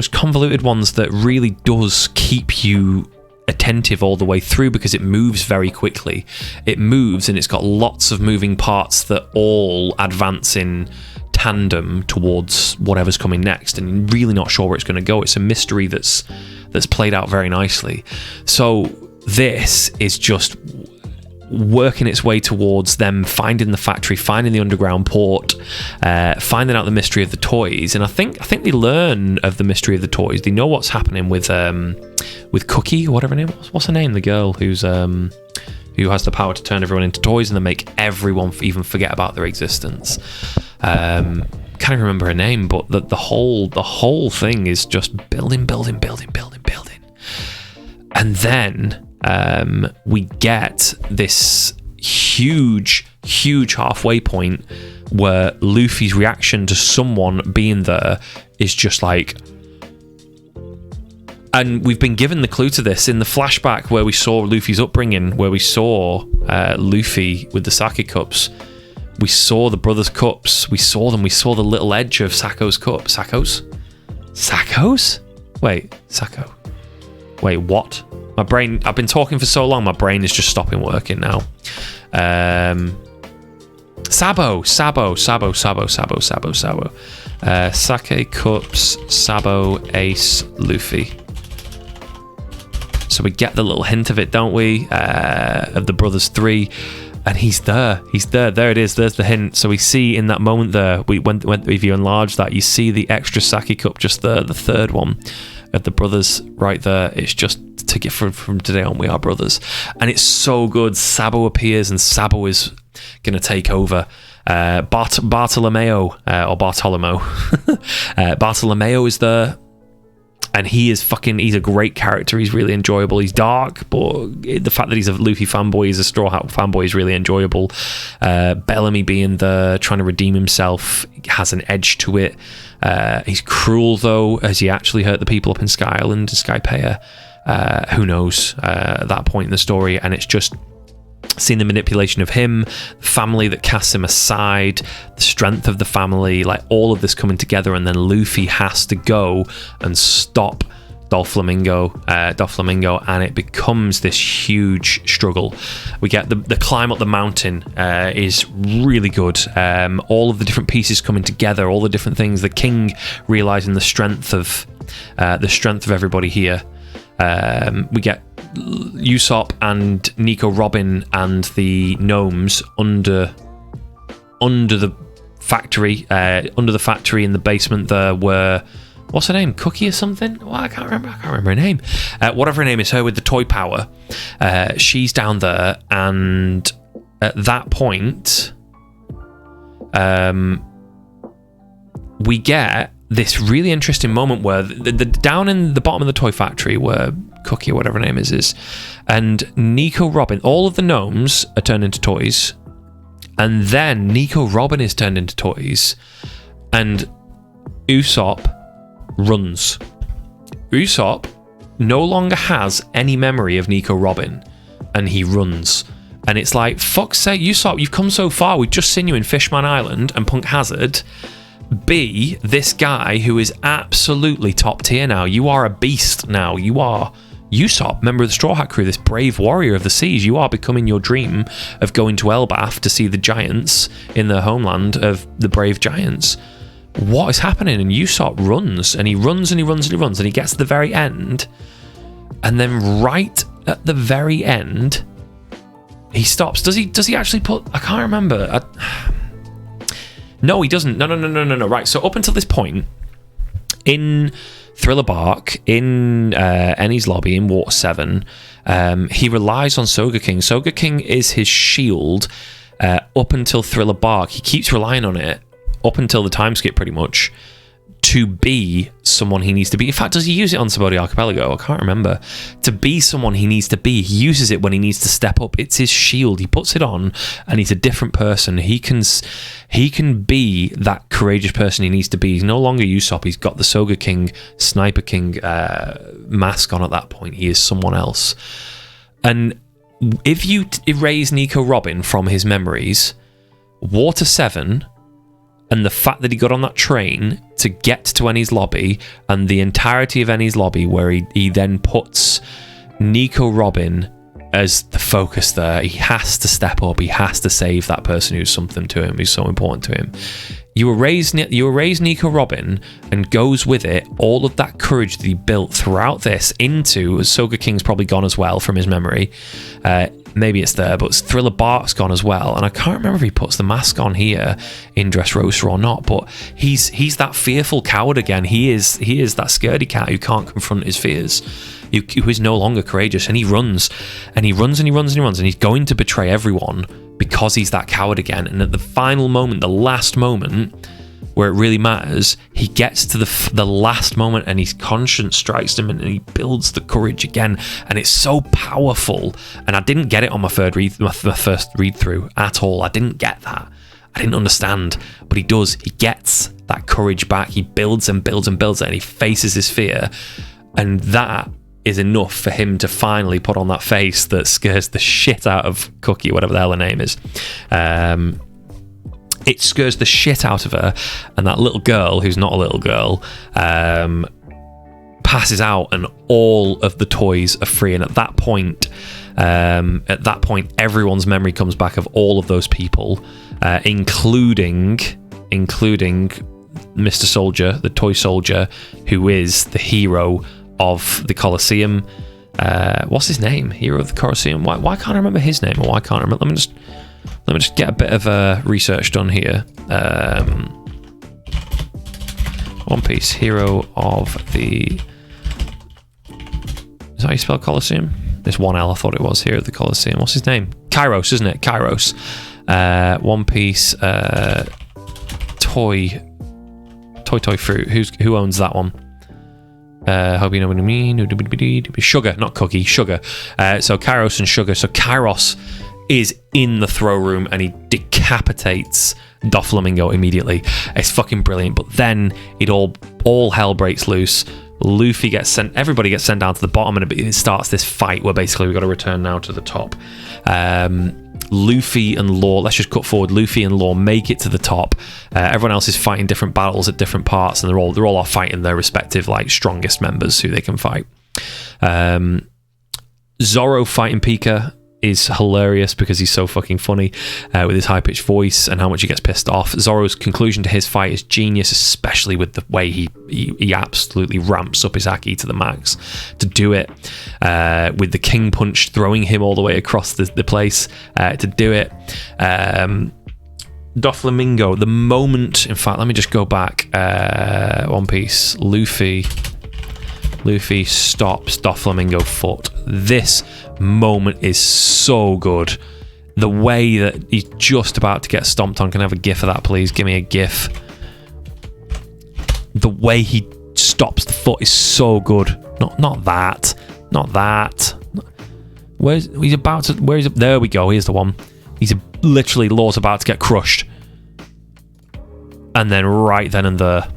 convoluted ones that really does keep you attentive all the way through, because it moves very quickly. It moves, and it's got lots of moving parts that all advance in tandem towards whatever's coming next, and you're really not sure where it's going to go. It's a mystery that's played out very nicely. So this is just working its way towards them finding the factory, finding the underground port, finding out the mystery of the toys. And I think they learn of the mystery of the toys. They know what's happening with Cookie, or whatever her name was. What's her name? The girl who has the power to turn everyone into toys and then make everyone even forget about their existence. Can't even remember her name, but the whole thing is just building. And then we get this huge halfway point where Luffy's reaction to someone being there is just like, and we've been given the clue to this in the flashback where we saw Luffy's upbringing, where we saw Luffy with the sake cups. We saw the brothers' cups. We saw them. We saw the little edge of Sako's cup. Sako's? Wait, Sako. Wait, what? My brain, I've been talking for so long, my brain is just stopping working now. Sabo. Sake cups, Sabo, Ace, Luffy. So we get the little hint of it, don't we? Of the brothers 3. And he's there. There it is. There's the hint. So we see in that moment there, if you enlarge that, you see the extra sake cup just there, the third one of the brothers right there. It's just to get from today on, we are brothers. And it's so good. Sabo appears and Sabo is going to take over. Bartolomeo Bartolomeo is there. And he's a great character. He's really enjoyable. He's dark, but the fact that he's a Luffy fanboy, he's a Straw Hat fanboy, is really enjoyable. Bellamy being there, trying to redeem himself, has an edge to it. He's cruel, though, as he actually hurt the people up in Sky Island, Skypiea. Who knows at that point in the story. And it's just seeing the manipulation of him, the family that casts him aside, the strength of the family, like all of this coming together, and then Luffy has to go and stop Doflamingo, and it becomes this huge struggle. We get the climb up the mountain is really good. All of the different pieces coming together, all the different things. The king realizing the strength of everybody here. We get Usopp and Nico Robin and the gnomes under the factory in the basement there, where, what's her name, Cookie or something? Well, I can't remember her name. Whatever her name is, her with the toy power, she's down there. And at that point we get this really interesting moment where the down in the bottom of the toy factory, where Cookie or whatever her name is, and Nico Robin, all of the gnomes are turned into toys, and then Nico Robin is turned into toys, and Usopp runs. Usopp no longer has any memory of Nico Robin, and he runs. And it's like, fuck's sake, Usopp, you've come so far. We've just seen you in Fishman Island and Punk Hazard be this guy who is absolutely top tier now. You are a beast now. You are Usopp, member of the Straw Hat Crew, this brave warrior of the seas. You are becoming your dream of going to Elbaf to see the giants in their homeland of the brave giants. What is happening? And Usopp runs, and he runs, and he runs, and he runs, and he gets to the very end, and then right at the very end, he stops. Does he actually put... I can't remember. No, he doesn't. No. Right, so up until this point, in Thriller Bark, in Enies Lobby, in Water 7, he relies on Soga King. Soga King is his shield up until Thriller Bark. He keeps relying on it up until the time skip, pretty much, to be someone he needs to be. In fact, does he use it on Sabaody Archipelago? I can't remember. To be someone he needs to be. He uses it when he needs to step up. It's his shield. He puts it on, and he's a different person. He can be that courageous person he needs to be. He's no longer Usopp. He's got the Soga King, Sniper King mask on at that point. He is someone else. And if you erase Nico Robin from his memories, Water 7... and the fact that he got on that train to get to Enies Lobby, and the entirety of Enies Lobby, where he then puts Nico Robin as the focus there. He has to step up. He has to save that person who's something to him, who's so important to him. You erase Nico Robin, and goes with it all of that courage that he built throughout this into... Soga King's probably gone as well from his memory. Maybe it's there, but Thriller Bark's gone as well. And I can't remember if he puts the mask on here in Dressrosa or not, but he's that fearful coward again. He is that scaredy cat who can't confront his fears, who is no longer courageous. And he runs, and he runs, and he runs, and he runs, and he's going to betray everyone because he's that coward again. And at the final moment, the last moment, where it really matters, he gets to the last moment, and his conscience strikes him, and he builds the courage again, and it's so powerful. And I didn't get it on my first read through at all. I didn't get that. I didn't understand, but he does. He gets that courage back. He builds and builds and builds it, and he faces his fear, and that is enough for him to finally put on that face that scares the shit out of Cookie, whatever the hell her name is. It scares the shit out of her, and that little girl, who's not a little girl, passes out, and all of the toys are free. And at that point, At that point, everyone's memory comes back of all of those people, including Mr. Soldier, the toy soldier, who is the hero of the Colosseum. What's his name? Hero of the Colosseum. Why can't I remember his name? Or why can't I remember? Let me just get a bit of research done here. One Piece, hero of the... Is that how you spell Colosseum? There's one L, I thought it was. Hero of the Colosseum. What's his name? Kairos, isn't it? Kairos. One Piece toy fruit. Who owns that one? Hope you know what I mean. Sugar, not cookie. Sugar. So Kairos and Sugar. So Kairos is in the throw room and he decapitates Doflamingo immediately. It's fucking brilliant. But then it all hell breaks loose. Luffy gets sent. Everybody gets sent down to the bottom, and it starts this fight where basically we've got to return now to the top. Luffy and Law, let's just cut forward. Luffy and Law make it to the top. Everyone else is fighting different battles at different parts, and they're all off fighting their respective like strongest members who they can fight. Zoro fighting Pika is hilarious because he's so fucking funny with his high-pitched voice and how much he gets pissed off. Zoro's conclusion to his fight is genius, especially with the way he absolutely ramps up his Haki to the max to do it, with the King Punch throwing him all the way across the place to do it. Doflamingo, the moment... In fact, let me just go back. One Piece. Luffy stops Doflamingo foot. This moment is so good. The way that he's just about to get stomped on. Can I have a gif of that, please? Give me a gif. The way he stops the foot is so good. Not that. There we go. Here's the one. He's literally, Law's about to get crushed, and then right then and there,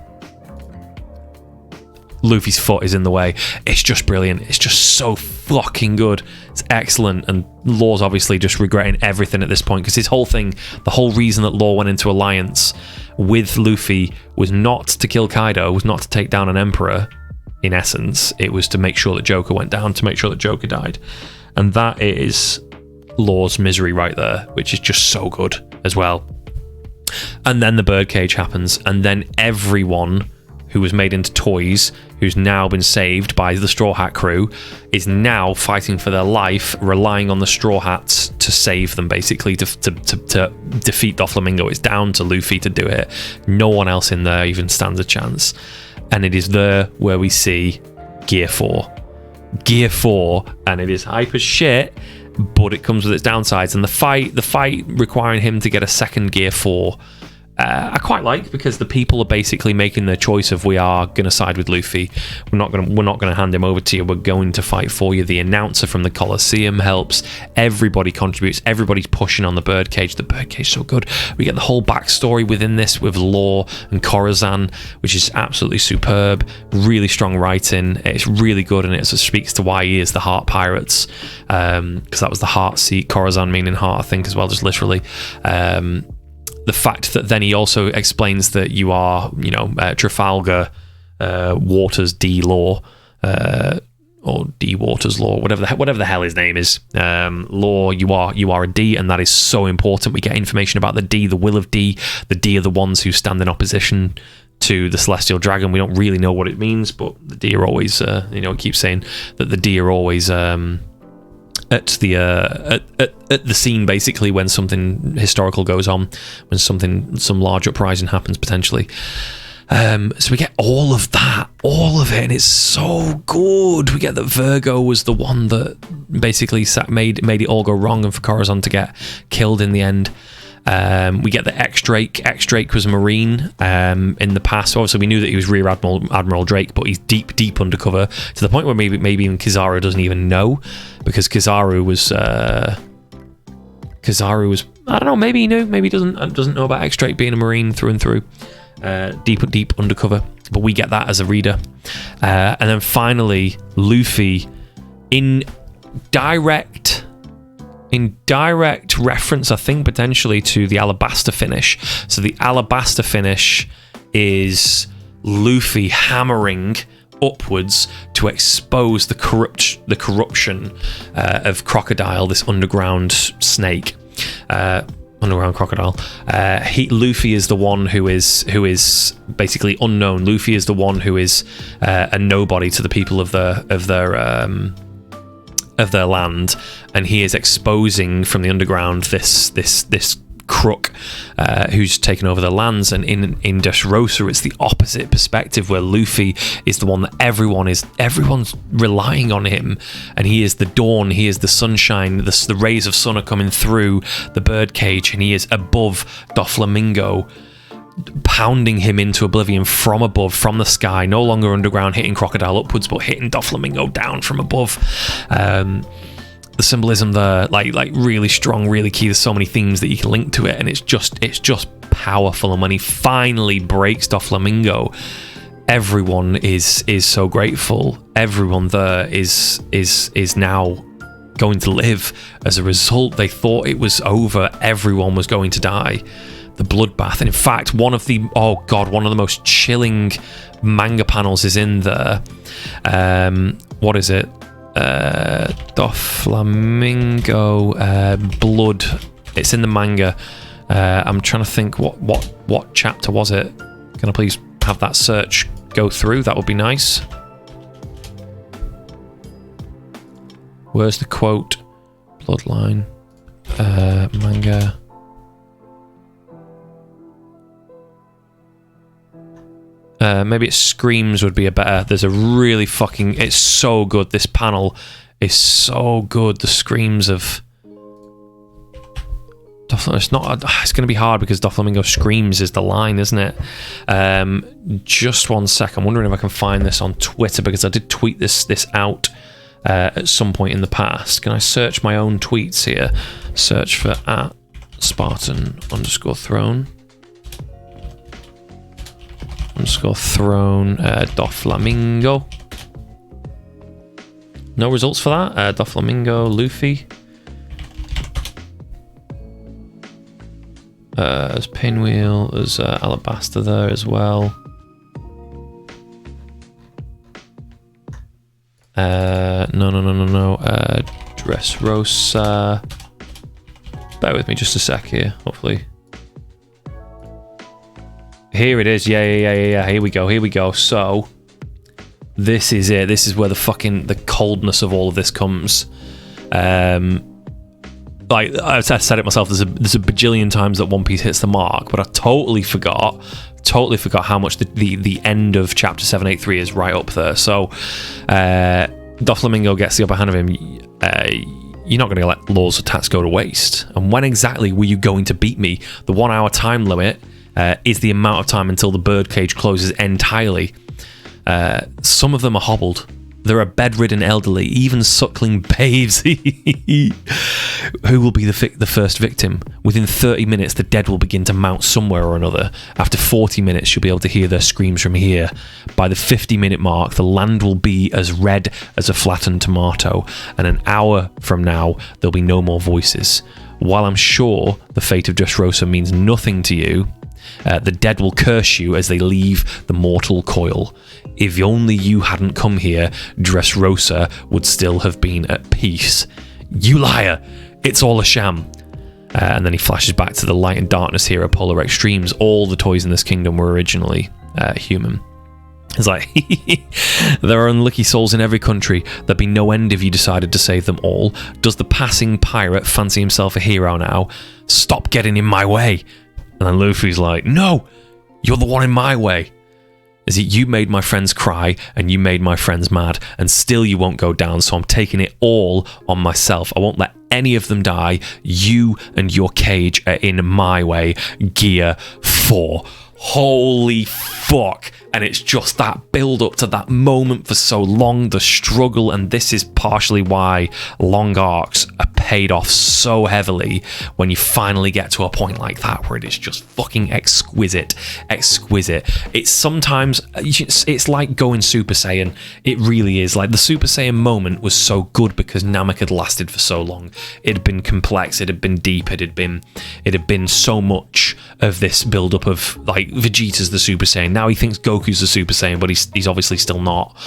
Luffy's foot is in the way. It's just brilliant. It's just so fucking good. It's excellent. And Law's obviously just regretting everything at this point, because his whole thing, the whole reason that Law went into alliance with Luffy was not to kill Kaido, was not to take down an emperor, in essence. It was to make sure that Joker went down, to make sure that Joker died. And that is Law's misery right there, which is just so good as well. And then the birdcage happens, and then everyone who was made into toys, who's now been saved by the Straw Hat crew, is now fighting for their life, relying on the Straw Hats to save them, basically, to defeat Doflamingo. It's down to Luffy to do it. No one else in there even stands a chance. And it is there where we see Gear 4. Gear 4, and it is hype as shit, but it comes with its downsides. And the fight requiring him to get a second Gear 4, I quite like, because the people are basically making their choice of, we are going to side with Luffy. We're not going to hand him over to you. We're going to fight for you. The announcer from the Colosseum helps. Everybody contributes. Everybody's pushing on the birdcage. The birdcage's so good. We get the whole backstory within this with Law and Corazon, which is absolutely superb. Really strong writing. It's really good, and it speaks to why he is the Heart Pirates, because that was the heart seat. Corazon meaning heart, I think, as well, just literally. The fact that then he also explains that you are, Trafalgar Waters D Law, or D Waters Law, whatever the hell his name is. Law, you are a D, and that is so important. We get information about the D, the will of D. The D are the ones who stand in opposition to the Celestial Dragon. We don't really know what it means, but the D are always, it keeps saying that the D are always at the scene, basically, when something historical goes on, when some large uprising happens potentially. So we get all of it, and it's so good. We get that Virgo was the one that basically made it all go wrong, and for Corazon to get killed in the end. We get the X-Drake. X-Drake was a Marine in the past. Obviously, we knew that he was Rear Admiral Drake, but he's deep undercover, to the point where maybe even Kizaru doesn't even know, because Kizaru was I don't know, maybe he knew, maybe he doesn't know about X-Drake being a Marine through and through. Deep undercover, but we get that as a reader. And then finally, Luffy, in direct reference, I think, potentially to the Alabasta finish. So the Alabasta finish is Luffy hammering upwards to expose the corruption of Crocodile, this underground snake, underground crocodile. Luffy is the one who is basically unknown. Luffy is the one who is a nobody to the people of their land, and he is exposing from the underground this crook who's taken over the lands. And in Dressrosa, it's the opposite perspective, where Luffy is the one that everyone's relying on him, and he is the dawn, he is the sunshine, the rays of sun are coming through the birdcage, and he is above Doflamingo, pounding him into oblivion from above, from the sky, no longer underground, hitting Crocodile upwards, but hitting Doflamingo down from above. The symbolism there, like really strong, really key. There's so many themes that you can link to it, and it's just powerful. And when he finally breaks Doflamingo, everyone is so grateful. Everyone there is now going to live as a result. They thought it was over. Everyone was going to die. The bloodbath, and in fact, one of the most chilling manga panels is in there. What is it? Doflamingo blood. It's in the manga. I'm trying to think what chapter was it. Can I please have that search go through? That would be nice. Where's the quote? Bloodline. Manga. Maybe it Screams would be a better. There's a really it's so good. This panel is so good. The screams of Doflamingo. It's going to be hard because Doflamingo screams is the line, isn't it? Just one sec. I'm wondering if I can find this on Twitter, because I did tweet this out at some point in the past. Can I search my own tweets here? Search for @Spartan_throne. _throne Doflamingo. No results for that. Doflamingo, Luffy. There's Pinwheel. There's Alabasta there as well. No. Dressrosa. Bear with me just a sec here, hopefully. Here it is. Yeah. Here we go. So, this is it. This is where the coldness of all of this comes. Like I said it myself, there's a bajillion times that One Piece hits the mark, but I totally forgot how much the end of chapter 783 is right up there. So, Doflamingo gets the upper hand of him. You're not going to let Law's attacks go to waste. And when exactly were you going to beat me? The 1 hour time limit is the amount of time until the birdcage closes entirely. Some of them are hobbled. There are bedridden elderly, even suckling babes. Who will be the first victim? Within 30 minutes, the dead will begin to mount somewhere or another. After 40 minutes, you'll be able to hear their screams from here. By the 50-minute mark, the land will be as red as a flattened tomato. And an hour from now, there'll be no more voices. While I'm sure the fate of Dressrosa means nothing to you, the dead will curse you as they leave the mortal coil. If only you hadn't come here, Dressrosa would still have been at peace. You liar! It's all a sham. And then he flashes back to the light and darkness here at Polar Extremes. All the toys in this kingdom were originally human. It's like, there are unlucky souls in every country. There'd be no end if you decided to save them all. Does the passing pirate fancy himself a hero now? Stop getting in my way. And then Luffy's like, no, you're the one in my way. Is it you made my friends cry and you made my friends mad, and still you won't go down, so I'm taking it all on myself. I won't let any of them die. You and your cage are in my way. Gear 4. Holy fuck. And it's just that build up to that moment for so long, the struggle, and this is partially why long arcs are paid off so heavily when you finally get to a point like that where it is just fucking exquisite. It's sometimes, it's like going Super Saiyan. It really is. Like, the Super Saiyan moment was so good because Namek had lasted for so long. It had been complex, it had been deep, it had been so much of this build up of like Vegeta's the Super Saiyan. Now he thinks Goku's the Super Saiyan, but he's obviously still not.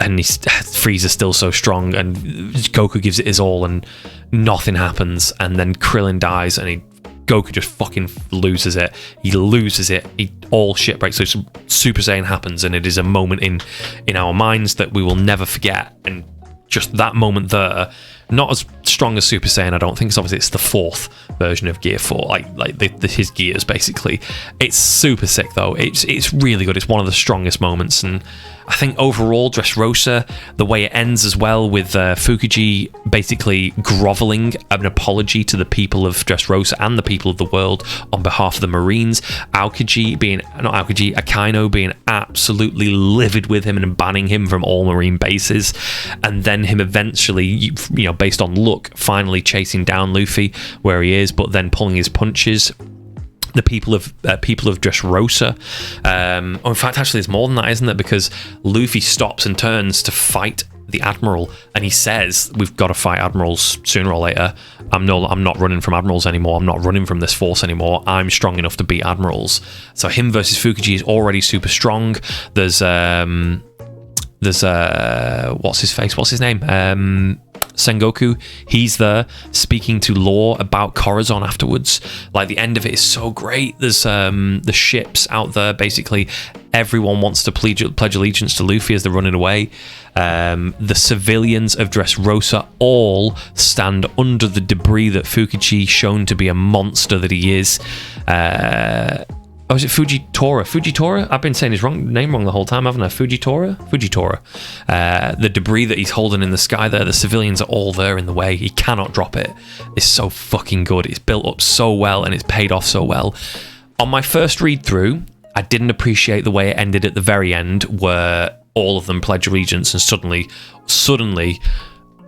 And Frieza's still so strong, and Goku gives it his all, and nothing happens. And then Krillin dies, and Goku just fucking loses it. He loses it. All shit breaks. So Super Saiyan happens, and it is a moment in our minds that we will never forget. And just that moment there, not as strong as Super Saiyan, I don't think, because obviously it's the 4th version of Gear 4, like his gears basically. It's super sick though. It's really good. It's one of the strongest moments, and I think overall Dressrosa, the way it ends as well, with Fukuji basically groveling an apology to the people of Dressrosa and the people of the world on behalf of the Marines. Akaino being absolutely livid with him and banning him from all Marine bases, and then him eventually, based on luck, finally chasing down Luffy where he is, but then pulling his punches. The people of Dressrosa. In fact, actually, it's more than that, isn't it? Because Luffy stops and turns to fight the Admiral, and he says, "We've got to fight admirals sooner or later. I'm not running from admirals anymore. I'm not running from this force anymore. I'm strong enough to beat admirals." So him versus Fukuji is already super strong. There's what's his name? Sengoku, he's there speaking to Law about Corazon afterwards. Like, the end of it is so great. There's the ships out there, basically everyone wants to pledge allegiance to Luffy as they're running away. The civilians of Dressrosa all stand under the debris that Fukuji, shown to be a monster that he is. Is it Fujitora? Fujitora? I've been saying his name wrong the whole time, haven't I? Fujitora? The debris that he's holding in the sky there, the civilians are all there in the way. He cannot drop it. It's so fucking good. It's built up so well, and it's paid off so well. On my first read through, I didn't appreciate the way it ended at the very end, where all of them pledge allegiance, and suddenly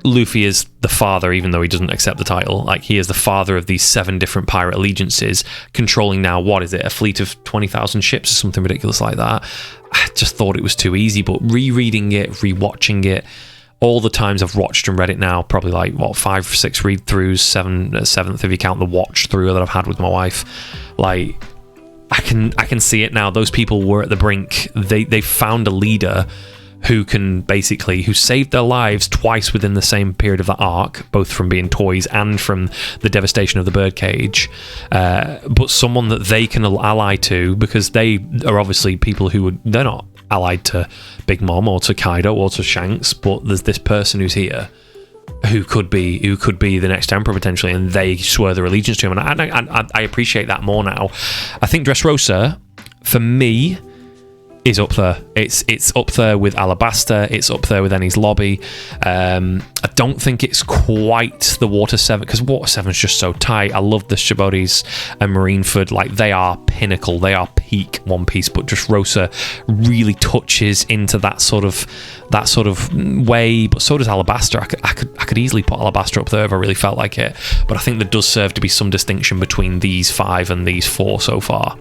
Luffy is the father, even though he doesn't accept the title. Like, he is the father of these 7 different pirate allegiances, controlling now, what is it, a fleet of 20,000 ships or something ridiculous like that. I just thought it was too easy, but rereading it, rewatching it, all the times I've watched and read it now, probably like, 5 or 6 read-throughs, 7th if you count the watch-through that I've had with my wife. Like, I can see it now. Those people were at the brink. They found a leader who saved their lives twice within the same period of that arc, both from being toys and from the devastation of the birdcage, but someone that they can ally to, because they are obviously people they're not allied to Big Mom or to Kaido or to Shanks, but there's this person who's here who could be the next emperor potentially, and they swear their allegiance to him, and I appreciate that more now. I think Dressrosa, for me, is up there. It's up there with Alabasta. It's up there with Enies Lobby. I don't think it's quite the Water 7, because Water 7 is just so tight. I love the Shiboris and Marineford. Like, they are pinnacle. They are peak One Piece. But Dressrosa really touches into that sort of way. But so does Alabasta. I could easily put Alabasta up there if I really felt like it. But I think there does serve to be some distinction between these 5 and these 4 so far.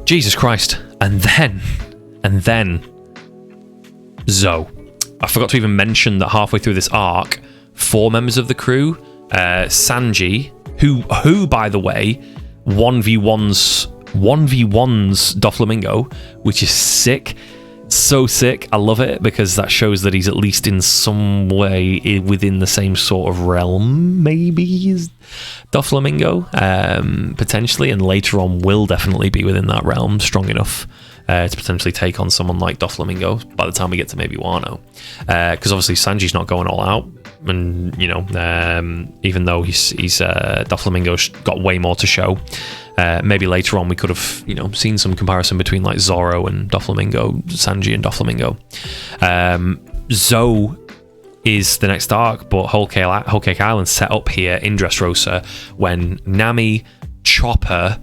Jesus Christ. And then Zoe. I forgot to even mention that halfway through this arc, 4 members of the crew, Sanji, who by the way 1v1s Doflamingo, which is sick. So sick. I love it, because that shows that he's at least in some way within the same sort of realm, maybe, as Doflamingo, potentially, and later on will definitely be within that realm, strong enough to potentially take on someone like Doflamingo by the time we get to maybe Wano, because obviously Sanji's not going all out, and even though he's Doflamingo's got way more to show. Maybe later on we could have, seen some comparison between like Zoro and Doflamingo, Sanji and Doflamingo. Zoe is the next arc, but Whole Cake Island set up here in Dressrosa when Nami, Chopper,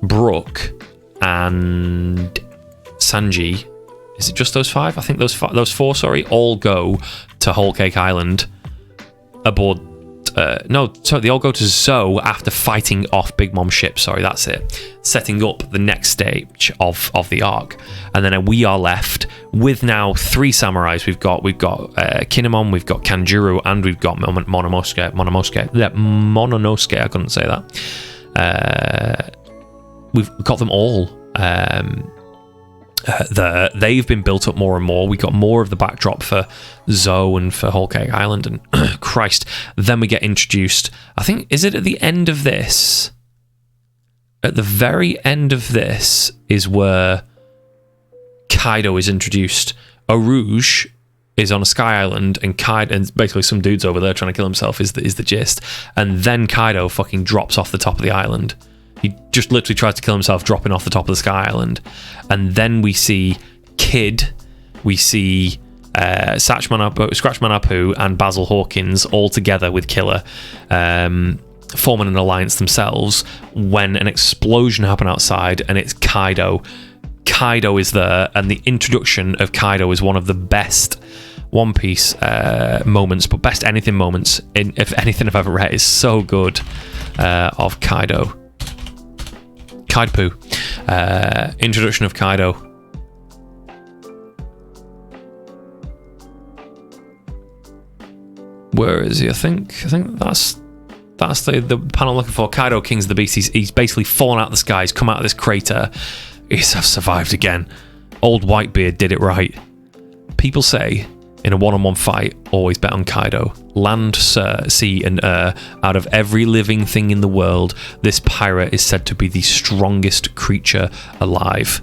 Brook, and Sanji. Is it just those 5? I think those 4, all go to Whole Cake Island aboard. They all go to Zoe after fighting off Big Mom's ship. Sorry, that's it. Setting up the next stage of the arc. And then we are left with now 3 samurais. We've got Kinemon, we've got Kanjuro, and we've got Mononosuke. Mononosuke, I couldn't say that. We've got them all. They've been built up more and more. We got more of the backdrop for Zoe and for Whole Cake Island, and Christ, then we get introduced. I think, is it at the end of this? At the very end of this is where Kaido is introduced. Arouge is on a sky island, and Kaido, and basically some dude's over there trying to kill himself is the gist. And then Kaido fucking drops off the top of the island. He just literally tries to kill himself dropping off the top of the sky island. And then we see Kid, we see Scratchman Apu and Basil Hawkins all together with Killer, forming an alliance themselves when an explosion happened outside, and it's Kaido. Kaido is there, and the introduction of Kaido is one of the best One Piece moments, but best anything moments if anything I've ever read. Is so good of Kaido. Kaido. Introduction of Kaido. Where is he? I think that's the panel I'm looking for. Kaido, Kings of the Beast. He's basically fallen out of the sky. He's come out of this crater. He's survived again. Old Whitebeard did it right. People say in a one-on-one fight, always bet on Kaido. Land, sea, and air. Out of every living thing in the world, this pirate is said to be the strongest creature alive.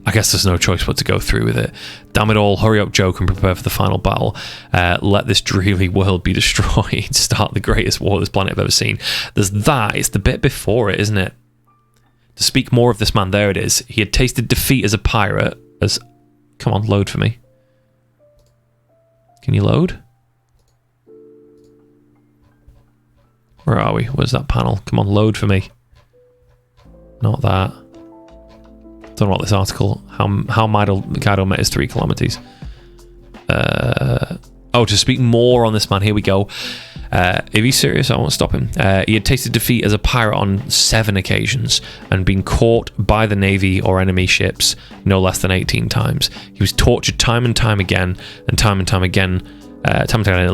I guess there's no choice but to go through with it. Damn it all, hurry up, Joke, and prepare for the final battle. Let this dreary world be destroyed. Start the greatest war this planet I've ever seen. There's that. It's the bit before it, isn't it? To speak more of this man, there it is. He had tasted defeat as a pirate. Come on, load for me. Can you load? Where are we? Where's that panel? Come on, load for me. Not that. Don't know what this article. How Kaido met his 3 calamities. To speak more on this man. Here we go. If he's serious, I won't stop him. He had tasted defeat as a pirate on 7 occasions and been caught by the Navy or enemy ships no less than 18 times. He was tortured time and time again,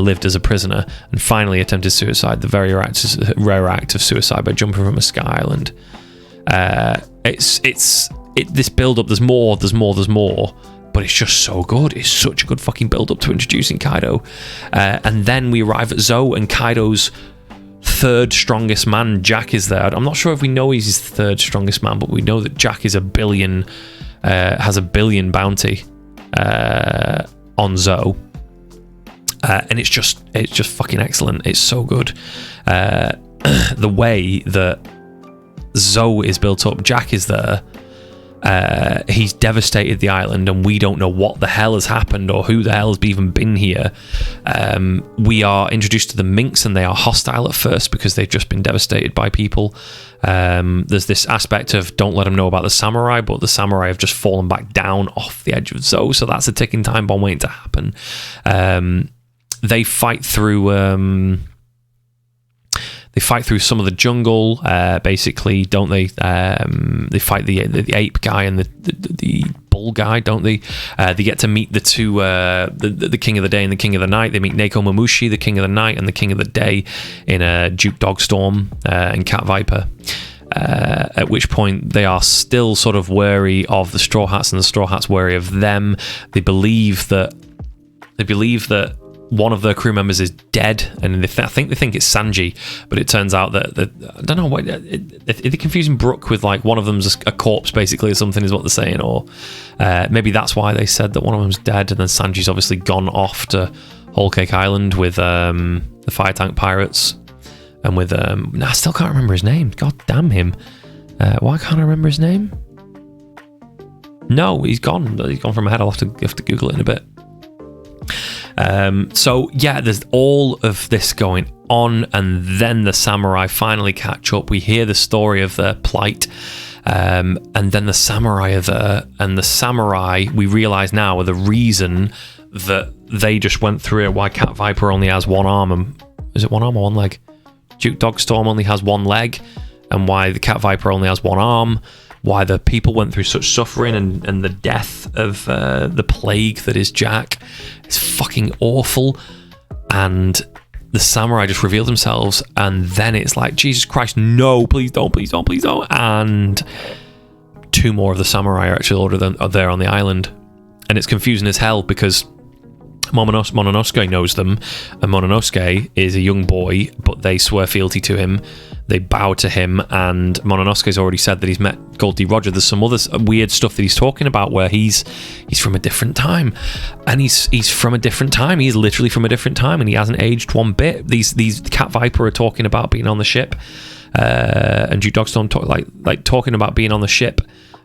lived as a prisoner, and finally attempted suicide, the very rare act of suicide by jumping from a sky island. This build-up, there's more, but it's just so good. It's such a good fucking build-up to introducing Kaido. And then we arrive at Zoe, and Kaido's 3rd strongest man, Jack, is there. I'm not sure if we know he's his 3rd strongest man, but we know that Jack is has a billion bounty on Zoe. And it's just fucking excellent. It's so good. The way that Zoe is built up, Jack is there. He's devastated the island, and we don't know what the hell has happened or who the hell has even been here. We are introduced to the minks, and they are hostile at first because they've just been devastated by people. There's this aspect of don't let them know about the samurai, but the samurai have just fallen back down off the edge of Zoe, so that's a ticking time bomb waiting to happen. They fight through... They fight through some of the jungle, basically, don't they? They fight the ape guy and the bull guy, don't they? They get to meet the two, the King of the Day and the King of the Night. They meet Neko Mamushi, the King of the Night, and the King of the Day in Duke Dogstorm and Cat Viper. At which point they are still sort of wary of the Straw Hats, and the Straw Hats wary of them. They believe that one of their crew members is dead, and I think it's Sanji, but it turns out that I don't know what they're confusing Brook with, like, one of them's a corpse basically or something is what they're saying, or maybe that's why they said that one of them's dead, and then Sanji's obviously gone off to Whole Cake Island with the Fire Tank Pirates, and with I still can't remember his name. God damn him! Why can't I remember his name? No, he's gone. He's gone from my head. I'll have to Google it in a bit. So yeah, there's all of this going on, and then the samurai finally catch up. We hear the story of their plight, and then the samurai are there, and the samurai, we realise now, are the reason that they just went through it. Why Cat Viper only has one arm, and is it one arm or one leg? Duke Dogstorm only has one leg, and why the Cat Viper only has one arm. why the people went through such suffering and the death of the plague that is Jack. It's fucking awful. And the samurai just reveal themselves, and then it's like, Jesus Christ, no, please don't, please don't, please don't. And 2 more of the samurai are actually there on the island, and it's confusing as hell because Momonosuke knows them, and Momonosuke is a young boy, but they swear fealty to him. They bow to him, and Momonosuke's already said that he's met Gold D. Roger. There's some other weird stuff that he's talking about where he's from a different time, and he's from a different time. He's literally from a different time, and he hasn't aged one bit. These Cat Viper are talking about being on the ship, and Duke Dogstone talking about being on the ship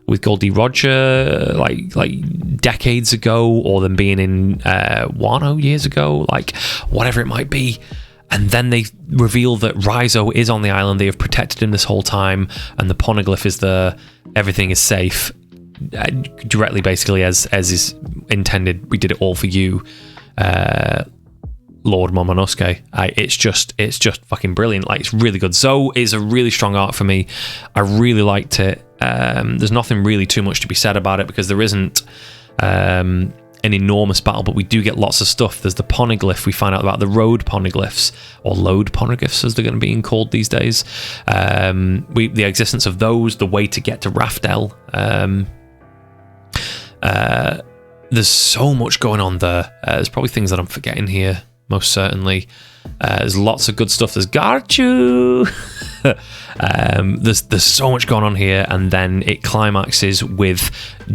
with Gold D. Roger like decades ago, or them being in Wano years ago, like whatever it might be. And then they reveal that Raizo is on the island. They have protected him this whole time, and the poneglyph is there. Everything is safe, directly basically as is intended. We did it all for you, Lord Momonosuke. It's just fucking brilliant. Like, it's really good. Zou is a really strong art for me. I really liked it. There's nothing really too much to be said about it because there isn't an enormous battle, but we do get lots of stuff. There's the poneglyph. We find out about the road poneglyphs, or load poneglyphs as they're going to be called these days. The existence of those, the way to get to Raftel. There's so much going on there. There's probably things that I'm forgetting here, most certainly. There's lots of good stuff. There's Garchu. There's so much going on here, and then it climaxes with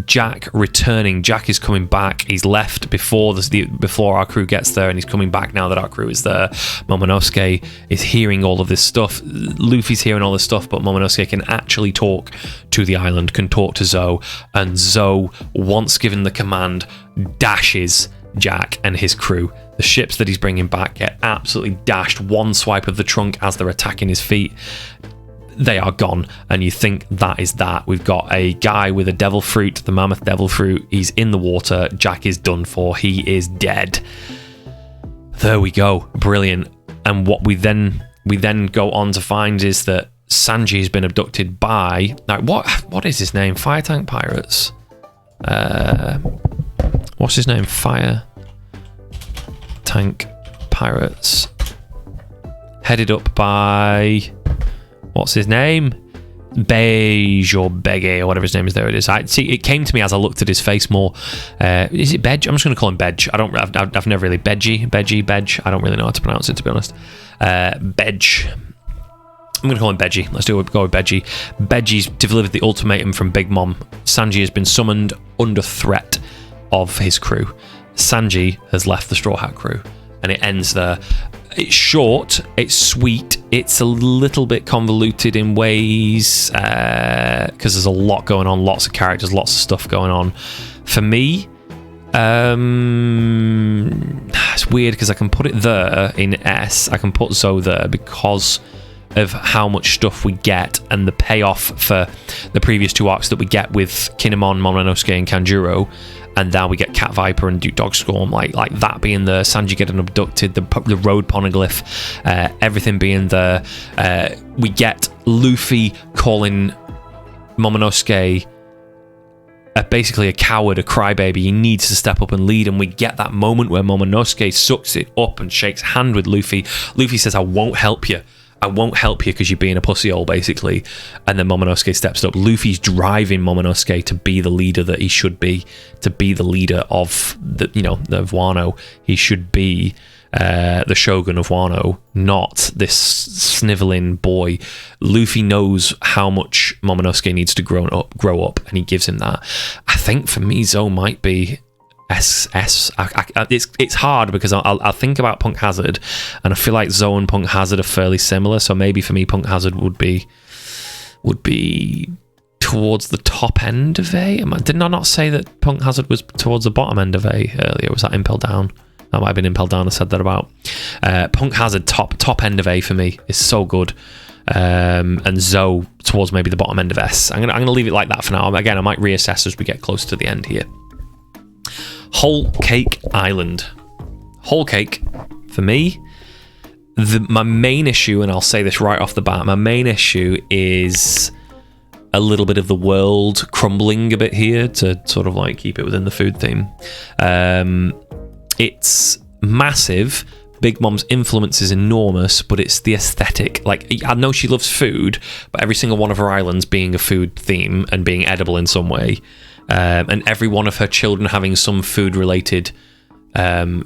Jack returning. Jack is coming back. He's left before our crew gets there, and he's coming back now that our crew is there. Momonosuke is hearing all of this stuff. Luffy's hearing all this stuff, but Momonosuke can actually talk to the island, can talk to Zou, and Zou, once given the command, dashes Jack and his crew. The ships that he's bringing back get absolutely dashed. One swipe of the trunk as they're attacking his feet, they are gone, and you think that is that. We've got a guy with a devil fruit, the mammoth devil fruit. He's in the water. Jack is done for. He is dead. There we go. Brilliant. And what we then go on to find is that Sanji has been abducted by, like, what is his name? Fire Tank Pirates. What's his name? Fire Tank Pirates, headed up by, what's his name? Beige or Bege or whatever his name is. There it is. It came to me as I looked at his face more. Is it Bedge? I'm just going to call him Bedge. I've never really Bedge. I don't really know how to pronounce it, to be honest. Bedge. I'm going to call him Bedgie. Let's go with Bedgie. Bedgie's delivered the ultimatum from Big Mom. Sanji has been summoned under threat of his crew. Sanji has left the Straw Hat crew, and it ends there. It's short, it's sweet, it's a little bit convoluted in ways because there's a lot going on, lots of characters, lots of stuff going on. For me, it's weird because I can put it there in S, I can put Zou there because of how much stuff we get and the payoff for the previous 2 arcs that we get with Kinemon, Momonosuke and Kanjuro, and now we get Cat Viper and Duke Dogstorm, like that being there, Sanji getting abducted, the road poneglyph, everything being there. We get Luffy calling Momonosuke basically a coward, a crybaby. He needs to step up and lead, and we get that moment where Momonosuke sucks it up and shakes hand with Luffy. Luffy says, I won't help you because you're being a pussy-hole, basically. And then Momonosuke steps up. Luffy's driving Momonosuke to be the leader that he should be, to be the leader of the Wano. He should be the shogun of Wano, not this sniveling boy. Luffy knows how much Momonosuke needs to grow up, and he gives him that. I think for me, Zou might be SS. It's hard because I'll think about Punk Hazard, and I feel like Zou and Punk Hazard are fairly similar. So maybe for me, Punk Hazard would be towards the top end of A. Didn't I not say that Punk Hazard was towards the bottom end of A earlier? Was that Impel Down? That might have been Impel Down I said that about. Punk Hazard top end of A for me is so good. And Zou towards maybe the bottom end of S. I'm gonna leave it like that for now. Again, I might reassess as we get close to the end here. Whole Cake Island. Whole Cake, for me, my main issue, and I'll say this right off the bat, my main issue is a little bit of the world crumbling a bit here to sort of like keep it within the food theme. It's massive. Big Mom's influence is enormous, but it's the aesthetic. Like, I know she loves food, but every single one of her islands being a food theme and being edible in some way, and every one of her children having some food-related devil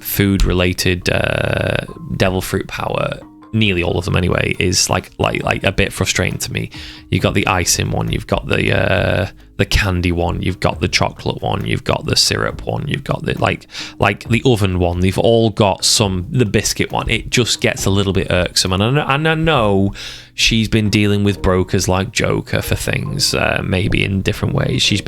fruit power, nearly all of them anyway, is like a bit frustrating to me. You've got the icing one, you've got the candy one, you've got the chocolate one, you've got the syrup one, you've got the like the oven one. They've all got the biscuit one. It just gets a little bit irksome, and I know she's been dealing with brokers like Joker for things, maybe in different ways. She's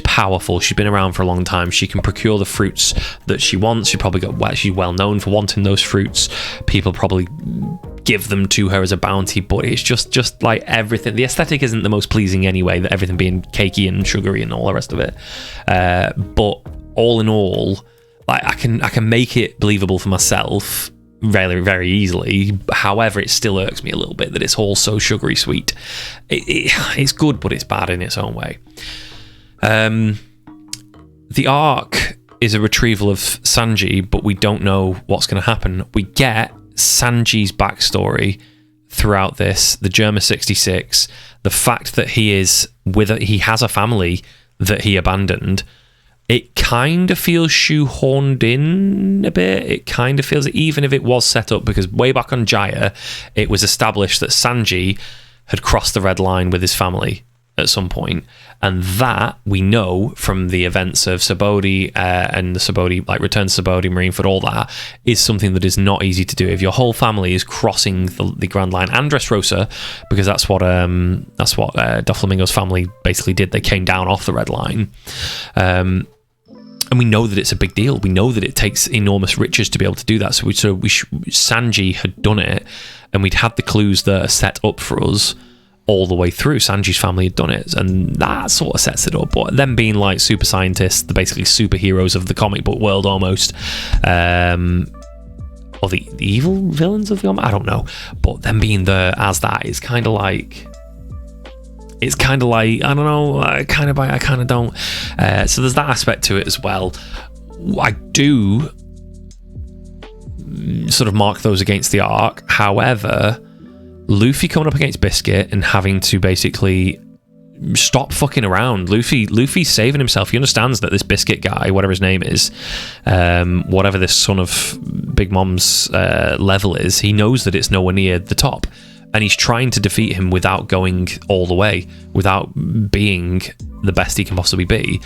powerful. She's been around for a long time. She can procure the fruits that she wants. She's well known for wanting those fruits. People probably give them to her as a bounty, but it's just like everything. The aesthetic isn't the most pleasing anyway, that everything being cakey and sugary and all the rest of it. But all in all, like I can make it believable for myself very, very easily. However, it still irks me a little bit that it's all so sugary sweet. It's good, but it's bad in its own way. The arc is a retrieval of Sanji, but we don't know what's going to happen. We get Sanji's backstory throughout this, the Germa 66, the fact that he has a family that he abandoned. It kind of feels shoehorned in a bit. It kind of feels, even if it was set up, because way back on Jaya, it was established that Sanji had crossed the red line with his family at some point, and that we know from the events of Sabodi and the Sabodi, like Return to Sabodi, Marineford, all that is something that is not easy to do. If your whole family is crossing the Grand Line, and Dressrosa, because that's what Doflamingo's family basically did. They came down off the red line, and we know that it's a big deal. We know that it takes enormous riches to be able to do that. So Sanji had done it, and we'd had the clues that are set up for us all the way through. Sanji's family had done it, and that sort of sets it up. But them being like super scientists, the basically superheroes of the comic book world almost, or the evil villains of the comic, I don't know. But them being there as that is kind of like, it's kind of like, I don't know, I kind of buy, I kind of don't. So there's that aspect to it as well. I do sort of mark those against the arc. However, Luffy coming up against Biscuit and having to basically stop fucking around. Luffy's saving himself. He understands that this Biscuit guy, whatever his name is, whatever this son of Big Mom's level is, he knows that it's nowhere near the top. And he's trying to defeat him without going all the way, without being the best he can possibly be.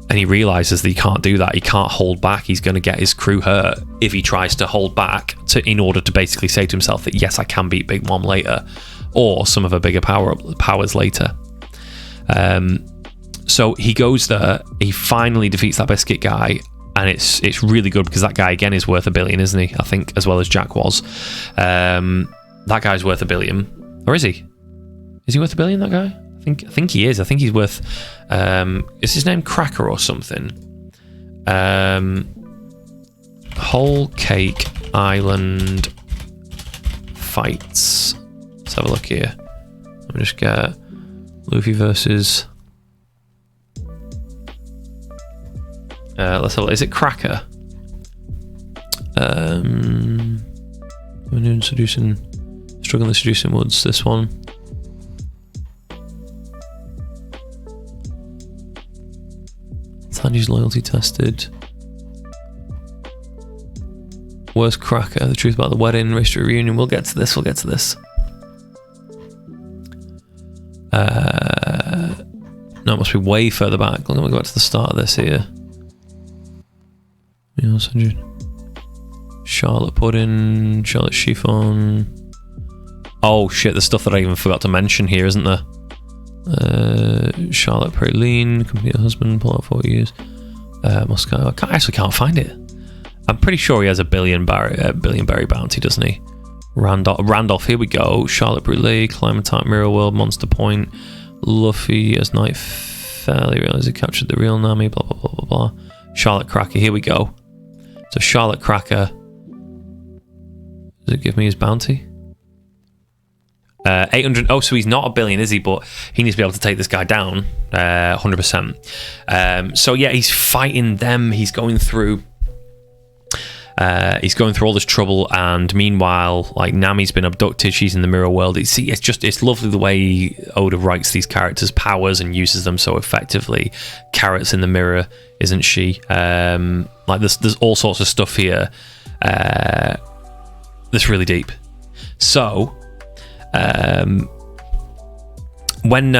And he realizes that he can't do that. He can't hold back. He's going to get his crew hurt if he tries to hold back in order to basically say to himself that, yes, I can beat Big Mom later, or some of her bigger powers later. So he goes there. He finally defeats that Biscuit guy, and it's really good because that guy again is worth $1 billion, isn't he? I think, as well as Jack was. That guy's worth $1 billion, or is he? Is he worth $1 billion? That guy? I think he is. I think he's worth. Is his name Cracker or something? Whole Cake Island fights. Let's have a look here. Let me just get Luffy versus. Let's have a look. Is it Cracker? Struggling seducing Woods. This one. Sanji's loyalty tested. Worst Cracker. The truth about the wedding. Race to reunion. We'll get to this. No, it must be way further back. Let me go back to the start of this here. Sanji. Charlotte Pudding. Charlotte Chiffon. Oh shit, there's stuff that I even forgot to mention here, isn't there? Charlotte Praline, complete husband, pull out 40 years. Moscow. I actually can't find it. I'm pretty sure he has a billion berry bounty, doesn't he? Randolph, here we go. Charlotte Brûlée, Climate Type, Mirror World, Monster Point, Luffy as Night fairly realized he captured the real Nami, blah blah blah blah blah. Charlotte Cracker, here we go. So Charlotte Cracker. Does it give me his bounty? 800. Oh, so he's not a billion, is he? But he needs to be able to take this guy down 100%. So yeah, he's fighting them. He's going through all this trouble, and meanwhile, like, Nami's been abducted. She's in the mirror world. It's lovely the way Oda writes these characters' powers and uses them so effectively. Carrot's in the mirror, isn't she? Like, there's all sorts of stuff here that's really deep. So when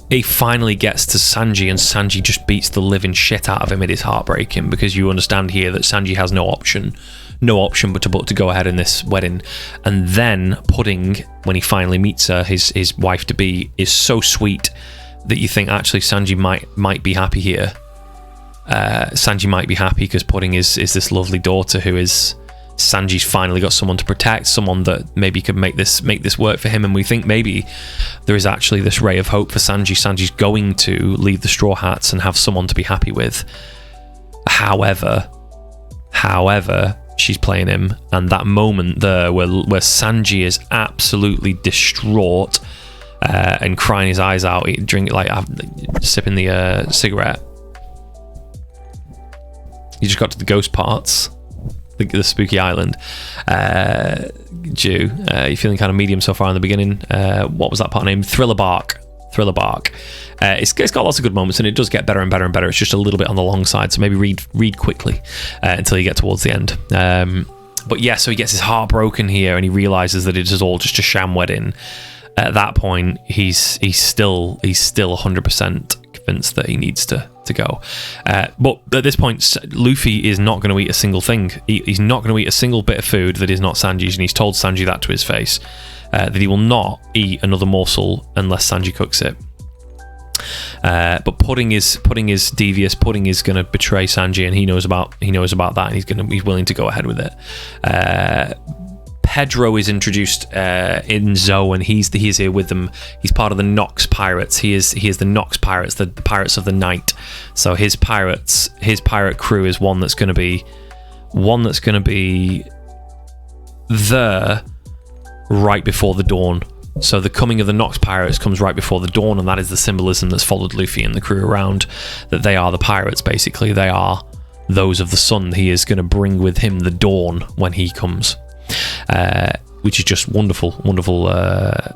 he finally gets to Sanji, and Sanji just beats the living shit out of him, it is heartbreaking, because you understand here that Sanji has no option but to go ahead in this wedding. And then Pudding, when he finally meets her, his wife to be, is so sweet that you think actually Sanji might be happy here. Sanji might be happy because Pudding is this lovely daughter who is... Sanji's finally got someone to protect, someone that maybe could make this work for him, and we think maybe there is actually this ray of hope for Sanji. Sanji's going to leave the Straw Hats and have someone to be happy with. However, she's playing him, and that moment there where Sanji is absolutely distraught and crying his eyes out, sipping the cigarette. You just got to the ghost parts. The spooky island. Jew, you're feeling kind of medium so far in the beginning. What was that part named? Thriller Bark. It's got lots of good moments, and it does get better and better and better. It's just a little bit on the long side, so maybe read quickly until you get towards the end. But yeah, so he gets his heart broken here, and he realizes that it is all just a sham wedding. At that point, he's still 100% convinced that he needs to go. But at this point, Luffy is not going to eat a single thing. He's not going to eat a single bit of food that is not Sanji's, and he's told Sanji that to his face, that he will not eat another morsel unless Sanji cooks it. But Pudding is devious. Pudding is going to betray Sanji, and he knows about that, and he's willing to go ahead with it. Pedro is introduced in Zoe, and he's here with them. He's part of the Nox Pirates. He is the Nox Pirates, the Pirates of the Night. So his pirate crew is one that's going to be there right before the dawn. So the coming of the Nox Pirates comes right before the dawn, and that is the symbolism that's followed Luffy and the crew around, that they are the pirates, basically. They are those of the sun. He is going to bring with him the dawn when he comes. Which is just wonderful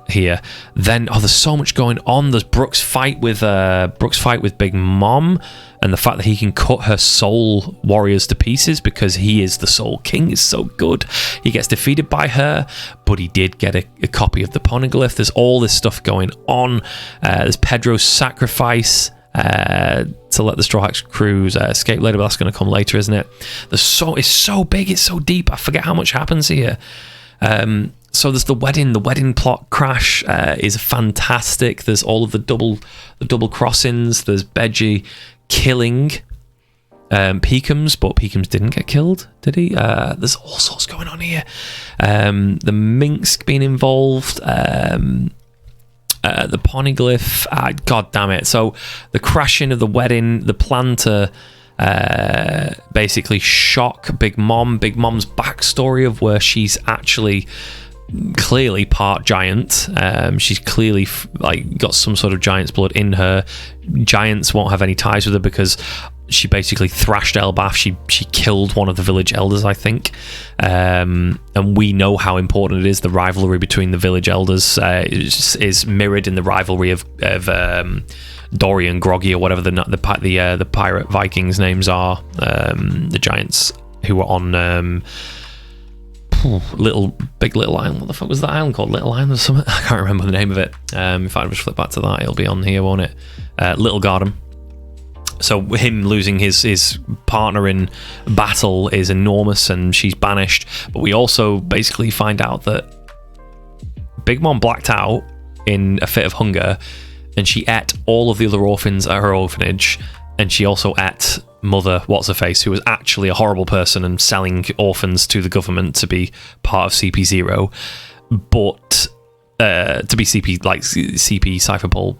here. Then there's so much going on. There's Brooks' fight with Big Mom, and the fact that he can cut her soul warriors to pieces because he is the Soul King is so good. He gets defeated by her, but he did get a copy of the poneglyph. There's all this stuff going on. There's Pedro's sacrifice to let the Straw Hats crews escape later, but that's going to come later, isn't it? It's so big, it's so deep. I forget how much happens here. So there's the wedding plot crash is fantastic. There's all of the double crossings. There's Beji killing Peakums, but Peakums didn't get killed, did he? There's all sorts going on here. The Minx being involved. The poneglyph, god damn it. So the crashing of the wedding, the plan to basically shock Big Mom, Big Mom's backstory of where she's actually clearly part giant. She's clearly got some sort of giant's blood in her. Giants won't have any ties with her because she basically thrashed Elbaf. She killed one of the village elders, I think. And we know how important it is. The rivalry between the village elders is mirrored in the rivalry of Dory and Groggy, or whatever the pirate Vikings names are. The giants who were on Little Island. What the fuck was that island called? Little Island or something? I can't remember the name of it. If I just flip back to that, it'll be on here, won't it? Little Garden. So him losing his partner in battle is enormous, and she's banished. But we also basically find out that Big Mom blacked out in a fit of hunger, and she ate all of the other orphans at her orphanage, and she also ate Mother What's-Her-Face, who was actually a horrible person and selling orphans to the government to be part of CP0, but to be CP Cypher Ball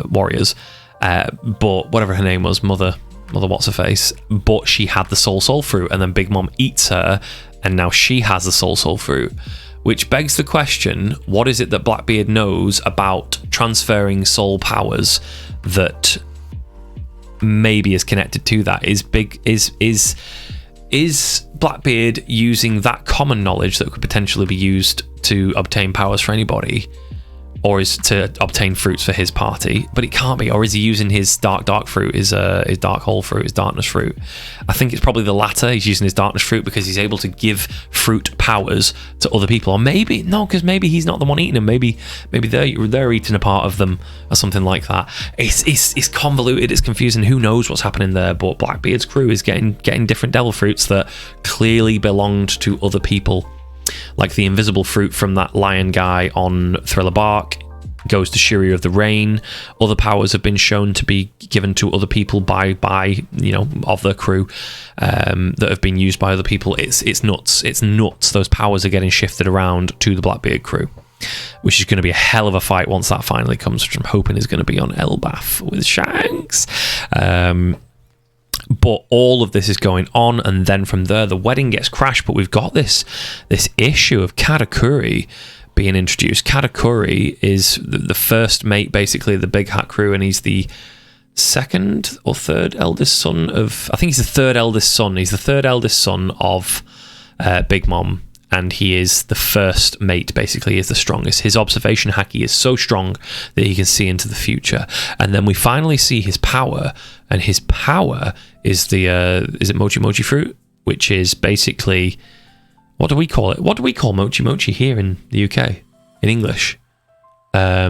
warriors. But whatever her name was, Mother What's-Her-Face, but she had the soul fruit, and then Big Mom eats her, and now she has the soul fruit, which begs the question: what is it that Blackbeard knows about transferring soul powers that maybe is connected to that? Is Blackbeard using that common knowledge that could potentially be used to obtain powers for anybody, or is to obtain fruits for his party? But it can't be. Or is he using his dark fruit, his dark hole fruit, his darkness fruit? I think it's probably the latter. He's using his darkness fruit because he's able to give fruit powers to other people. Or maybe no, because maybe he's not the one eating them. Maybe they're eating a part of them or something like that. It's convoluted. It's confusing. Who knows what's happening there? But Blackbeard's crew is getting different devil fruits that clearly belonged to other people. Like the invisible fruit from that lion guy on Thriller Bark goes to Shuri of the Rain. Other powers have been shown to be given to other people by of the crew that have been used by other people. It's nuts. It's nuts. Those powers are getting shifted around to the Blackbeard crew, which is going to be a hell of a fight once that finally comes, which I'm hoping is going to be on Elbaf with Shanks. But all of this is going on, and then from there the wedding gets crashed. But we've got this issue of Katakuri being introduced. Katakuri is the first mate, basically, of the Big Hat crew, and he's the second or third eldest son of... I think he's the third eldest son. He's the third eldest son of Big Mom, and he is the first mate, basically. He is the strongest. His observation haki is so strong that he can see into the future. And then we finally see his power, and his power is the is it Mochi Mochi fruit, which is basically, what do we call it? What do we call Mochi Mochi here in the UK in English? I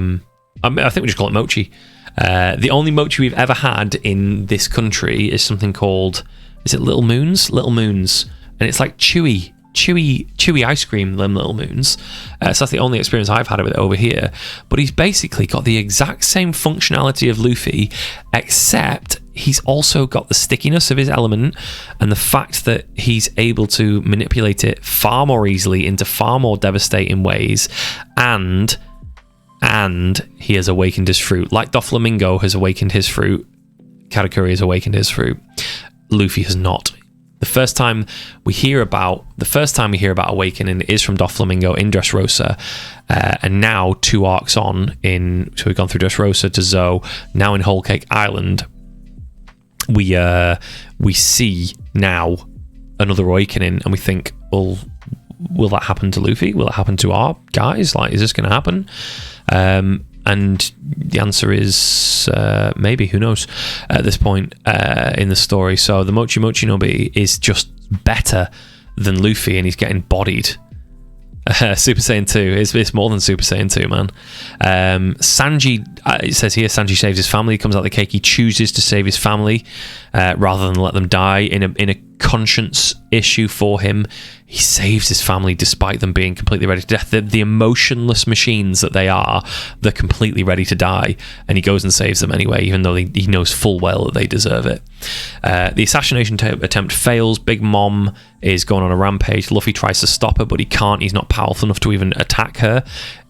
think we just call it Mochi. The only Mochi we've ever had in this country is something called, is it Little Moons? Little Moons, and it's like chewy ice cream, them Little Moons. So that's the only experience I've had of it over here. But he's basically got the exact same functionality of Luffy, except he's also got the stickiness of his element and the fact that he's able to manipulate it far more easily into far more devastating ways, and he has awakened his fruit. Like Doflamingo has awakened his fruit, Katakuri has awakened his fruit. Luffy has not. The first time we hear about awakening is from Doflamingo in Dressrosa, and now 2 arcs on so we've gone through Dressrosa to Zou, now in Whole Cake Island, we see now another awakening, and we think, well, will that happen to Luffy? Will it happen to our guys? Like, is this going to happen? And the answer is maybe. Who knows at this point in the story. So the Mochi Mochi Nobi is just better than Luffy, and he's getting bodied. Super Saiyan 2. It's more than Super Saiyan 2, man. Sanji, it says here, Sanji saves his family. He comes out of the cake. He chooses to save his family rather than let them die. In a conscience issue for him, he saves his family despite them being completely ready to death. The emotionless machines that they are, they're completely ready to die, and he goes and saves them anyway, even though he knows full well that they deserve it. The assassination attempt fails. Big Mom is going on a rampage. Luffy tries to stop her, but he can't. He's not powerful enough to even attack her.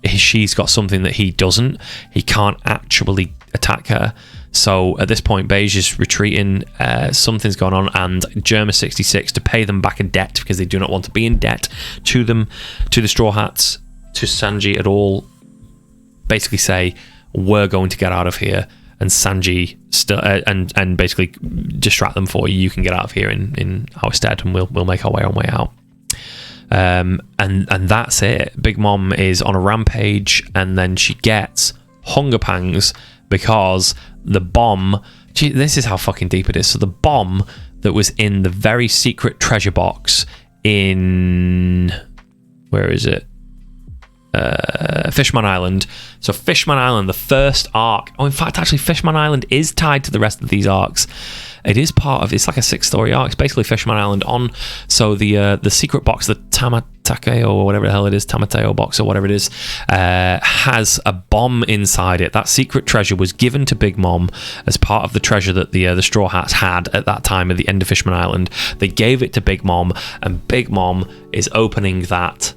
She's got something that he doesn't. He can't actually attack her. So at this point, Beige is retreating. Something's going on, and Germa 66, to pay them back a debt, because they do not want to be in debt to them, to the Straw Hats, to Sanji at all, basically say, we're going to get out of here, and Sanji and basically distract them for you. You can get out of here in our stead, and we'll make our way out. And that's it. Big Mom is on a rampage, and then she gets hunger pangs because the bomb... this is how fucking deep it is. So the bomb that was in the very secret treasure box in... where is it? Fishman Island. So Fishman Island, the first arc... oh, in fact, actually, Fishman Island is tied to the rest of these arcs. It is part of... it's like a 6-story arc. It's basically Fishman Island on... so the secret box, the Tamatake or whatever the hell it is, Tamateo box or whatever it is, has a bomb inside it. That secret treasure was given to Big Mom as part of the treasure that the Straw Hats had at that time at the end of Fishman Island. They gave it to Big Mom, and Big Mom is opening that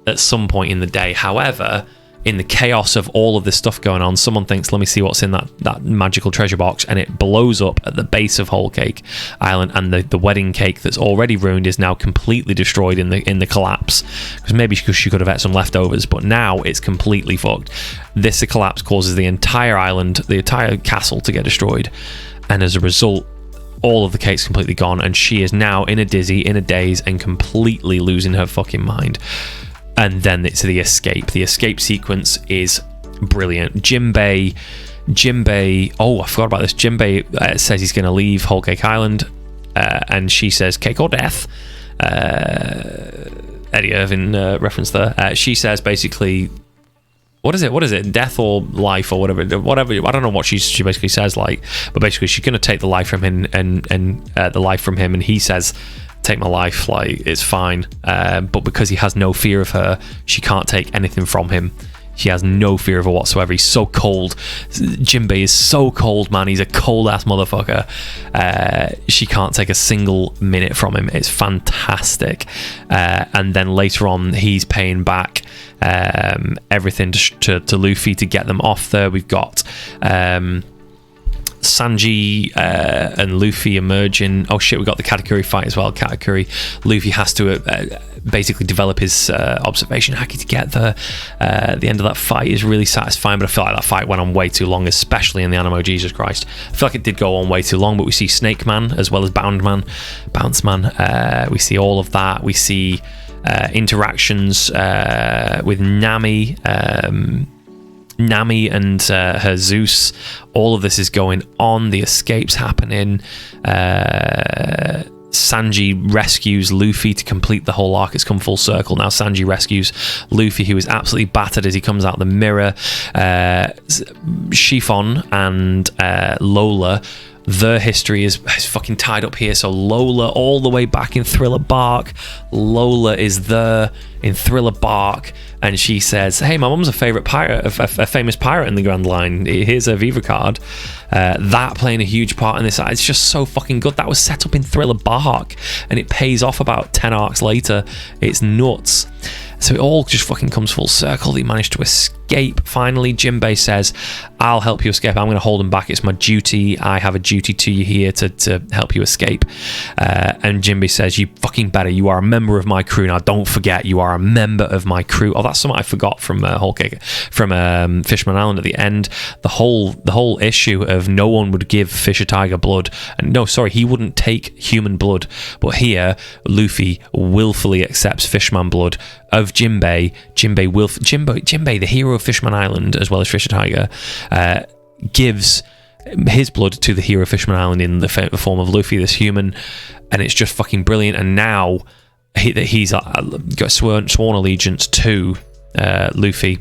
at some point in the day. However, in the chaos of all of this stuff going on, someone thinks, let me see what's in that magical treasure box, and it blows up at the base of Whole Cake Island, and the wedding cake that's already ruined is now completely destroyed in the collapse, because maybe she could have had some leftovers, but now it's completely fucked. This collapse causes the entire island, the entire castle to get destroyed, and as a result, all of the cake's completely gone, and she is now in a dizzy, in a daze, and completely losing her fucking mind. And then it's the escape. The escape sequence is brilliant. Jinbei, oh, I forgot about this. Jinbei says he's going to leave Whole Cake Island, and she says, cake or death? Eddie Irving reference there. She says basically, what is it? Death or life or whatever. I don't know what she basically says, like, but basically she's going to take the life from him and the life from him, and he says, take my life, like, it's fine. But because he has no fear of her, she can't take anything from him. She has no fear of her whatsoever. He's so cold. Jinbei is so cold, man. He's a cold ass motherfucker. She can't take a single minute from him. It's fantastic. And then later on, he's paying back everything to Luffy to get them off there. We've got Sanji and Luffy emerging. Oh shit, we got the Katakuri fight as well. Luffy has to basically develop his observation haki to get there. The end of that fight is really satisfying, but I feel like that fight went on way too long, especially in the anime. Jesus Christ, I feel like it did go on way too long. But we see Snake Man as well as Bounce Man. We see all of that. We see interactions with Nami and her Zeus. All of this is going on. The escape's happening. Sanji rescues Luffy to complete the whole arc. It's come full circle now. Sanji rescues Luffy, who is absolutely battered as he comes out the mirror. Chiffon and Lola, their history is fucking tied up here. So Lola, all the way back in Thriller Bark, Lola is there in Thriller Bark, and she says, hey, my mum's a favourite pirate, a famous pirate in the Grand Line. Here's her Viva card. That playing a huge part in this. It's just so fucking good. That was set up in Thriller Bark, and it pays off about 10 arcs later. It's nuts. So it all just fucking comes full circle. They managed to escape. Finally, Jinbei says, I'll help you escape. I'm going to hold him back. It's my duty. I have a duty to you here to help you escape. And Jinbei says, you fucking better. You are a member of my crew. Now, don't forget, you are a member of my crew. Oh, that's something I forgot from Whole Cake, from Fishman Island at the end. The whole issue of no one would give Fisher Tiger blood. And no, sorry, he wouldn't take human blood. But here, Luffy willfully accepts Fishman blood of Jinbei. Jinbei, the hero of Fishman Island, as well as Fisher Tiger, gives his blood to the hero of Fishman Island in the form of Luffy, this human, and it's just fucking brilliant. And now he's got sworn allegiance to Luffy.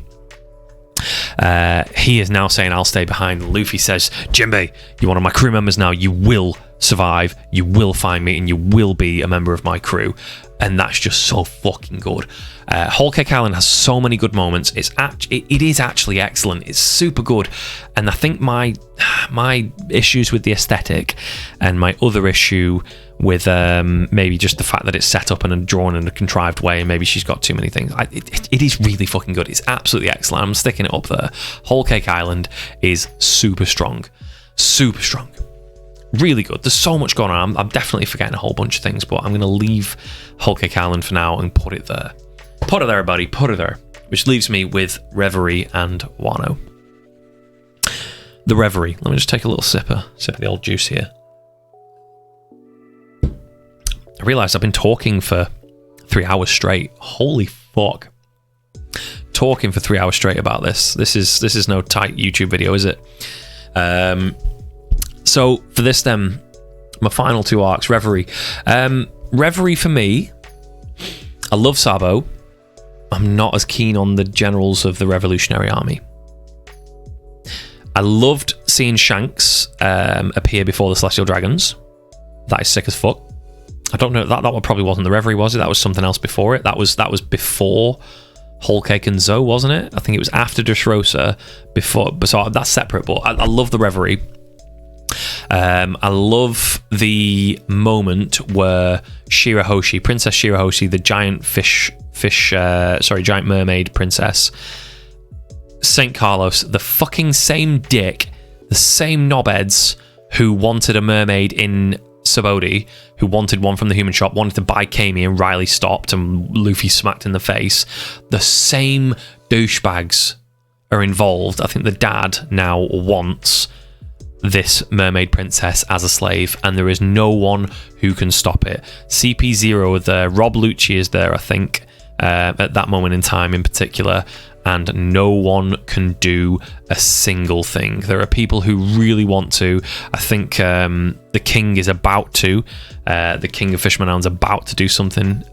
He is now saying, I'll stay behind. Luffy says, Jinbei, you're one of my crew members now. You will survive, you will find me, and you will be a member of my crew. And that's just so fucking good. Whole Cake Island has so many good moments. It is actually excellent. It's super good. And I think my issues with the aesthetic, and my other issue with maybe just the fact that it's set up and drawn in a contrived way, and maybe she's got too many things. It is really fucking good. It's absolutely excellent. I'm sticking it up there. Whole Cake Island is super strong. Super strong. Really good. There's so much going on. I'm definitely forgetting a whole bunch of things, but I'm going to leave Whole Cake Island for now and put it there. Put it there, buddy. Put it there. Which leaves me with Reverie and Wano. The Reverie. Let me just take a little sip of the old juice here. I realised I've been talking for 3 hours straight. Holy fuck. Talking for 3 hours straight about this. This is no tight YouTube video, is it? So for this then, my final 2 arcs, Reverie. Reverie for me, I love Sabo. I'm not as keen on the generals of the Revolutionary Army. I loved seeing Shanks appear before the Celestial Dragons. That is sick as fuck. I don't know, that probably wasn't the Reverie, was it? That was something else before it. That was before Whole Cake and Zoe, wasn't it? I think it was after Dressrosa, before, so that's separate, but I love the Reverie. I love the moment where Shirahoshi, Princess Shirahoshi, the giant giant mermaid princess, St. Carlos, the fucking same dick, the same knobheads who wanted a mermaid in Sabaody, who wanted one from the human shop, wanted to buy Kami, and Riley stopped and Luffy smacked in the face. The same douchebags are involved. I think the dad now wants this mermaid princess as a slave, and there is no one who can stop it. CP0 are there, Rob Lucci is there, I think, at that moment in time in particular, and no one can do a single thing. There are people who really want to. I think the king is about to. The king of Fisherman Island's about to do something,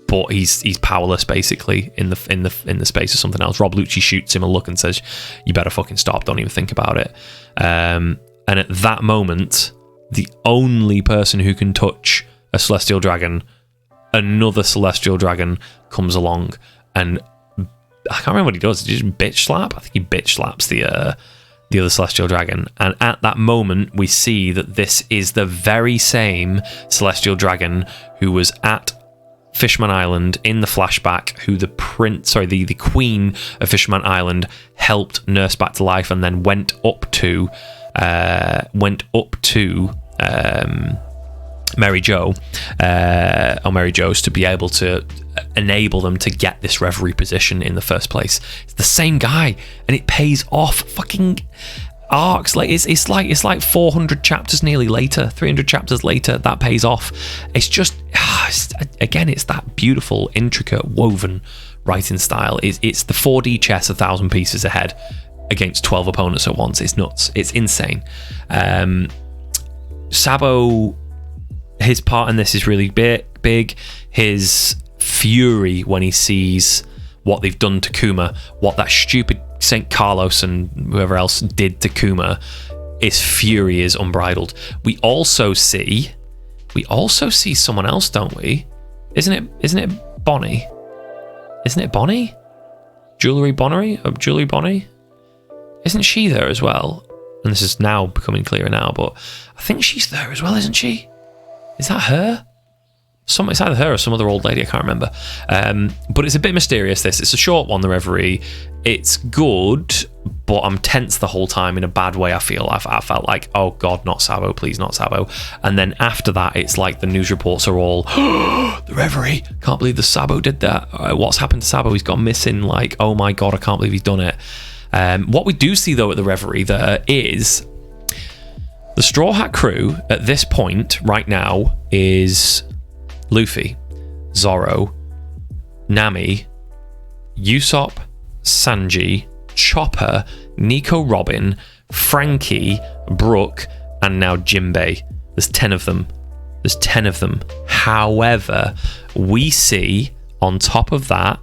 but he's powerless basically in the space of something else. Rob Lucci shoots him a look and says, "You better fucking stop. Don't even think about it." And at that moment, the only person who can touch a celestial dragon, another celestial dragon, comes along, and I can't remember what he does. He just bitch slap. I think he bitch slaps the other celestial dragon. And at that moment, we see that this is the very same celestial dragon who was at Fishman Island in the flashback, who the queen of Fishman Island helped nurse back to life, and then went up to Mary Jo, or Mary Jo's, to be able to enable them to get this reverie position in the first place. It's the same guy, and it pays off. Fucking arcs, like it's like 400 chapters nearly later, 300 chapters later, that pays off. It's just again, it's that beautiful, intricate, woven writing style. It's the 4D chess 1,000 pieces ahead against 12 opponents at once. It's nuts. It's insane. Sabo, his part in this is really big. His fury when he sees what they've done to Kuma, what that stupid St. Carlos and whoever else did to Kuma, his fury is unbridled. We also see someone else, don't we? Isn't it Bonnie? Isn't it Bonnie? Julie Bonnie? Isn't she there as well? And this is now becoming clearer now, but I think she's there as well, isn't she? Is that her? It's either her or some other old lady, I can't remember. But it's a bit mysterious, this. It's a short one, the Reverie. It's good, but I'm tense the whole time in a bad way, I feel. I felt like, oh God, not Sabo, please, not Sabo. And then after that, it's like the news reports are all, the Reverie, can't believe the Sabo did that. What's happened to Sabo? He's gone missing. Like, oh my God, I can't believe he's done it. What we do see, though, at the Reverie there is the Straw Hat crew at this point right now is Luffy, Zoro, Nami, Usopp, Sanji, Chopper, Nico Robin, Frankie, Brook, and now Jinbei. There's 10 of them. However, we see, on top of that,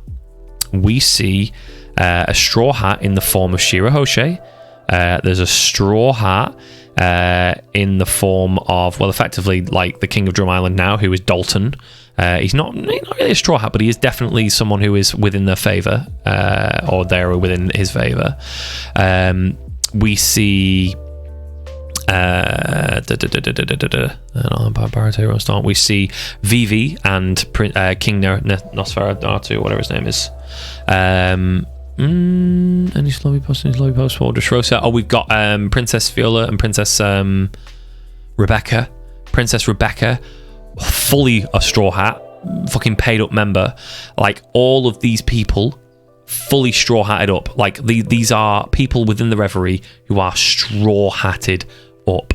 we see a Straw Hat in the form of Shirahoshi. There's a Straw Hat in the form of, well, effectively like the King of Drum Island now, who is Dalton. He's not really a Straw Hat, but he is definitely someone who is within their favour, or they're within his favour. We see we see Vivi and King Nosferatu, whatever his name is. Any slowly post for Dressrosa. Oh, we've got Princess Viola and Princess Rebecca. Princess Rebecca, fully a Straw Hat, fucking paid up member. Like, all of these people fully straw hatted up. Like, these are people within the Reverie who are straw hatted up.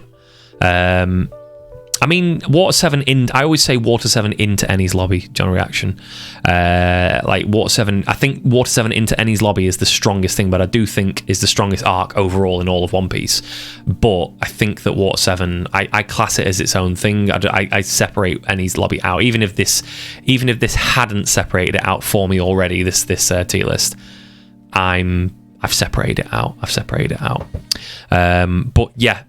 I mean, Water 7 in... I always say Water 7 into Eni's lobby, John Reaction. Like, Water 7... I think Water 7 into Eni's lobby is the strongest thing, but I do think is the strongest arc overall in all of One Piece. But I think that Water 7... I class it as its own thing. I separate Eni's lobby out. Even if this hadn't separated it out for me already, this tier list, I've separated it out. But yeah.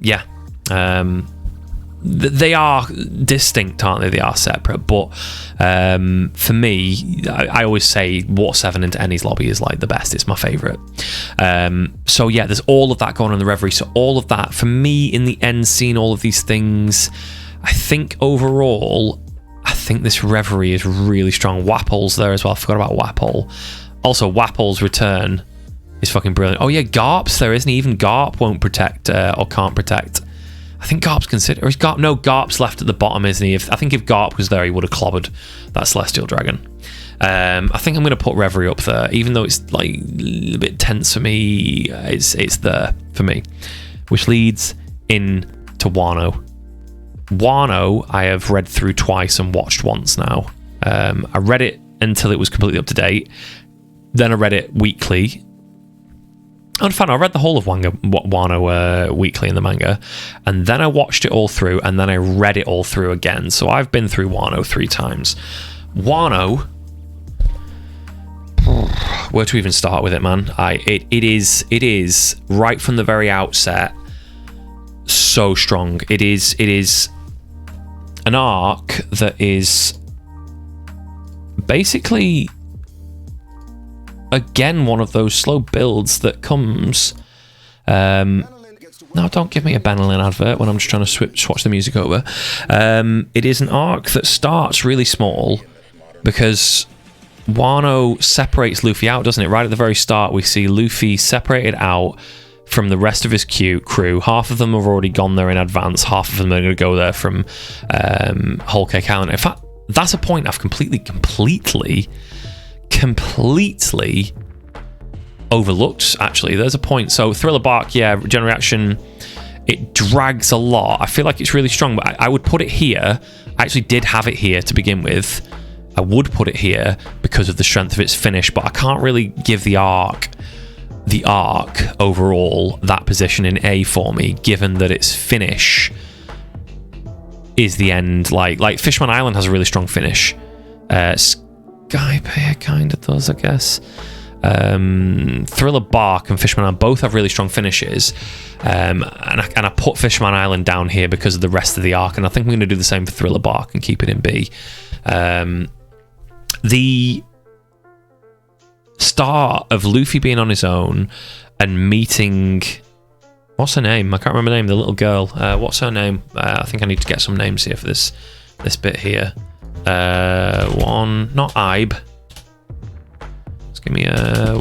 They are distinct, aren't they? They are separate, but for me, I always say Water 7 into Eni's lobby is like the best. It's my favourite. So yeah, there's all of that going on in the Reverie. So all of that, for me, in the end, seeing all of these things, I think overall, this Reverie is really strong. Wapple's there as well. I forgot about Wapple. Also, Wapple's return is fucking brilliant. Oh yeah, Garp's there, isn't he? Even Garp won't protect or can't protect. I think Garp's considered, or is Garp? No, Garp's left at the bottom, isn't he? I think if Garp was there, he would have clobbered that Celestial Dragon. I think I'm going to put Reverie up there, even though it's like a little bit tense for me. It's there for me, which leads in to Wano. Wano, I have read through twice and watched once now. I read it until it was completely up to date. Then I read it weekly. In fact, I read the whole of Wano weekly in the manga, and then I watched it all through, and then I read it all through again. So I've been through Wano 3 times. Wano, where to even start with it, man? It is right from the very outset so strong. It is an arc that is basically, again, one of those slow builds that comes. No, don't give me a Benelin advert when I'm just trying to swatch the music over. It is an arc that starts really small because Wano separates Luffy out, doesn't it? Right at the very start, we see Luffy separated out from the rest of his crew. Half of them have already gone there in advance. Half of them are going to go there from Whole Cake Island. In fact, that's a point I've completely overlooked, actually. There's a point. So Thriller Bark, yeah, General Reaction, it drags a lot. I feel like it's really strong, but I would put it here. I actually did have it here to begin with. I would put it here because of the strength of its finish, but I can't really give the arc overall that position in A for me, given that its finish is the end. Like Fishman Island has a really strong finish. Skypiea kind of does, I guess. Thriller Bark and Fishman Island both have really strong finishes, and I put Fishman Island down here because of the rest of the arc, and I think I'm going to do the same for Thriller Bark and keep it in B. The start of Luffy being on his own and meeting, what's her name? I can't remember her name. The little girl. What's her name? I think I need to get some names here for this bit here. One, not Ibe. Just give me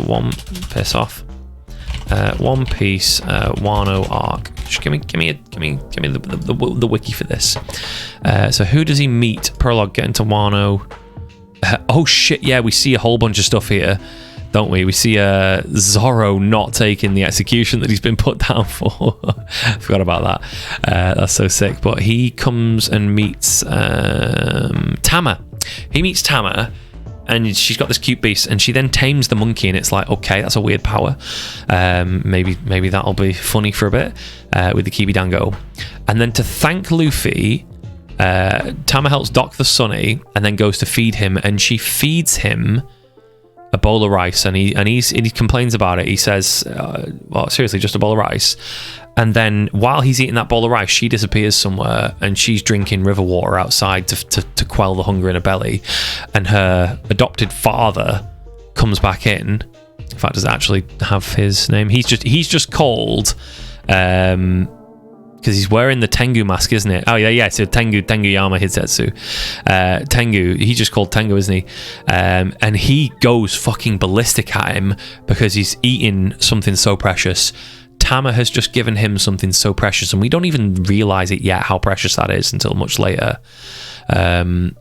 one. Piss off. One Piece Wano arc. Just give me the wiki for this. So who does he meet? Prologue, get into Wano. Oh shit! Yeah, we see a whole bunch of stuff here, don't we? We see Zoro not taking the execution that he's been put down for. Forgot about that. That's so sick. But he comes and meets Tama. He meets Tama, and she's got this cute beast, and she then tames the monkey, and it's like, okay, that's a weird power. Maybe that'll be funny for a bit with the Kibidango. And then to thank Luffy, Tama helps dock the Sunny and then goes to feed him, and she feeds him a bowl of rice, and he complains about it. He says, well, seriously, just a bowl of rice. And then while he's eating that bowl of rice, she disappears somewhere, and she's drinking river water outside to quell the hunger in her belly. And her adopted father comes back in. In fact, does it actually have his name? He's just called, because he's wearing the Tengu mask, isn't it? Oh yeah, so Tengu Yama Hizetsu. Tengu, he's just called Tengu, isn't he? And he goes fucking ballistic at him because he's eating something so precious. Tama has just given him something so precious, and we don't even realize it yet how precious that is until much later. When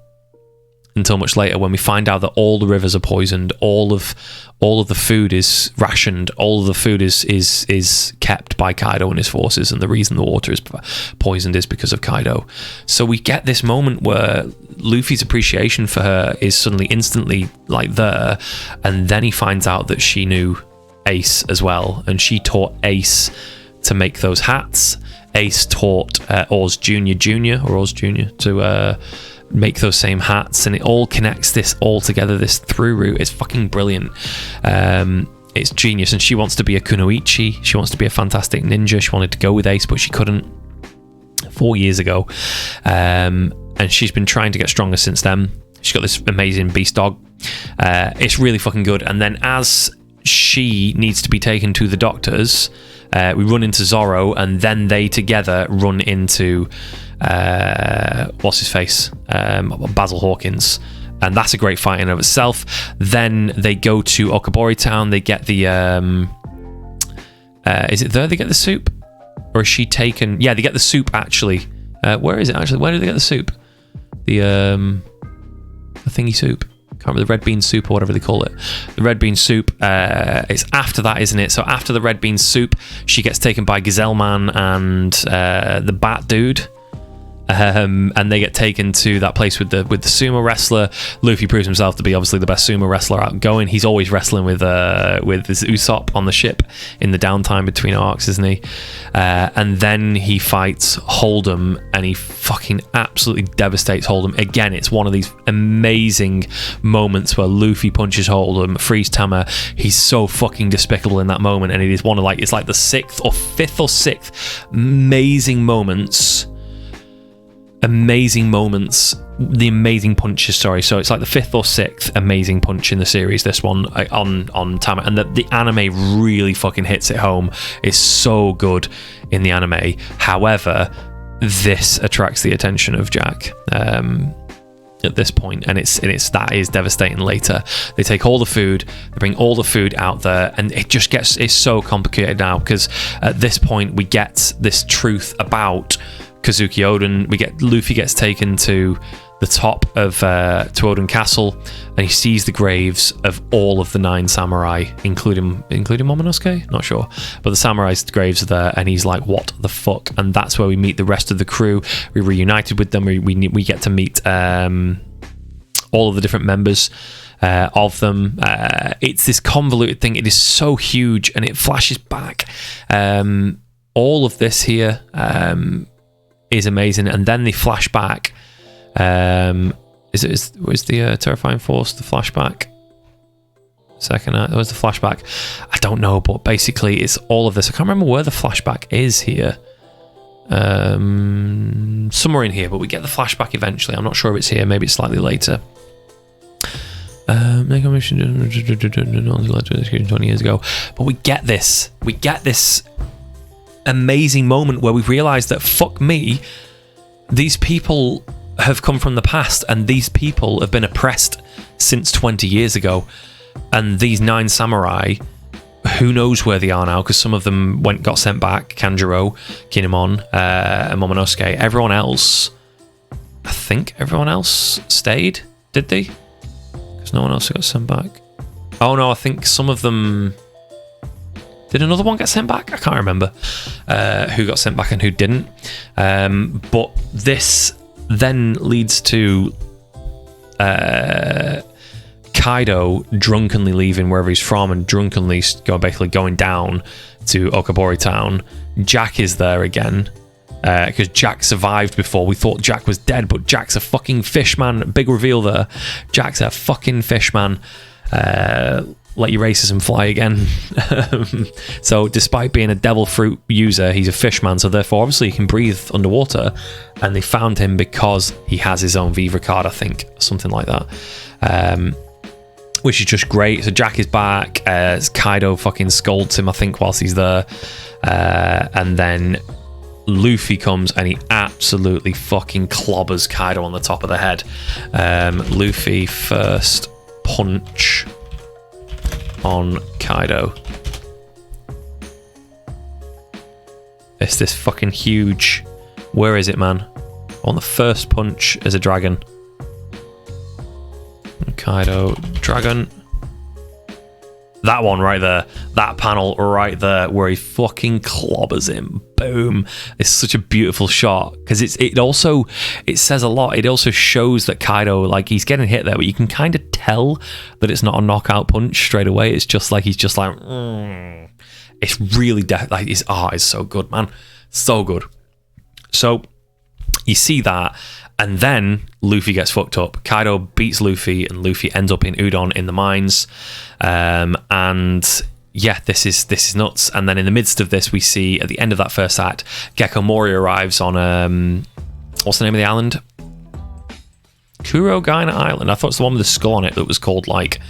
we find out that all the rivers are poisoned, all of the food is rationed, all of the food is kept by Kaido and his forces, and the reason the water is poisoned is because of Kaido. So we get this moment where Luffy's appreciation for her is suddenly instantly like there, and then he finds out that she knew Ace as well, and she taught Ace to make those hats. Ace taught Oz Jr. to make those same hats, and it all connects this all together, this through route. It's fucking brilliant. It's genius. And she wants to be a kunoichi, she wants to be a fantastic ninja. She wanted to go with Ace, but she couldn't 4 years ago, and she's been trying to get stronger since then. She's got this amazing beast dog. It's really fucking good. And then as she needs to be taken to the doctors, we run into Zoro, and then they together run into what's his face, Basil Hawkins, and that's a great fight in and of itself. Then they go to Okabori Town. They get the Is it there they get the soup? Or is she taken? Yeah, they get the soup, actually. Where is it, actually? Where do they get the soup? The thingy soup. Can't remember, the red bean soup or whatever they call it. The red bean soup. It's after that, isn't it? So after the red bean soup, she gets taken by Gazelle Man and the Bat Dude. And they get taken to that place with the sumo wrestler. Luffy proves himself to be obviously the best sumo wrestler outgoing. He's always wrestling with this Usopp on the ship in the downtime between arcs, isn't he? And then he fights Hold'em, and he fucking absolutely devastates Hold'em. Again, it's one of these amazing moments where Luffy punches Hold'em, frees Tama. He's so fucking despicable in that moment, and it is one of it's like the fifth or sixth amazing moments, the amazing punches, sorry. So it's like the fifth or sixth amazing punch in the series, this one on Tama, and the anime really fucking hits it home. It's so good in the anime. However, this attracts the attention of Jack at this point, and that is devastating later. They take all the food, they bring all the food out there, and it's so complicated now, because at this point we get this truth about Kazuki Oden. Luffy gets taken to the top of to Oden Castle, and he sees the graves of all of the 9 samurai, including Momonosuke, not sure, but the samurai's graves are there, and he's like, what the fuck? And that's where we meet the rest of the crew. We reunited with them. We get to meet all of the different members of them. It's this convoluted thing. It is so huge, and it flashes back. All of this here is amazing, and then they flash back. Was the Terrifying Force the flashback? Second act, was the flashback? I don't know, but basically it's all of this. I can't remember where the flashback is here. Somewhere in here, but we get the flashback eventually. I'm not sure if it's here. Maybe it's slightly later. 20 years ago, but we get this amazing moment where we realize that, fuck me, these people have come from the past, and these people have been oppressed since 20 years ago, and these 9 samurai, who knows where they are now, because some of them got sent back. Kanjuro, Kinemon, and Momonosuke. Everyone else, I think everyone else stayed, did they? Because no one else got sent back. Oh no, I think some of them... Did another one get sent back? I can't remember who got sent back and who didn't. But this then leads to Kaido drunkenly leaving wherever he's from and drunkenly basically going down to Okabori Town. Jack is there again, because Jack survived before. We thought Jack was dead, but Jack's a fucking fish man. Big reveal there. Jack's a fucking fish man. Let your racism fly again. So despite being a devil fruit user, he's a fishman, so therefore obviously he can breathe underwater, and they found him because he has his own Viva card, I think, something like that, which is just great. So Jack is back. Kaido fucking scolds him, I think, whilst he's there, and then Luffy comes and he absolutely fucking clobbers Kaido on the top of the head. Luffy first punch on Kaido. It's this fucking huge... Where is it, man? On the first punch as a dragon. Kaido, dragon. That one right there. That panel right there where he fucking clobbers him. Boom. It's such a beautiful shot, because it says a lot. It also shows that Kaido, like, he's getting hit there, but you can kind of tell that it's not a knockout punch straight away. It's just like, he's just like, It's really, like, his art is so good, man. So good. So, you see that, and then Luffy gets fucked up. Kaido beats Luffy, and Luffy ends up in Udon in the mines. And yeah, this is nuts. And then in the midst of this, we see at the end of that first act, Gecko Mori arrives on what's the name of the island? Kurogaina Island. I thought it's the one with the skull on it that was called like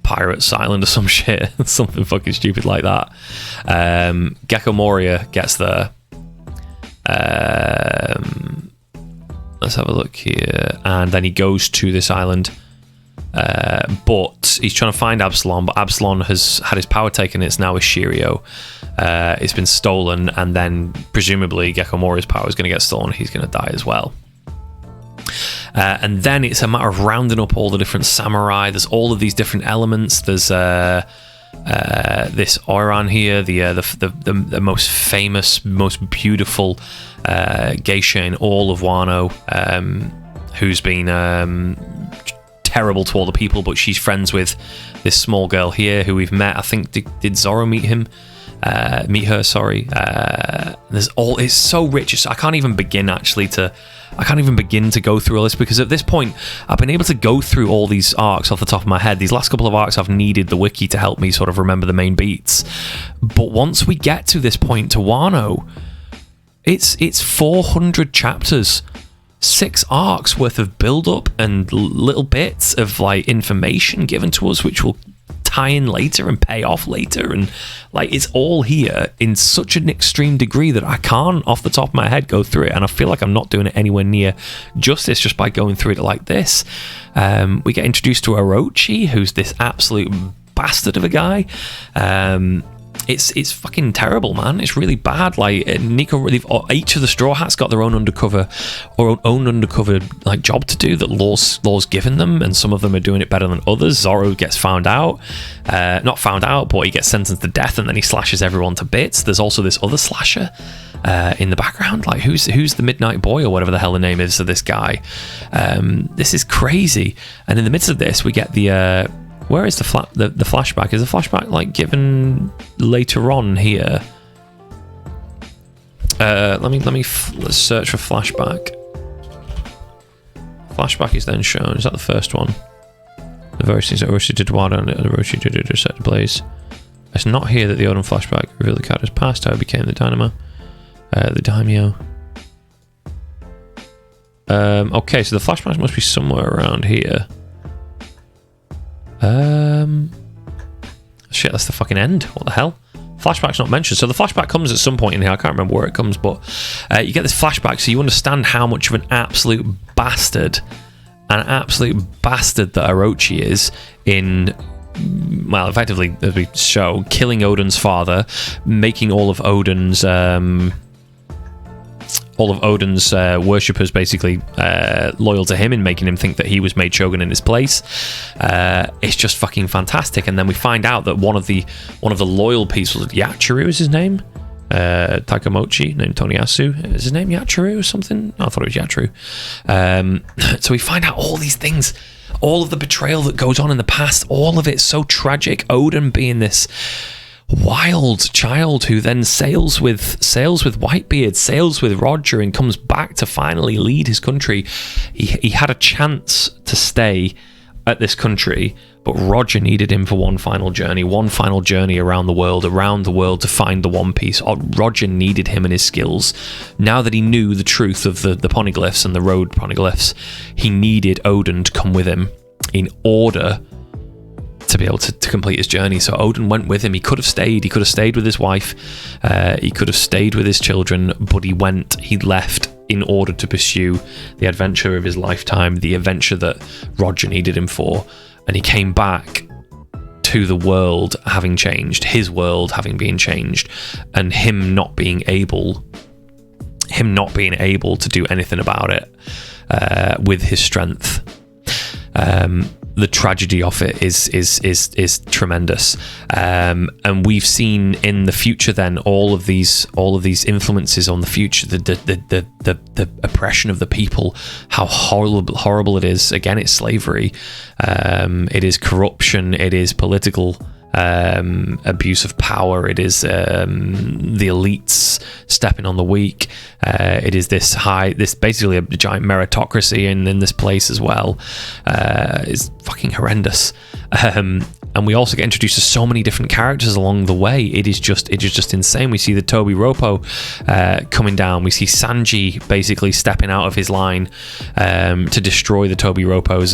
Pirates Island or some shit, something fucking stupid like that. Gecko Moria gets there. Let's have a look here, and then he goes to this island. but he's trying to find Absalom, but Absalom has had his power taken. It's now Ishirio. It's been stolen, and then presumably Gecko Mori's power is going to get stolen. He's going to die as well. And then it's a matter of rounding up all the different samurai. There's all of these different elements. There's this Oiran here, the most famous, most beautiful geisha in all of Wano, who's been terrible to all the people, but she's friends with this small girl here who we've met. I think did Zoro meet her? Sorry. It's so rich. I can't even begin to go through all this, because at this point I've been able to go through all these arcs off the top of my head. These last couple of arcs I've needed the wiki to help me sort of remember the main beats, but once we get to this point to Wano, it's 400 chapters, 6 arcs worth of build up and little bits of like information given to us which will tie in later and pay off later, and like it's all here in such an extreme degree that I can't off the top of my head go through it, and I feel like I'm not doing it anywhere near justice just by going through it like this. We get introduced to Orochi, who's this absolute bastard of a guy. It's fucking terrible, man. It's really bad. Like Nico, each of the Straw Hats got their own undercover like job to do that law's given them, and some of them are doing it better than others. Zoro gets found out, not found out, but he gets sentenced to death, and then he slashes everyone to bits. There's also this other slasher in the background. Like who's the Midnight Boy or whatever the hell the name is of this guy. This is crazy. And in the midst of this, we get the. Where is the flashback? Is the flashback like given later on here? Let's search for flashback. Flashback is then shown. Is that the first one? The various things that Orochi did to Wano and Orochi did set to blaze. It's not here that the Odin flashback revealed the character's past, how it became the Daimyo. Okay, so the flashback must be somewhere around here. Shit, that's the fucking end. What the hell? Flashback's not mentioned. So the flashback comes at some point in here. I can't remember where it comes, but you get this flashback so you understand how much of an absolute bastard that Orochi is in, well, effectively, as we show, killing Odin's father, making all of Odin's worshippers basically loyal to him, and making him think that he was made shogun in his place. It's just fucking fantastic. And then we find out that one of the loyal people, Yachiru is his name, Takamochi, named Toniyasu. Is his name Yachiru or something? I thought it was Yachiru. So we find out all these things, all of the betrayal that goes on in the past, all of it so tragic. Odin being this wild child who then sails with Whitebeard, sails with Roger, and comes back to finally lead his country. He had a chance to stay at this country, but Roger needed him for one final journey around the world to find the One Piece. Roger needed him and his skills. Now that he knew the truth of the poneglyphs and the road poneglyphs, he needed Odin to come with him in order to be able to complete his journey. So Odin went with him. He could have stayed with his wife, he could have stayed with his children, but he left in order to pursue the adventure of his lifetime, the adventure that Roger needed him for. And he came back to the world having changed, his world having been changed, and him not being able to do anything about it with his strength. The tragedy of it is tremendous, and we've seen in the future then all of these influences on the future, the oppression of the people, how horrible it is. Again, it's slavery, it is corruption, it is political abuse of power, it is the elites stepping on the weak, it is this basically a giant meritocracy in this place as well. It's fucking horrendous. And we also get introduced to so many different characters along the way. It is just insane. We see the Tobi Roppo coming down. We see Sanji basically stepping out of his line to destroy the Tobi Roppo's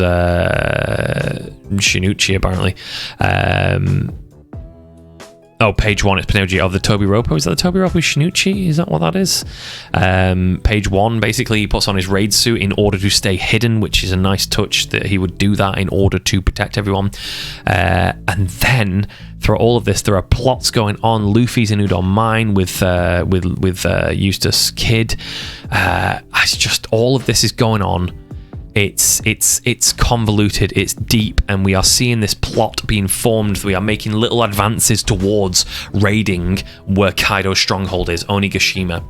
Shinichi, apparently. page 1, it's Pinocchio of the Tobiropo. Is that the Tobiropo Shinichi? Is that what that is? Page 1, basically, he puts on his raid suit in order to stay hidden, which is a nice touch that he would do that in order to protect everyone. And then, through all of this, there are plots going on. Luffy's in Udon Mine with Eustace Kid. It's just all of this is going on. It's convoluted, it's deep, and we are seeing this plot being formed. We are making little advances towards raiding where Kaido's stronghold is, Onigashima.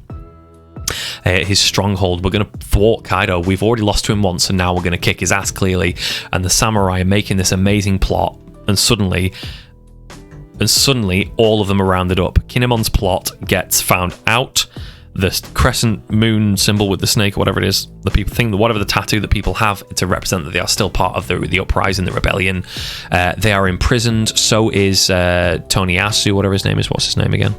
His stronghold. We're going to thwart Kaido. We've already lost to him once, and now we're going to kick his ass, clearly. And the samurai are making this amazing plot, and suddenly all of them are rounded up. Kinemon's plot gets found out. The crescent moon symbol with the snake, or whatever it is, the people think that whatever the tattoo that people have to represent that they are still part of the uprising, the rebellion. They are imprisoned. So is Tony Asu, whatever his name is. What's his name again?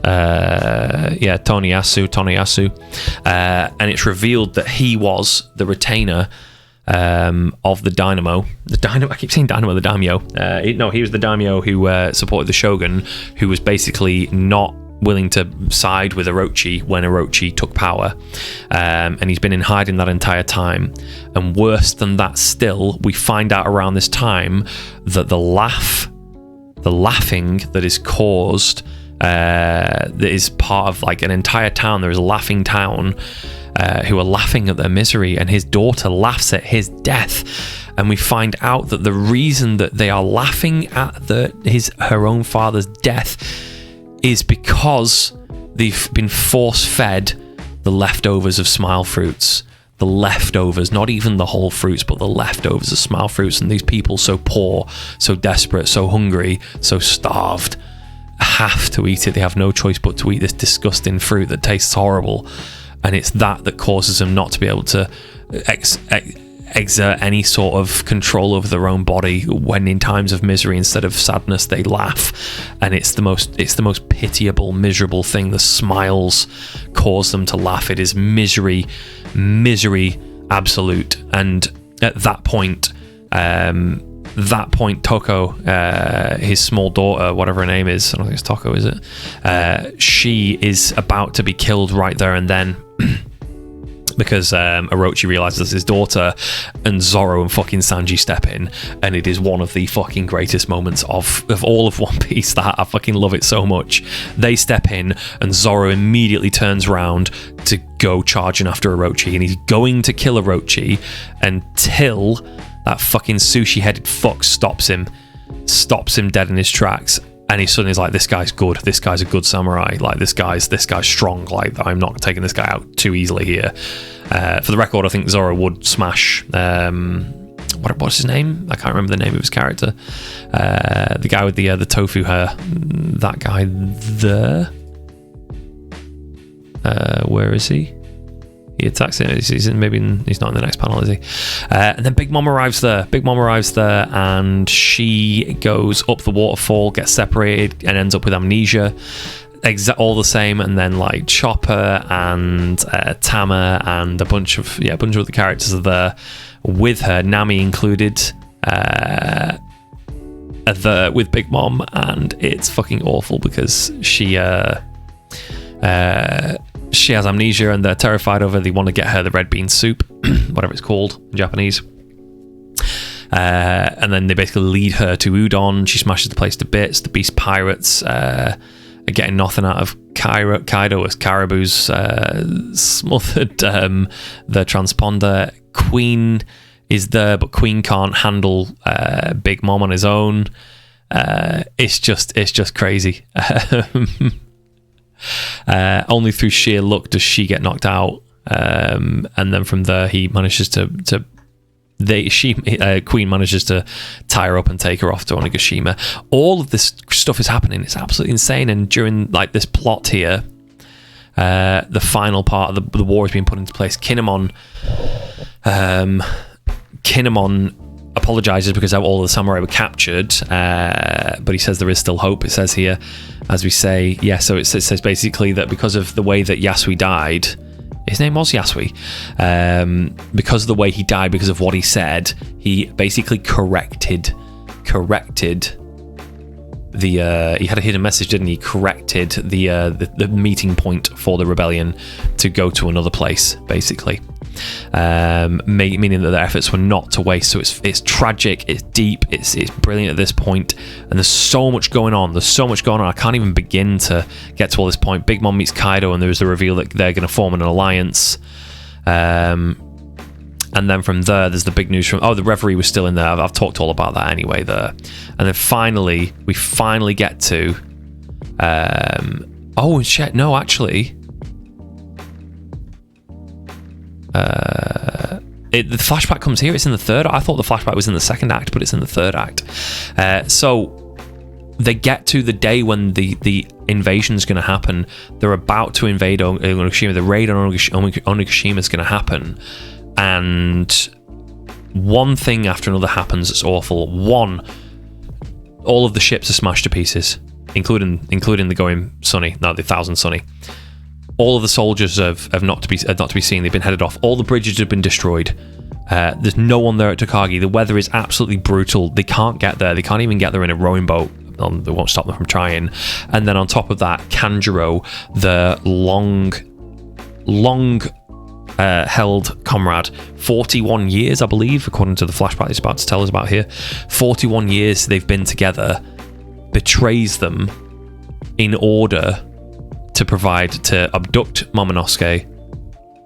Tony Asu. And it's revealed that he was the retainer of the Dynamo. I keep saying Dynamo, the Daimyo. He was the Daimyo who supported the Shogun, who was basically not willing to side with Orochi when Orochi took power, and he's been in hiding that entire time. And worse than that still, we find out around this time that the laughing that is caused, that is part of like an entire town. There is a laughing town who are laughing at their misery, and his daughter laughs at his death. And we find out that the reason that they are laughing at her own father's death is because they've been force-fed the leftovers of Smile Fruits. The leftovers, not even the whole fruits, but the leftovers of Smile Fruits. And these people so poor, so desperate, so hungry, so starved, have to eat it. They have no choice but to eat this disgusting fruit that tastes horrible. And it's that causes them not to be able to exert any sort of control over their own body when in times of misery, instead of sadness, they laugh. And it's the most pitiable, miserable thing. The smiles cause them to laugh. It is misery absolute. And at that point Toko, his small daughter, whatever her name is, I don't think it's Toko, is it? She is about to be killed right there and then. Because Orochi realizes it's his daughter, and Zoro and fucking Sanji step in, and it is one of the fucking greatest moments of all of One Piece. That I fucking love it so much. They step in, and Zoro immediately turns around to go charging after Orochi, and he's going to kill Orochi until that fucking sushi-headed fuck stops him dead in his tracks. And he suddenly is like, this guy's good. This guy's a good samurai. Like, this guy's strong. Like, I'm not taking this guy out too easily here. For the record, I think Zoro would smash. What's his name? I can't remember the name of his character. The guy with the tofu hair. That guy there. Where is he? He attacks it. He's not in the next panel, is he? And then Big Mom arrives there. And she goes up the waterfall, gets separated, and ends up with amnesia. All the same. And then like Chopper and Tama and a bunch of other characters are there with her, Nami included. With Big Mom, and it's fucking awful because she has amnesia, and they're terrified of her. They want to get her the red bean soup, whatever it's called in Japanese. And then they basically lead her to Udon. She smashes the place to bits. The Beast Pirates are getting nothing out of Kaido as Caribou's smothered the transponder. Queen is there, but Queen can't handle Big Mom on his own. It's just crazy. Only through sheer luck does she get knocked out, and then from there he manages Queen manages to tie her up and take her off to Onigashima. All of this stuff is happening. It's absolutely insane. And during like this plot here, the final part of the war has been put into place. Kinemon apologizes because all the samurai were captured, but he says there is still hope. It says here, as we say, so it says basically that because of the way that Yasui died, his name was Yasui, because of the way he died, because of what he said, he basically corrected he had a hidden message, didn't he? Corrected the meeting point for the rebellion to go to another place, basically. Meaning that their efforts were not to waste. So it's tragic, it's deep, it's brilliant at this point, and there's so much going on. I can't even begin to get to all this point. Big Mom meets Kaido, and there's the reveal that they're going to form an alliance. And then from there, there's the big news from... the Reverie was still in there. I've talked all about that anyway there. And then finally, we get to... oh, shit, no, actually... the flashback comes here. It's in the third. I thought the flashback was in the second act, but it's in the third act. So they get to the day when the invasion's going to happen. They're about to invade Onigashima. The raid on Onigashima is going to happen. And one thing after another happens that's awful. One, all of the ships are smashed to pieces, including the Going Sunny, no, the Thousand Sunny. All of the soldiers have not to be seen. They've been headed off. All the bridges have been destroyed. There's no one there at Takagi. The weather is absolutely brutal. They can't get there. They can't even get there in a rowing boat. They won't stop them from trying. And then on top of that, Kanjuro, the long held comrade, 41 years, I believe, according to the flashback it's about to tell us about here. 41 years they've been together, betrays them in order to abduct Momonosuke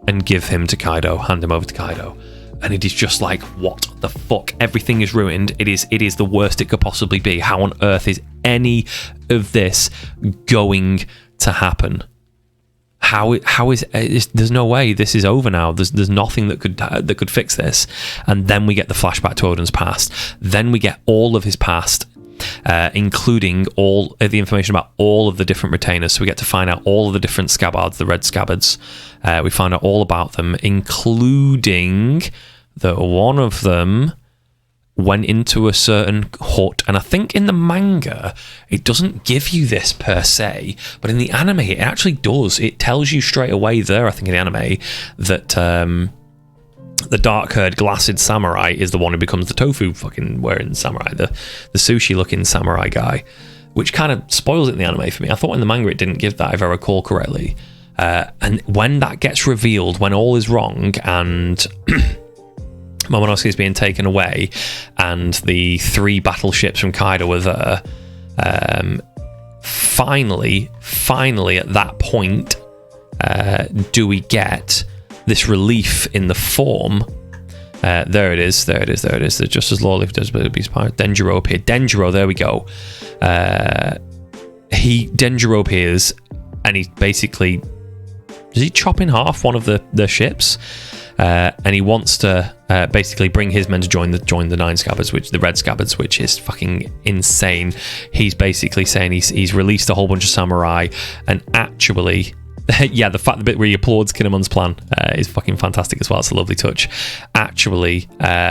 and give him to Kaido, hand him over to Kaido. And it is just like, what the fuck? Everything is ruined. It is the worst it could possibly be. How on earth is any of this going to happen? How is there's no way this is over now. There's nothing that could fix this. And then we get the flashback to Oden's past. Then we get all of his past, including all the information about all of the different retainers. So we get to find out all of the different scabbards, the red scabbards. We find out all about them, including that one of them went into a certain hut. And I think in the manga it doesn't give you this per se, but in the anime it actually does. It tells you straight away there, I think, in the anime, that the dark-haired glassed samurai is the one who becomes the tofu fucking wearing samurai, the sushi looking samurai guy, which kind of spoils it in the anime for me. I thought in the manga it didn't give that, if I recall correctly. And when that gets revealed, when all is wrong and Momonosuke is being taken away and the 3 battleships from Kaido are there, finally at that point, do we get this relief in the form. There it is. The just as lawfully does but be spied. Denjiro appeared. Denjiro, there we go. Denjiro appears, and he basically, does he chop in half one of the ships? And he wants to basically bring his men to join the 9 scabbards, the red scabbards, which is fucking insane. He's basically saying he's released a whole bunch of samurai, and actually, the bit where he applauds Kinemon's plan is fucking fantastic as well. It's a lovely touch. Actually,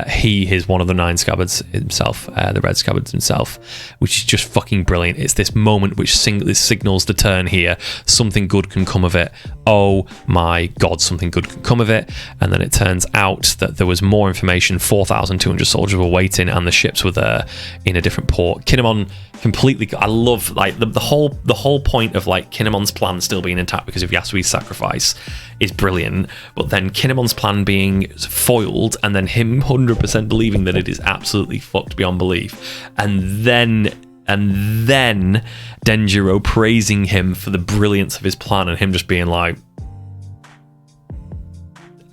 he is one of the 9 scabbards himself, the red scabbards himself, which is just fucking brilliant. It's this moment which signals the turn here. Something good can come of it. Oh my god, something good can come of it. And then it turns out that there was more information. 4,200 soldiers were waiting, and the ships were there in a different port. Kinemon completely. I love like the whole point of like Kinemon's plan still being intact because of Yasui's sacrifice is brilliant, but then Kinemon's plan being foiled, and then him 100% believing that it is absolutely fucked beyond belief, and then Denjiro praising him for the brilliance of his plan, and him just being like,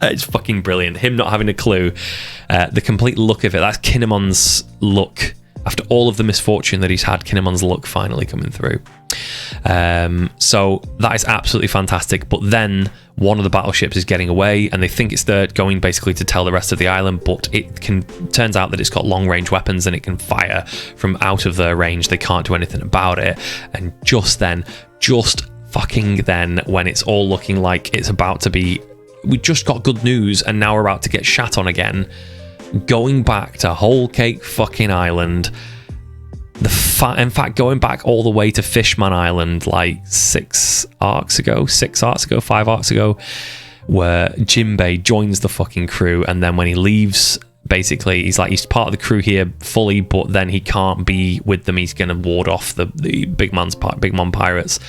it's fucking brilliant. Him not having a clue, the complete look of it. That's Kinemon's look. After all of the misfortune that he's had, Kinemon's luck finally coming through. So that is absolutely fantastic. But then one of the battleships is getting away, and they think it's there going basically to tell the rest of the island, but turns out that it's got long-range weapons and it can fire from out of their range. They can't do anything about it. And just fucking then, when it's all looking like it's about to be... We just got good news, and now we're about to get shat on again. Going back to Whole Cake fucking Island, in fact going back all the way to Fishman Island like 5 arcs ago, where Jinbei joins the fucking crew, and then when he leaves basically he's part of the crew here fully, but then he can't be with them. He's going to ward off the big mom pirates.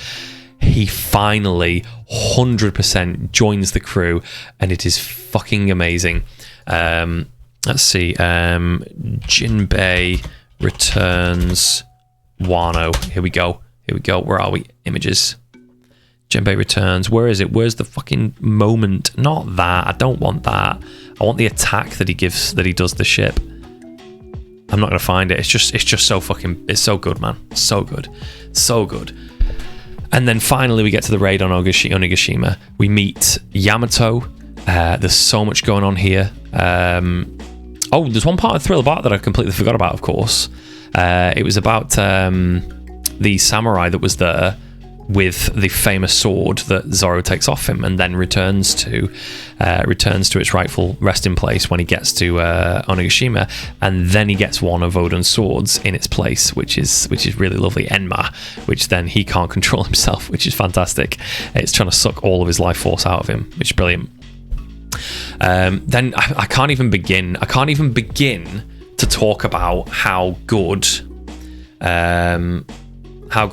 He finally 100% joins the crew, and it is fucking amazing. Let's see. Jinbei returns Wano. Here we go. Where are we? Images. Jinbei returns. Where is it? Where's the fucking moment? Not that. I don't want that. I want the attack that he gives, that he does the ship. I'm not gonna find it. It's just so fucking. It's so good, man. So good. And then finally we get to the raid on Onigashima. We meet Yamato. There's so much going on here. There's one part of Thriller Bark that I completely forgot about, of course. It was about the samurai that was there with the famous sword that Zoro takes off him and then returns to its rightful resting place when he gets to Onigashima, and then he gets one of Oden's swords in its place, which is really lovely, Enma, which then he can't control himself, which is fantastic. It's trying to suck all of his life force out of him, which is brilliant. Then I can't even begin to talk about how good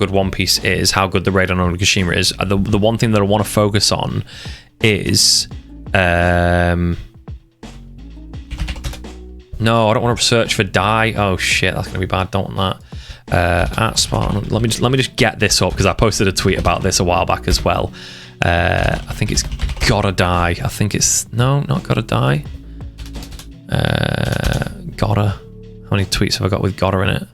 One Piece is, how good the raid on Onigashima is. The one thing that I want to focus on is no, I don't want to search for Dai. Oh shit, that's gonna be bad. Don't want that. At Spartan, let me just get this up, because I posted a tweet about this a while back as well. I think it's Gotta Die. I think it's not Gotta Die. Gotta. How many tweets have I got with Gotta in it?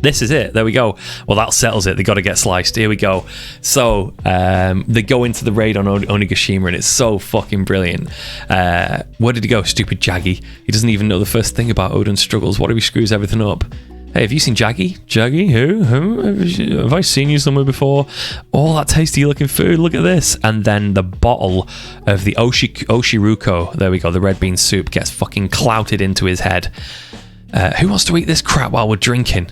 This is it. There we go. Well, that settles it. They got to get sliced. Here we go. So they go into the raid on Onigashima, and it's so fucking brilliant. Where did he go? Stupid Jaggy. He doesn't even know the first thing about Oden's struggles. What if he screws everything up? Hey, have you seen Jaggy? Jaggy? Who? Have I seen you somewhere before? All that tasty looking food. Look at this. And then the bottle of the Oshiruko, there we go, the red bean soup, gets fucking clouted into his head. Who wants to eat this crap while we're drinking?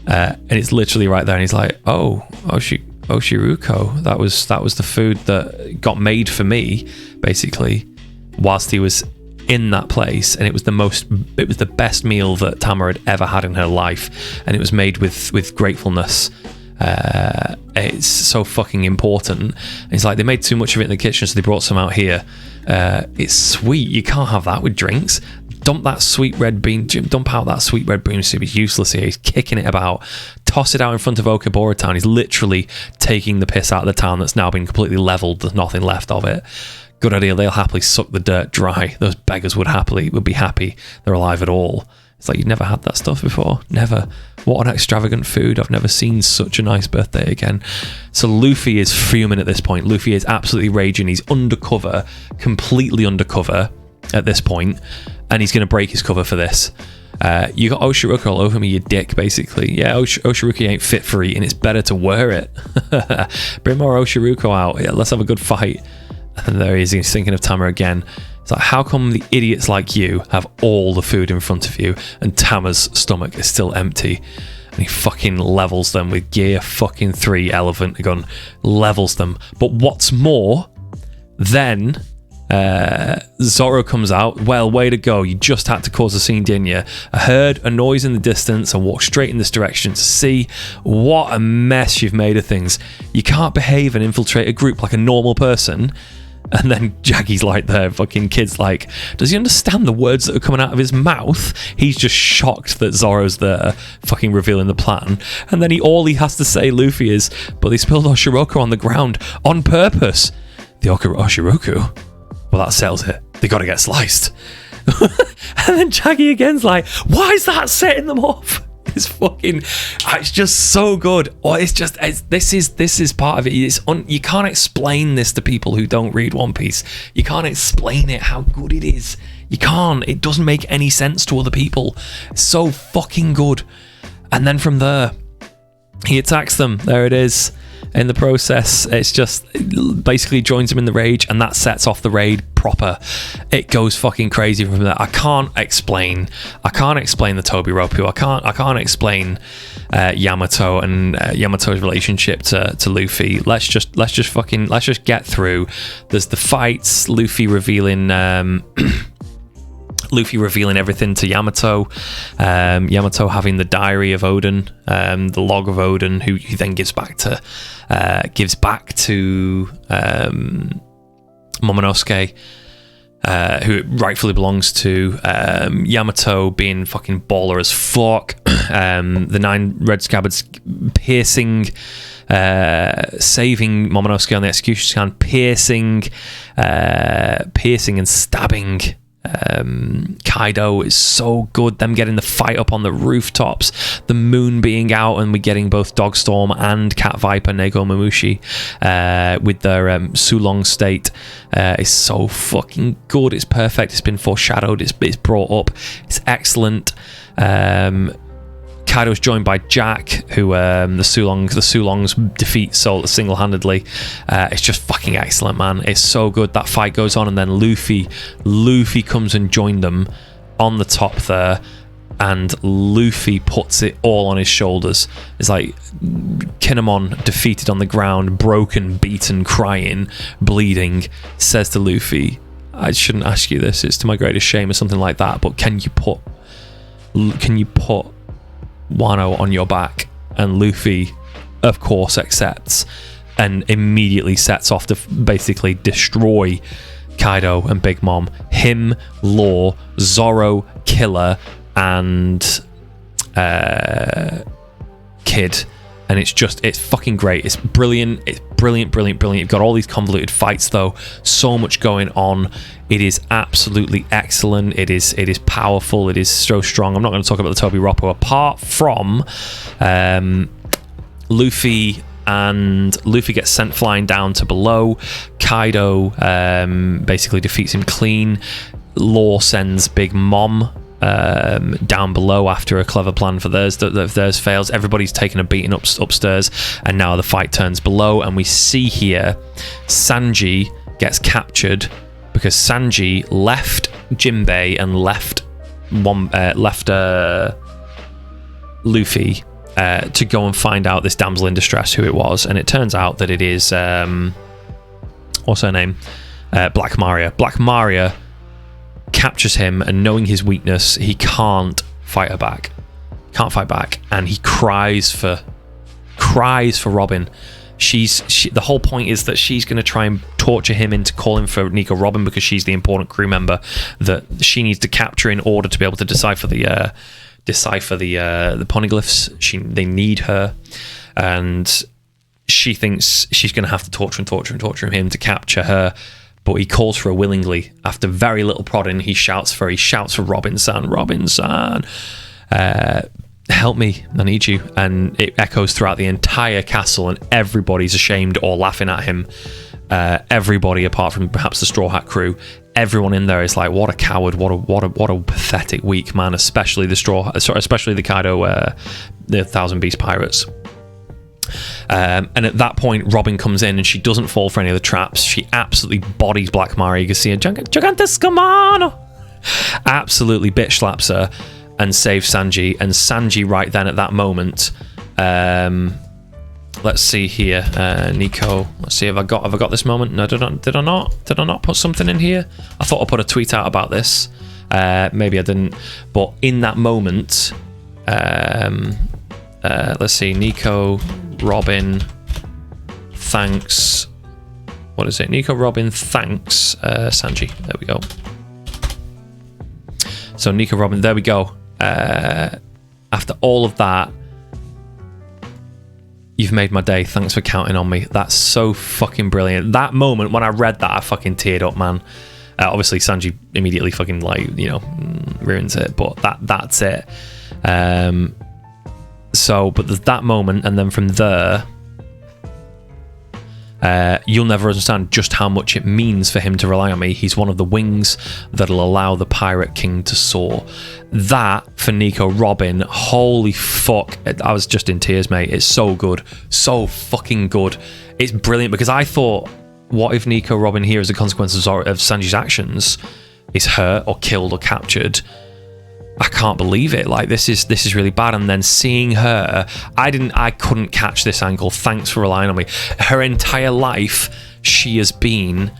And it's literally right there. And he's like, oh, Oshiruko. That was the food that got made for me, basically, whilst he was in that place, and it was the best meal that Tama had ever had in her life, and it was made with gratefulness. It's so fucking important. And it's like they made too much of it in the kitchen, so they brought some out here. It's sweet. You can't have that with drinks. Dump out that sweet red bean soup. He's useless here. He's kicking it about. Toss it out in front of Okabura town. He's literally taking the piss out of the town that's now been completely leveled. There's nothing left of it. Good idea. They'll happily suck the dirt dry. Those beggars would be happy they're alive at all. It's like, you've never had that stuff before. Never. What an extravagant food. I've never seen such a nice birthday again. So Luffy is fuming at this point. Luffy is absolutely raging. He's undercover, completely undercover at this point, and he's going to break his cover for this. You got Oshiruko all over me, you dick, basically. Yeah, Oshiruko ain't fit for eating. It's better to wear it. Bring more Oshiruko out. Yeah, let's have a good fight. And there he is. He's thinking of Tama again. It's like, how come the idiots like you have all the food in front of you and Tama's stomach is still empty? And he fucking levels them with Gear fucking 3 Elephant Gun. Levels them. But what's more, then Zoro comes out. Well, way to go. You just had to cause a scene, didn't you? I heard a noise in the distance and walked straight in this direction to see what a mess you've made of things. You can't behave and infiltrate a group like a normal person. And then Jaggy's like there, fucking kid's like, does he understand the words that are coming out of his mouth? He's just shocked that Zoro's there, fucking revealing the plan. And then all he has to say, Luffy, is, but they spilled Oshiruko on the ground on purpose. The Oshiruko? Well, that settles it. They got to get sliced. And then Jaggy again's like, why is that setting them off? It's fucking, it's just so good. Or this is part of it. You can't explain this to people who don't read One Piece. You can't explain it, how good it is. You can't. It doesn't make any sense to other people. It's so fucking good. And then from there, he attacks them. There it is. In the process, it's just basically joins him in the rage, and that sets off the raid proper. It goes fucking crazy from there. I can't explain the Tobi Roppu. I can't explain Yamato and Yamato's relationship to Luffy. Let's just get through. There's the fights, Luffy revealing Luffy revealing everything to Yamato. Yamato having the diary of Oden, the log of Oden, who he then gives back to Momonosuke, who it rightfully belongs to. Yamato being fucking baller as fuck. The 9 red scabbards piercing, saving Momonosuke on the execution stand, piercing and stabbing Kaido. Is so good. Them getting the fight up on the rooftops, the moon being out, and we getting both Dogstorm and Cat Viper Nego Mamushi with their Sulong state is so fucking good. It's perfect. It's been foreshadowed. It's brought up. It's excellent. Kaido's joined by Jack, who the Sulongs defeat single-handedly. It's just fucking excellent, man. It's so good. That fight goes on, and then Luffy comes and joined them on the top there, and Luffy puts it all on his shoulders. It's like Kinemon defeated on the ground, broken, beaten, crying, bleeding, says to Luffy, "I shouldn't ask you this. It's to my greatest shame," or something like that. But can you put Wano on your back? And Luffy, of course, accepts and immediately sets off to basically destroy Kaido and Big Mom. Him, Law, Zoro, Killer, and Kid. And it's fucking great. It's brilliant. It's brilliant. You've got all these convoluted fights, though. So much going on. It is absolutely excellent. It is powerful. It is so strong. I'm not going to talk about the Toby Roppo apart from Luffy gets sent flying down to below. Kaido basically defeats him clean. Law sends Big Mom down below after a clever plan for theirs fails. Everybody's taken a beating upstairs, and now the fight turns below, and we see here Sanji gets captured because Sanji left Jinbei and left Luffy to go and find out this damsel in distress who it was, and it turns out that it is what's her name, Black Maria. Black Maria captures him, and knowing his weakness, he can't fight back, and he cries for Robin. The whole point is that she's going to try and torture him into calling for Nico Robin, because she's the important crew member that she needs to capture in order to be able to decipher the poneglyphs. They need her, and she thinks she's going to have to torture him to capture her. But he calls for her willingly. After very little prodding, he shouts for Robin-san, help me, I need you. And it echoes throughout the entire castle, and everybody's ashamed or laughing at him. Everybody, apart from perhaps the Straw Hat crew, everyone in there is like, what a coward, what a pathetic, weak man. Especially the Kaido, the Thousand Beast pirates. And at that point, Robin comes in, and she doesn't fall for any of the traps. She absolutely bodies Black Maria. You can see her, Gigantesco mano! Absolutely bitch slaps her and saves Sanji. And Sanji, right then at that moment, let's see here, Nico. Let's see, have I got this moment? No, did I not put something in here? I thought I put a tweet out about this. Maybe I didn't. But in that moment, let's see, Nico Robin thanks, what is it? Nico Robin thanks Sanji. There we go. So Nico Robin, there we go. After all of that, you've made my day. Thanks for counting on me. That's so fucking brilliant. That moment, when I read that, I fucking teared up, man. Obviously, Sanji immediately fucking, ruins it, but that's it. But there's that moment, and then from there, you'll never understand just how much it means for him to rely on me. He's one of the wings that'll allow the Pirate King to soar. That, for Nico Robin, holy fuck. I was just in tears, mate. It's so good. So fucking good. It's brilliant, because I thought, what if Nico Robin here, as a consequence of Sanji's actions, is hurt or killed or captured? I can't believe it. Like, this is really bad. And then seeing her, I couldn't catch this angle. Thanks for relying on me. Her entire life, she has been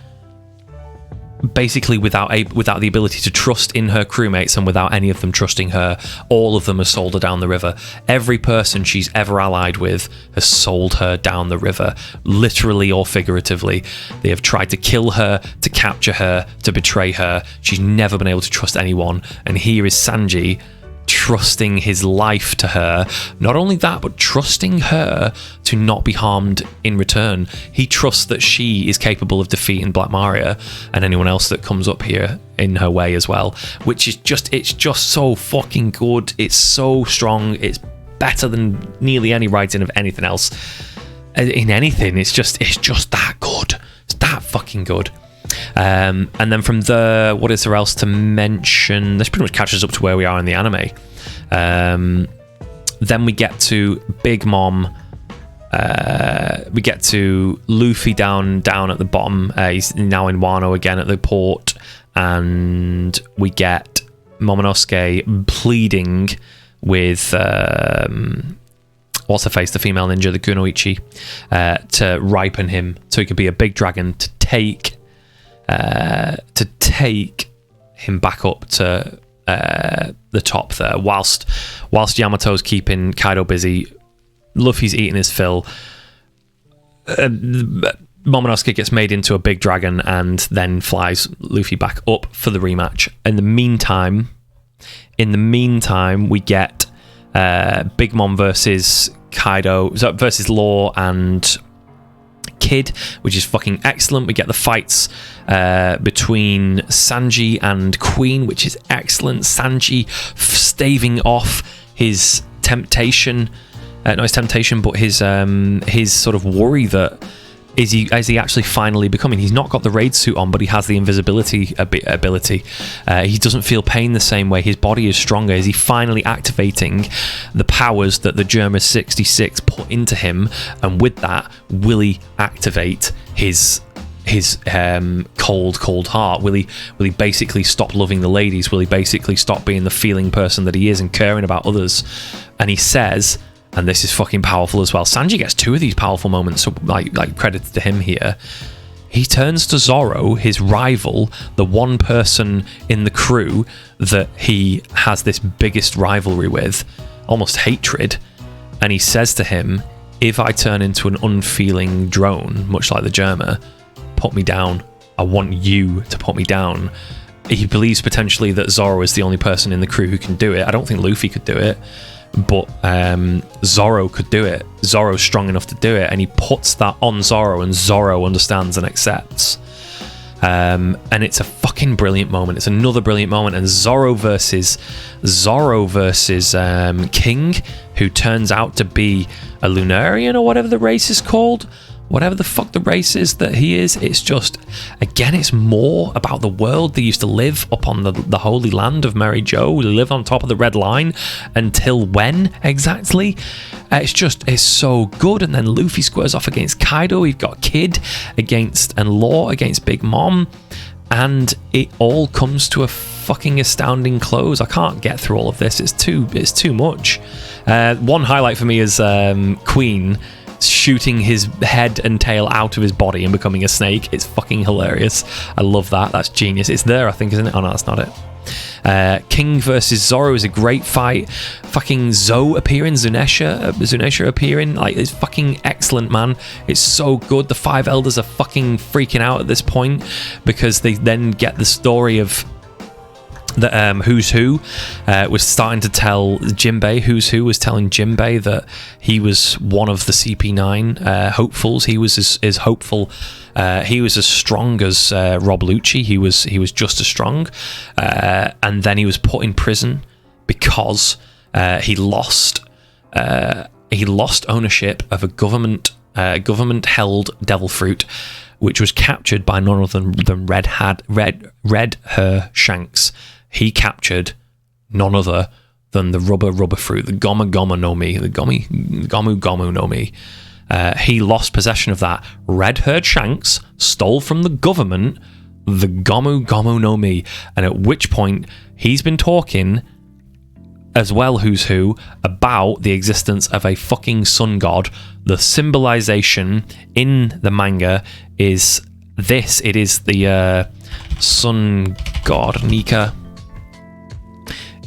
basically without the ability to trust in her crewmates, and without any of them trusting her, all of them have sold her down the river. Every person she's ever allied with has sold her down the river, literally or figuratively. They have tried to kill her, to capture her, to betray her. She's never been able to trust anyone, and here is Sanji trusting his life to her. Not only that, but trusting her to not be harmed in return. He trusts that she is capable of defeating Black Maria and anyone else that comes up here in her way as well, which is it's just so fucking good. It's so strong. It's better than nearly any writing of anything else in anything. It's just that good. It's that fucking good. And then from there, what is there else to mention? This pretty much catches up to where we are in the anime. Then we get to Big Mom. We get to Luffy down at the bottom. He's now in Wano again at the port, and we get Momonosuke pleading with what's her face, the female ninja, the Kunoichi, to ripen him so he could be a big dragon to take him back up to the top there. Whilst Yamato's keeping Kaido busy, Luffy's eating his fill. Momonosuke gets made into a big dragon and then flies Luffy back up for the rematch. In the meantime, we get Big Mom versus Kaido versus Law and Kid, which is fucking excellent. We get the fights between Sanji and Queen, which is excellent. Sanji staving off his temptation, not his temptation, but his sort of worry that is he actually finally becoming. He's not got the raid suit on, but he has the invisibility ability. He doesn't feel pain the same way. His body is stronger. Is he finally activating the powers that the Germa 66 put into him? And with that, will he activate his cold heart? Will he basically stop loving the ladies? Will he basically stop being the feeling person that he is and caring about others? And he says, and this is fucking powerful as well. Sanji gets two of these powerful moments, so like credit to him here. He turns to Zoro, his rival, the one person in the crew that he has this biggest rivalry with, almost hatred, and he says to him, if I turn into an unfeeling drone, much like the Germa, put me down. I want you to put me down. He believes potentially that Zoro is the only person in the crew who can do it. I don't think Luffy could do it, but Zoro could do it. Zoro's strong enough to do it, and he puts that on Zoro, and Zoro understands and accepts. And it's a fucking brilliant moment. It's another brilliant moment. And Zoro versus King, who turns out to be a Lunarian or whatever the race is called. Whatever the fuck the race is that he is, it's just, again, it's more about the world. They used to live up on the holy land of Mary Jo. They live on top of the Red Line until when exactly? It's so good. And then Luffy squares off against Kaido. We've got Kid and Law against Big Mom. And it all comes to a fucking astounding close. I can't get through all of this. It's too much. One highlight for me is Queen shooting his head and tail out of his body and becoming a snake. It's fucking hilarious. I love that. That's genius. It's there, I think, isn't it? Oh no, that's not it. King versus Zoro is a great fight. Fucking Zoe appearing, Zunesha appearing, like, it's fucking excellent, man. It's so good. The Five Elders are fucking freaking out at this point because they then get the story of that Who's Who was starting to tell Jinbei. Who's Who was telling Jinbei that he was one of the CP9 hopefuls. He was as hopeful. He was as strong as Rob Lucci. He was just as strong. And then he was put in prison because he lost ownership of a government held devil fruit, which was captured by none other than Red Her Shanks. He captured none other than the rubber fruit, the Gomu no Mi, the Gomu no Mi. He lost possession of that. Red Herd Shanks stole from the government the Gomu no Mi, and at which point he's been talking as well, Who's Who, about the existence of a fucking sun god. The symbolization in the manga is this. It is the sun god Nika.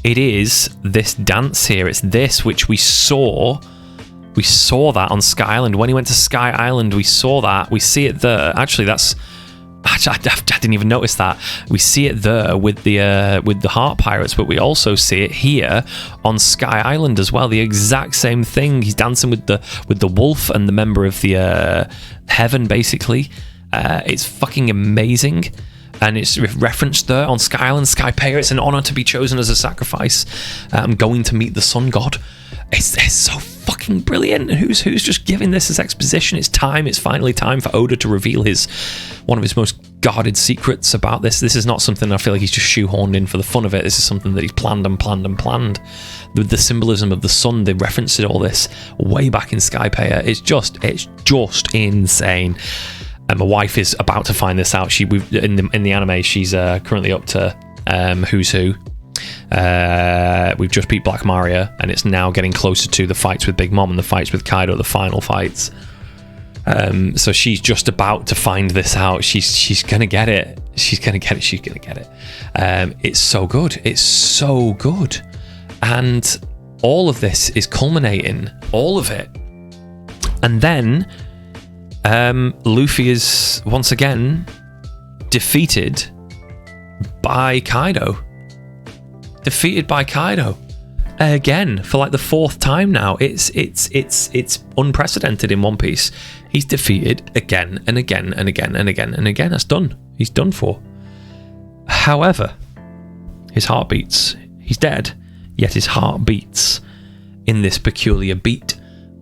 It is this dance here. It's this which we saw. We saw that on Sky Island. When he went to Sky Island, we saw that. We see it there. Actually, I didn't even notice that. We see it there with the Heart Pirates, but we also see it here on Sky Island as well. The exact same thing. He's dancing with the wolf and the member of the Heaven, basically. It's fucking amazing. And it's referenced there on Sky Island, Sky Payer. It's an honor to be chosen as a sacrifice. I'm going to meet the sun god. It's so fucking brilliant. Who's just giving this as exposition? It's time. It's finally time for Oda to reveal one of his most guarded secrets about this. This is not something I feel like he's just shoehorned in for the fun of it. This is something that he's planned and planned and planned. With the symbolism of the sun, they referenced all this way back in Sky Payer. It's just insane. And my wife is about to find this out. In the anime, she's currently up to Who's Who. We've just beat Black Maria, and it's now getting closer to the fights with Big Mom and the fights with Kaido, the final fights. So she's just about to find this out. She's gonna get it. She's gonna get it. It's so good. It's so good. And all of this is culminating. All of it. And then Luffy is once again defeated by Kaido. Again for like the fourth time now. It's unprecedented in One Piece. He's defeated again and again and again and again and again. That's done. He's done for. However, his heart beats. He's dead, yet his heart beats in this peculiar beat,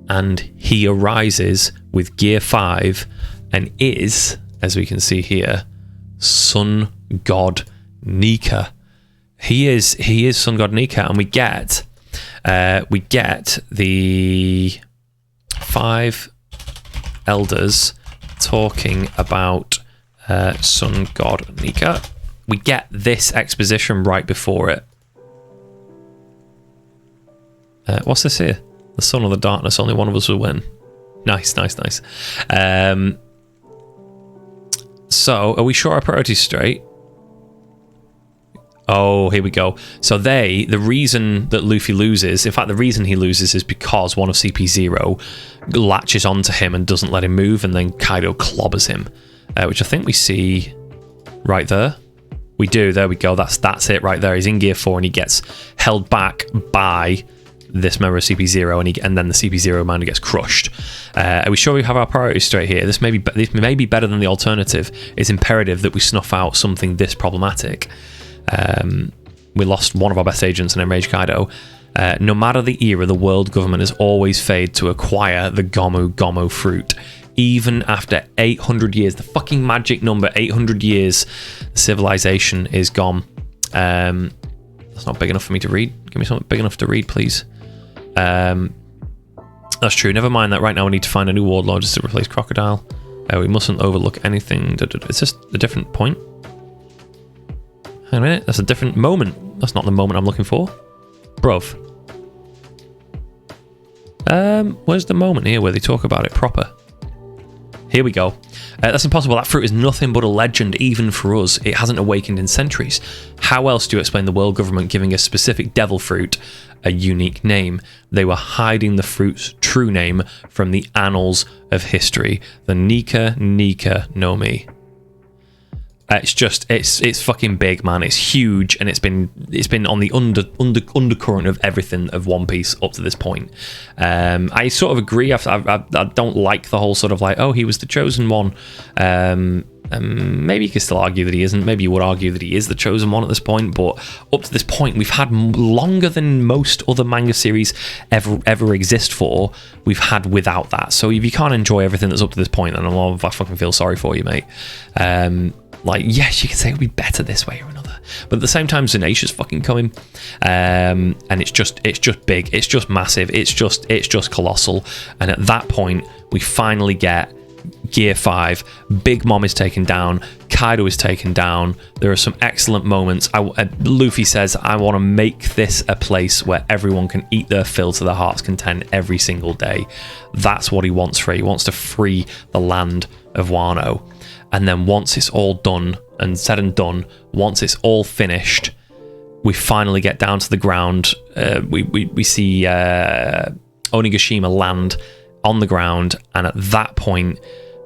and he arises with Gear 5 and is, as we can see here, Sun God Nika. He is Sun God Nika, and we get the 5 elders talking about Sun God Nika. We get this exposition right before it. What's this here? The sun or the darkness, only one of us will win. Nice. So, are we sure our priorities straight? Oh, here we go. So the reason that Luffy loses, in fact, the reason he loses is because one of CP0 latches onto him and doesn't let him move, and then Kaido clobbers him, which I think we see right there. We do, there we go. That's it right there. He's in Gear 4 and he gets held back by this member of CP0, and then the CP0 man gets crushed. Are we sure we have our priorities straight here? This may be better than the alternative. It's imperative that we snuff out something this problematic. We lost one of our best agents and enraged Kaido. No matter the era, the world government has always failed to acquire the Gomu fruit. Even after 800 years, the fucking magic number, 800 years, civilization is gone. That's not big enough for me to read. Give me something big enough to read, please. That's true. Never mind that. Right now we need to find a new warlord just to replace Crocodile. We mustn't overlook anything. It's just a different point. Hang on a minute. That's a different moment. That's not the moment I'm looking for. Bruv. Where's the moment here where they talk about it proper? Here we go. That's impossible. That fruit is nothing but a legend, even for us. It hasn't awakened in centuries. How else do you explain the world government giving a specific devil fruit a unique name? They were hiding the fruit's true name from the annals of history. The Nika no Mi. It's fucking big, man. It's huge, and it's been on the undercurrent of everything of One Piece up to this point. I sort of agree. I don't like the whole sort of like, oh, he was the chosen one. Maybe you could still argue that he isn't. Maybe you would argue that he is the chosen one at this point. But up to this point, we've had longer than most other manga series ever exist for. We've had without that. So if you can't enjoy everything that's up to this point, then I fucking feel sorry for you, mate. Like, yes, you can say it would be better this way or another, but at the same time, Zanatia's fucking coming, and it's just big, it's just massive, it's just colossal. And at that point, we finally get Gear 5. Big Mom is taken down. Kaido is taken down. There are some excellent moments. Luffy says, I want to make this a place where everyone can eat their fill to their heart's content every single day. That's what he wants for it. He wants to free the land of Wano. And then once it's all done and said and done, once it's all finished, we finally get down to the ground. We see Onigashima land on the ground, and at that point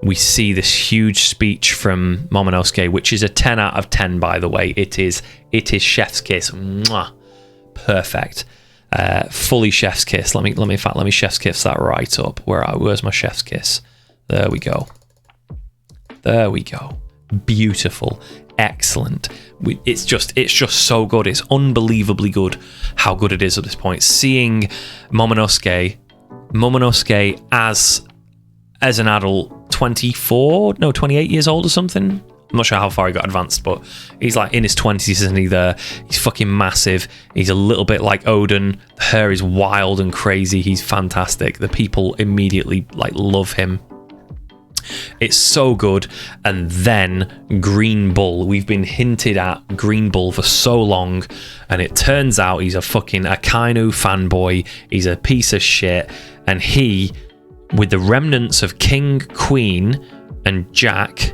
we see this huge speech from Momonosuke, which is a 10 out of 10, by the way. It is chef's kiss. Mwah. Perfect. Fully chef's kiss. Let me chef's kiss that right up. Where's my chef's kiss? There we go. Beautiful. Excellent. It's just so good. It's unbelievably good how good it is at this point. Seeing Momonosuke as an adult, 28 years old or something. I'm not sure how far he got advanced, but he's like in his 20s, isn't he? There, he's fucking massive. He's a little bit like Oden. The hair is wild and crazy. He's fantastic. The people immediately like love him. It's so good. And then Green Bull. We've been hinted at Green Bull for so long, and it turns out he's a fucking Akainu fanboy. He's a piece of shit, and he, with the remnants of King, Queen, and Jack,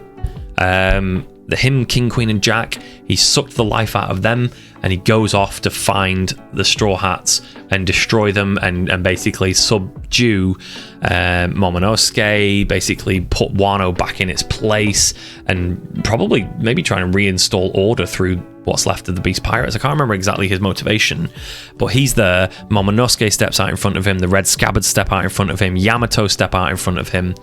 King, Queen, and Jack, he sucked the life out of them, and he goes off to find the Straw Hats and destroy them and basically subdue Momonosuke, basically put Wano back in its place, and probably maybe trying to reinstall order through what's left of the Beast Pirates. I can't remember exactly his motivation, but he's there. Momonosuke steps out in front of him, the Red Scabbards step out in front of him, Yamato step out in front of him,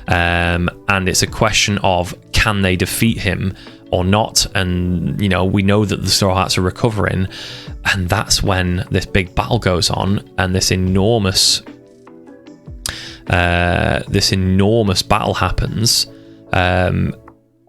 and it's a question of, can they defeat him or not? And you know, we know that the Straw Hats are recovering, and that's when this big battle goes on, and this enormous battle happens,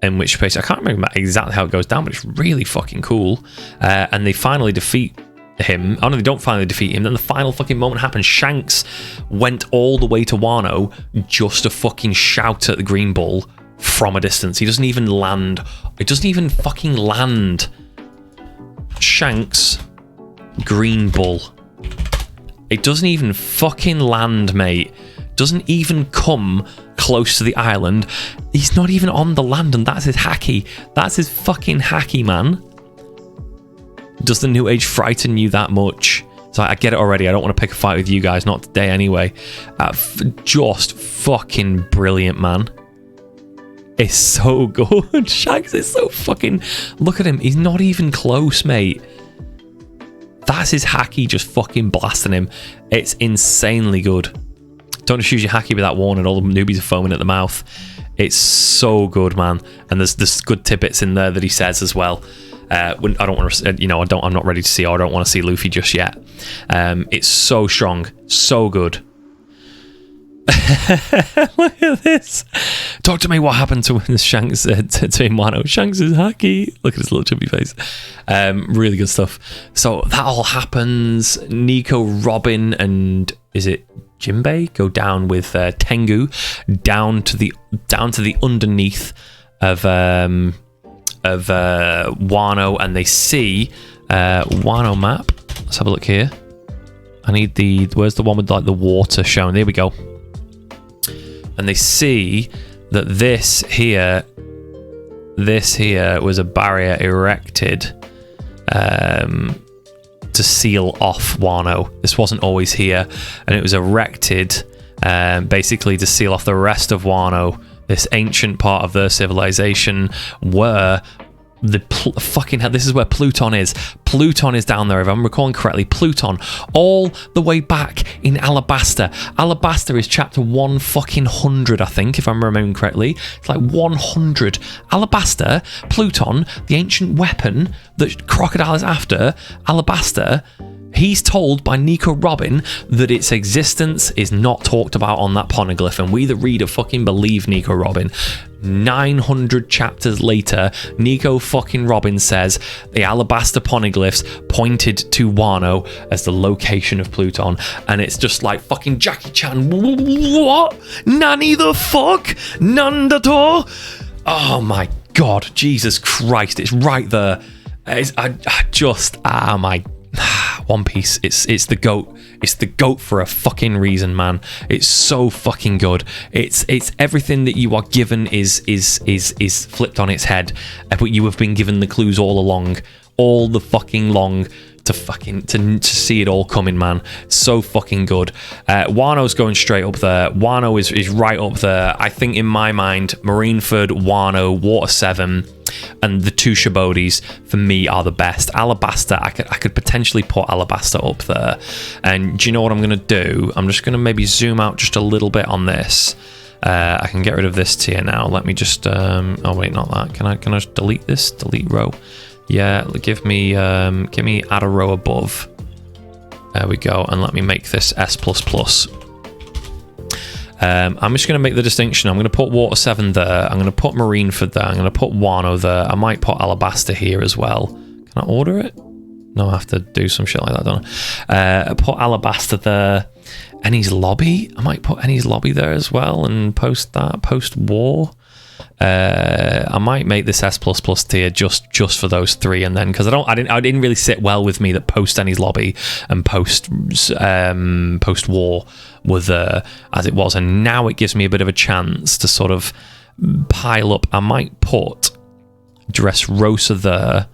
in which case I can't remember exactly how it goes down, but it's really fucking cool. And they finally defeat him. Oh no, they don't finally defeat him. Then the final fucking moment happens. Shanks went all the way to Wano just to fucking shout at the Green Bull from a distance. He doesn't even land. It doesn't even fucking land. Shanks, Green Bull. It doesn't even fucking land, mate. Doesn't even come close to the island. He's not even on the land, and that's his hacky. That's his fucking hacky, man. Does the New Age frighten you that much? So I get it already. I don't want to pick a fight with you guys, not today anyway. Just fucking brilliant, man. It's so good. Shanks is so fucking... Look at him. He's not even close, mate. That's his hacky just fucking blasting him. It's insanely good. Don't just use your hacky without warning. All the newbies are foaming at the mouth. It's so good, man. And there's good tidbits in there that he says as well. I don't want to, I'm not ready to see, or I don't want to see Luffy just yet. It's so strong, so good. Look at this. Talk to me. What happened to when Shanks to Wano? Shanks is hacky. Look at his little chubby face. Really good stuff. So that all happens. Nico, Robin, and is it Jinbei go down with Tengu down to the underneath of Wano, and they see Wano map. Let's have a look here. I need where's the one with like the water shown? There we go. And they see that this here was a barrier erected to seal off Wano. This wasn't always here, and it was erected basically to seal off the rest of Wano, this ancient part of their civilization where the fucking hell, this is where Pluton is. Pluton is down there, if I'm recalling correctly. Pluton, all the way back in Alabasta. Alabasta is chapter 100, I think, if I'm remembering correctly. It's like 100. Alabasta, Pluton, the ancient weapon that Crocodile is after, Alabasta. He's told by Nico Robin that its existence is not talked about on that poneglyph, and we the reader fucking believe Nico Robin. 900 chapters later, Nico fucking Robin says the Alabasta poneglyphs pointed to Wano as the location of Pluton, and it's just like fucking Jackie Chan. What? Nani the fuck? Nandato? Oh my god, Jesus Christ, it's right there. One Piece, it's the GOAT. It's the GOAT for a fucking reason, man. It's so fucking good. It's everything that you are given is flipped on its head, but you have been given the clues all along, all the fucking long, to see it all coming, man. So fucking good. Wano's going straight up there. Wano is right up there. I think in my mind, Marineford, Wano, Water 7, and the two Shibodis for me are the best. Alabasta, I could potentially put Alabasta up there. And do you know what I'm gonna do? I'm just gonna maybe zoom out just a little bit on this. I can get rid of this tier now. Let me just oh wait, not that. Can I just delete this? Delete row. Yeah, give me add a row above. There we go, and let me make this S++. I'm just going to make the distinction. I'm going to put Water 7 there. I'm going to put Marineford there. I'm going to put Wano there. I might put Alabasta here as well. Can I order it? No, I have to do some shit like that, don't I? Put Alabasta there. Ennie's Lobby. I might put Ennie's Lobby there as well and post that post-war. I might make this S++ tier just for those three, and then because I didn't really sit well with me that post Ennie's Lobby and post war were there as it was, and now it gives me a bit of a chance to sort of pile up. I might put Dressrosa there.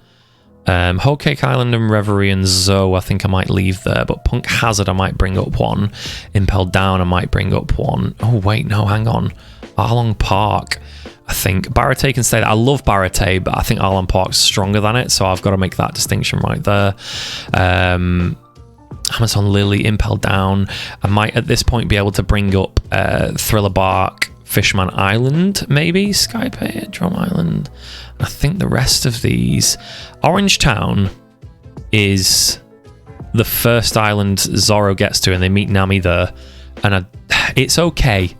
Whole Cake Island and Reverie and Zoe I think I might leave there, but Punk Hazard I might bring up one. Impelled Down I might bring up one. Oh wait, no, hang on. Arlong Park, I think. Barate can stay there. I love Barate, but I think Arlong Park's stronger than it, so I've got to make that distinction right there. Amazon Lily, Impelled Down. I might at this point be able to bring up Thriller Bark, Fishman Island, maybe, Skype, Drum Island. I think the rest of these... Orange Town is the first island Zoro gets to, and they meet Nami there, and it's okay.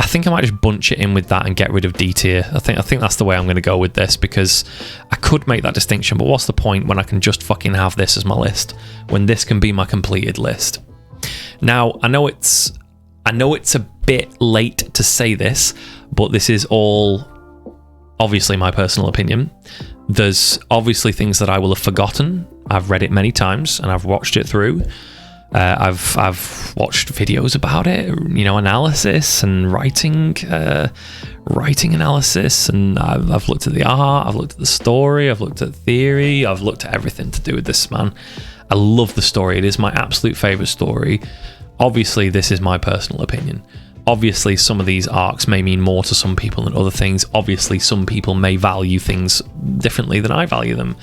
I think I might just bunch it in with that and get rid of D tier. I think that's the way I'm going to go with this, because I could make that distinction, but what's the point when I can just fucking have this as my list, when this can be my completed list? Now, I know it's a bit late to say this, but this is all obviously my personal opinion. There's obviously things that I will have forgotten. I've read it many times and I've watched it through. I've watched videos about it, analysis and writing analysis, and I've looked at the art, I've looked at the story, I've looked at theory, I've looked at everything to do with this, man. I love the story. It is my absolute favourite story. Obviously, this is my personal opinion. Obviously, some of these arcs may mean more to some people than other things. Obviously, some people may value things differently than I value them.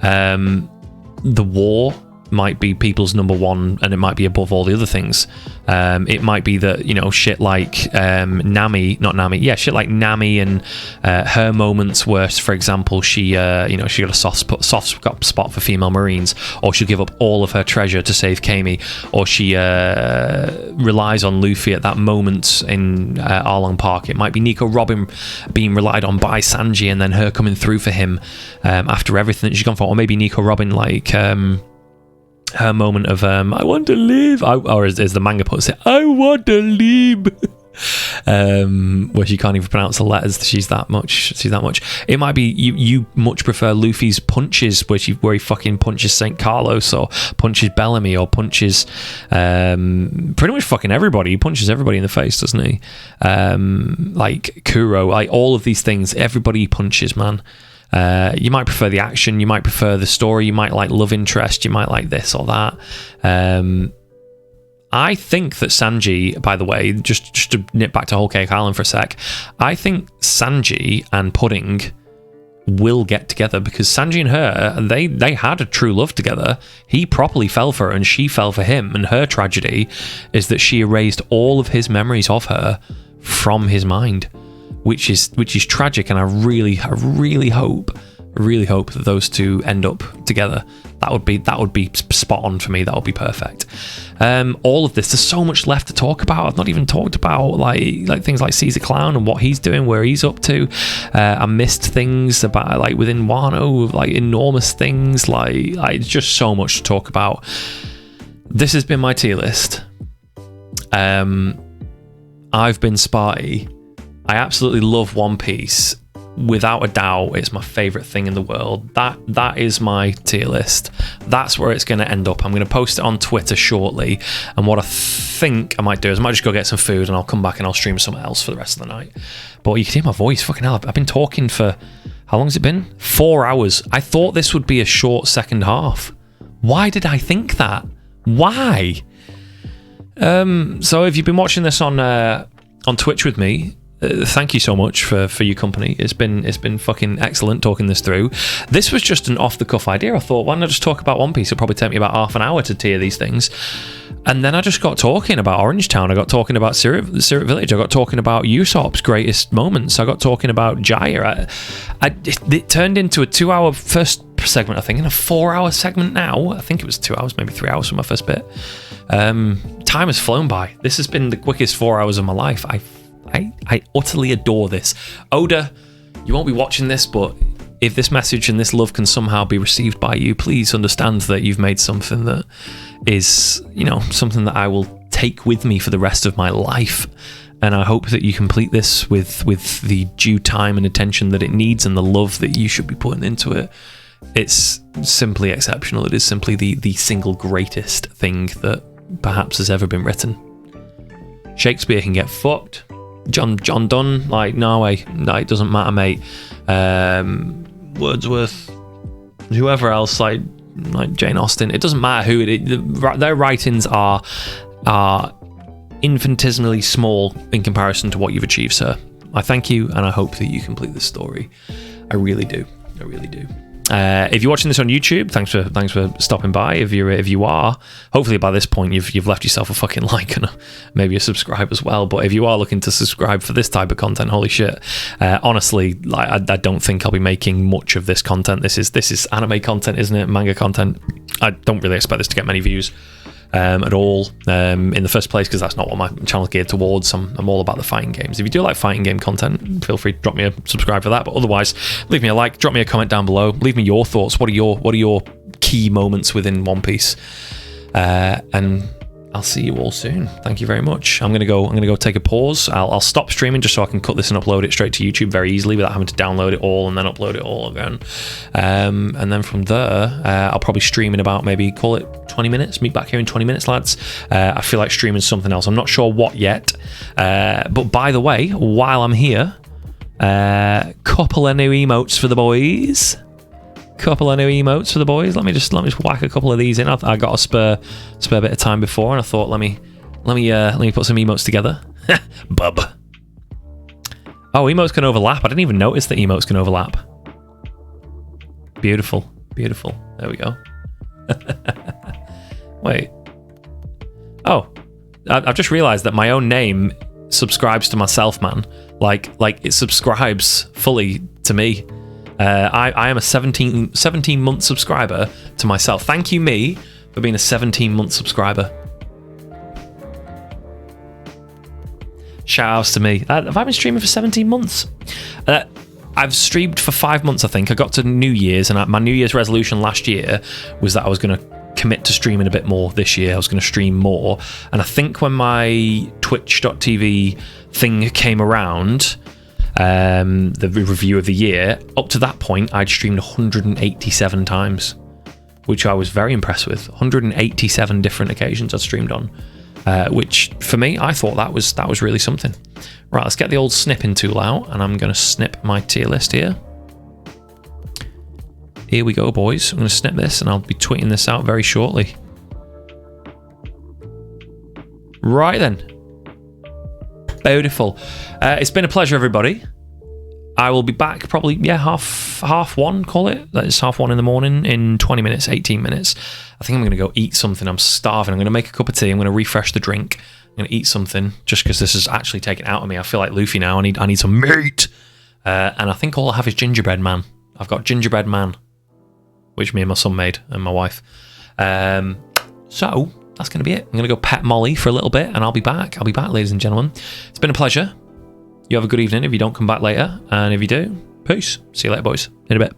The war might be people's number one, and it might be above all the other things. It might be that shit like shit like Nami and her moments where, for example, she got a soft spot for female marines, or she'll give up all of her treasure to save Kami, or she relies on Luffy at that moment in Arlong Park. It might be Nico Robin being relied on by Sanji, and then her coming through for him after everything that she's gone for, or maybe Nico Robin like her moment of I want to leave, or as the manga puts it, I want to leave, where she can't even pronounce the letters. She's that much. It might be you much prefer Luffy's punches, where he fucking punches St. Carlos, or punches Bellamy, or punches pretty much fucking everybody. He punches everybody in the face, doesn't he? Like Kuro, like all of these things, everybody he punches, man. You might prefer the action, you might prefer the story, you might like love interest, you might like this or that. I think that Sanji, by the way, just to nip back to Whole Cake Island for a sec, I think Sanji and Pudding will get together, because Sanji and her, they had a true love together. He properly fell for her and she fell for him, and her tragedy is that she erased all of his memories of her from his mind, which is tragic, and I really hope that those two end up together. That would be spot on for me. That would be perfect. All of this, there's so much left to talk about. I've not even talked about like things like Caesar Clown and what he's doing, where he's up to. I missed things about like within Wano, like enormous things. Like just so much to talk about. This has been my tier list. I've been Sparty. I absolutely love One Piece. without a doubt, it's my favourite thing in the world. That is my tier list. That's where it's going to end up. I'm going to post it on Twitter shortly, and what I think I might do is I might just go get some food and I'll come back and I'll stream something else for the rest of the night. But you can hear my voice. Fucking hell, I've been talking for, how long has it been? 4 hours. I thought this would be a short second half. Why did I think that? Why? So if you've been watching this on Twitch with me, thank you so much for your company. It's been fucking excellent talking this through. This was just an off the cuff idea. I thought, why don't I just talk about One Piece? It'll probably take me about half an hour to tier these things. And then I just got talking about Orange Town. I got talking about Syrup Village. I got talking about Usopp's greatest moments. I got talking about Jaya. It turned into a 2-hour first segment, I think, and a 4-hour segment now. I think it was 2 hours, maybe 3 hours for my first bit. Time has flown by. This has been the quickest 4 hours of my life. I utterly adore this. Oda, you won't be watching this, but if this message and this love can somehow be received by you, please understand that you've made something that is, something that I will take with me for the rest of my life. And I hope that you complete this with the due time and attention that it needs and the love that you should be putting into it. It's simply exceptional. It is simply the single greatest thing that perhaps has ever been written. Shakespeare can get fucked. John Donne, no way, it doesn't matter, mate. Wordsworth, whoever else, like Jane Austen, it doesn't matter who their writings are infinitesimally small in comparison to what you've achieved, sir. I thank you, and I hope that you complete this story. I really do. If you're watching this on YouTube, thanks for stopping by. If you are, hopefully by this point you've left yourself a fucking like and maybe a subscribe as well. But if you are looking to subscribe for this type of content, holy shit! Honestly, I don't think I'll be making much of this content. This is anime content, isn't it? Manga content. I don't really expect this to get many views at all in the first place, because that's not what my channel's geared towards. I'm all about the fighting games. If you do like fighting game content, feel free to drop me a subscribe for that, but otherwise leave me a like, drop me a comment down below, leave me your thoughts. What are your key moments within One Piece? And I'll see you all soon. Thank you very much. I'm gonna go take a pause. I'll stop streaming just so I can cut this and upload it straight to YouTube very easily without having to download it all and then upload it all again. And then from there, I'll probably stream in about, maybe call it 20 minutes. Meet back here in 20 minutes, lads. I feel like streaming something else. I'm not sure what yet. But by the way, while I'm here, couple of new emotes for the boys. Let me just whack a couple of these in. I got a spare bit of time before, and I thought let me put some emotes together. Bub. Oh, emotes can overlap. I didn't even notice that emotes can overlap. Beautiful. There we go. Wait. Oh, I've just realised that my own name subscribes to myself, man. Like it subscribes fully to me. I am a 17-month subscriber to myself. Thank you, me, for being a 17-month subscriber. Shout outs to me. Have I been streaming for 17 months? I've streamed for 5 months, I think. I got to New Year's, and my New Year's resolution last year was that I was going to commit to streaming a bit more this year. I was going to stream more. And I think when my twitch.tv thing came around, the review of the year, up to that point I'd streamed 187 times, which I was very impressed with. 187 different occasions I'd streamed on, which for me, I thought that was really something. Right, let's get the old snipping tool out, and I'm going to snip my tier list here. Here we go, boys. I'm going to snip this, and I'll be tweeting this out very shortly. Right then. Beautiful. It's been a pleasure, everybody. I will be back probably, half one, call it. That is 1:30 in the morning in 20 minutes, 18 minutes. I think I'm going to go eat something. I'm starving. I'm going to make a cup of tea. I'm going to refresh the drink. I'm going to eat something just because this is actually taken out of me. I feel like Luffy now. I need some meat. And I think all I have is gingerbread man. I've got gingerbread man, which me and my son made, and my wife. So that's going to be it. I'm going to go pet Molly for a little bit, and I'll be back. Ladies and gentlemen. It's been a pleasure. You have a good evening if you don't come back later, and if you do, peace. See you later, boys. In a bit.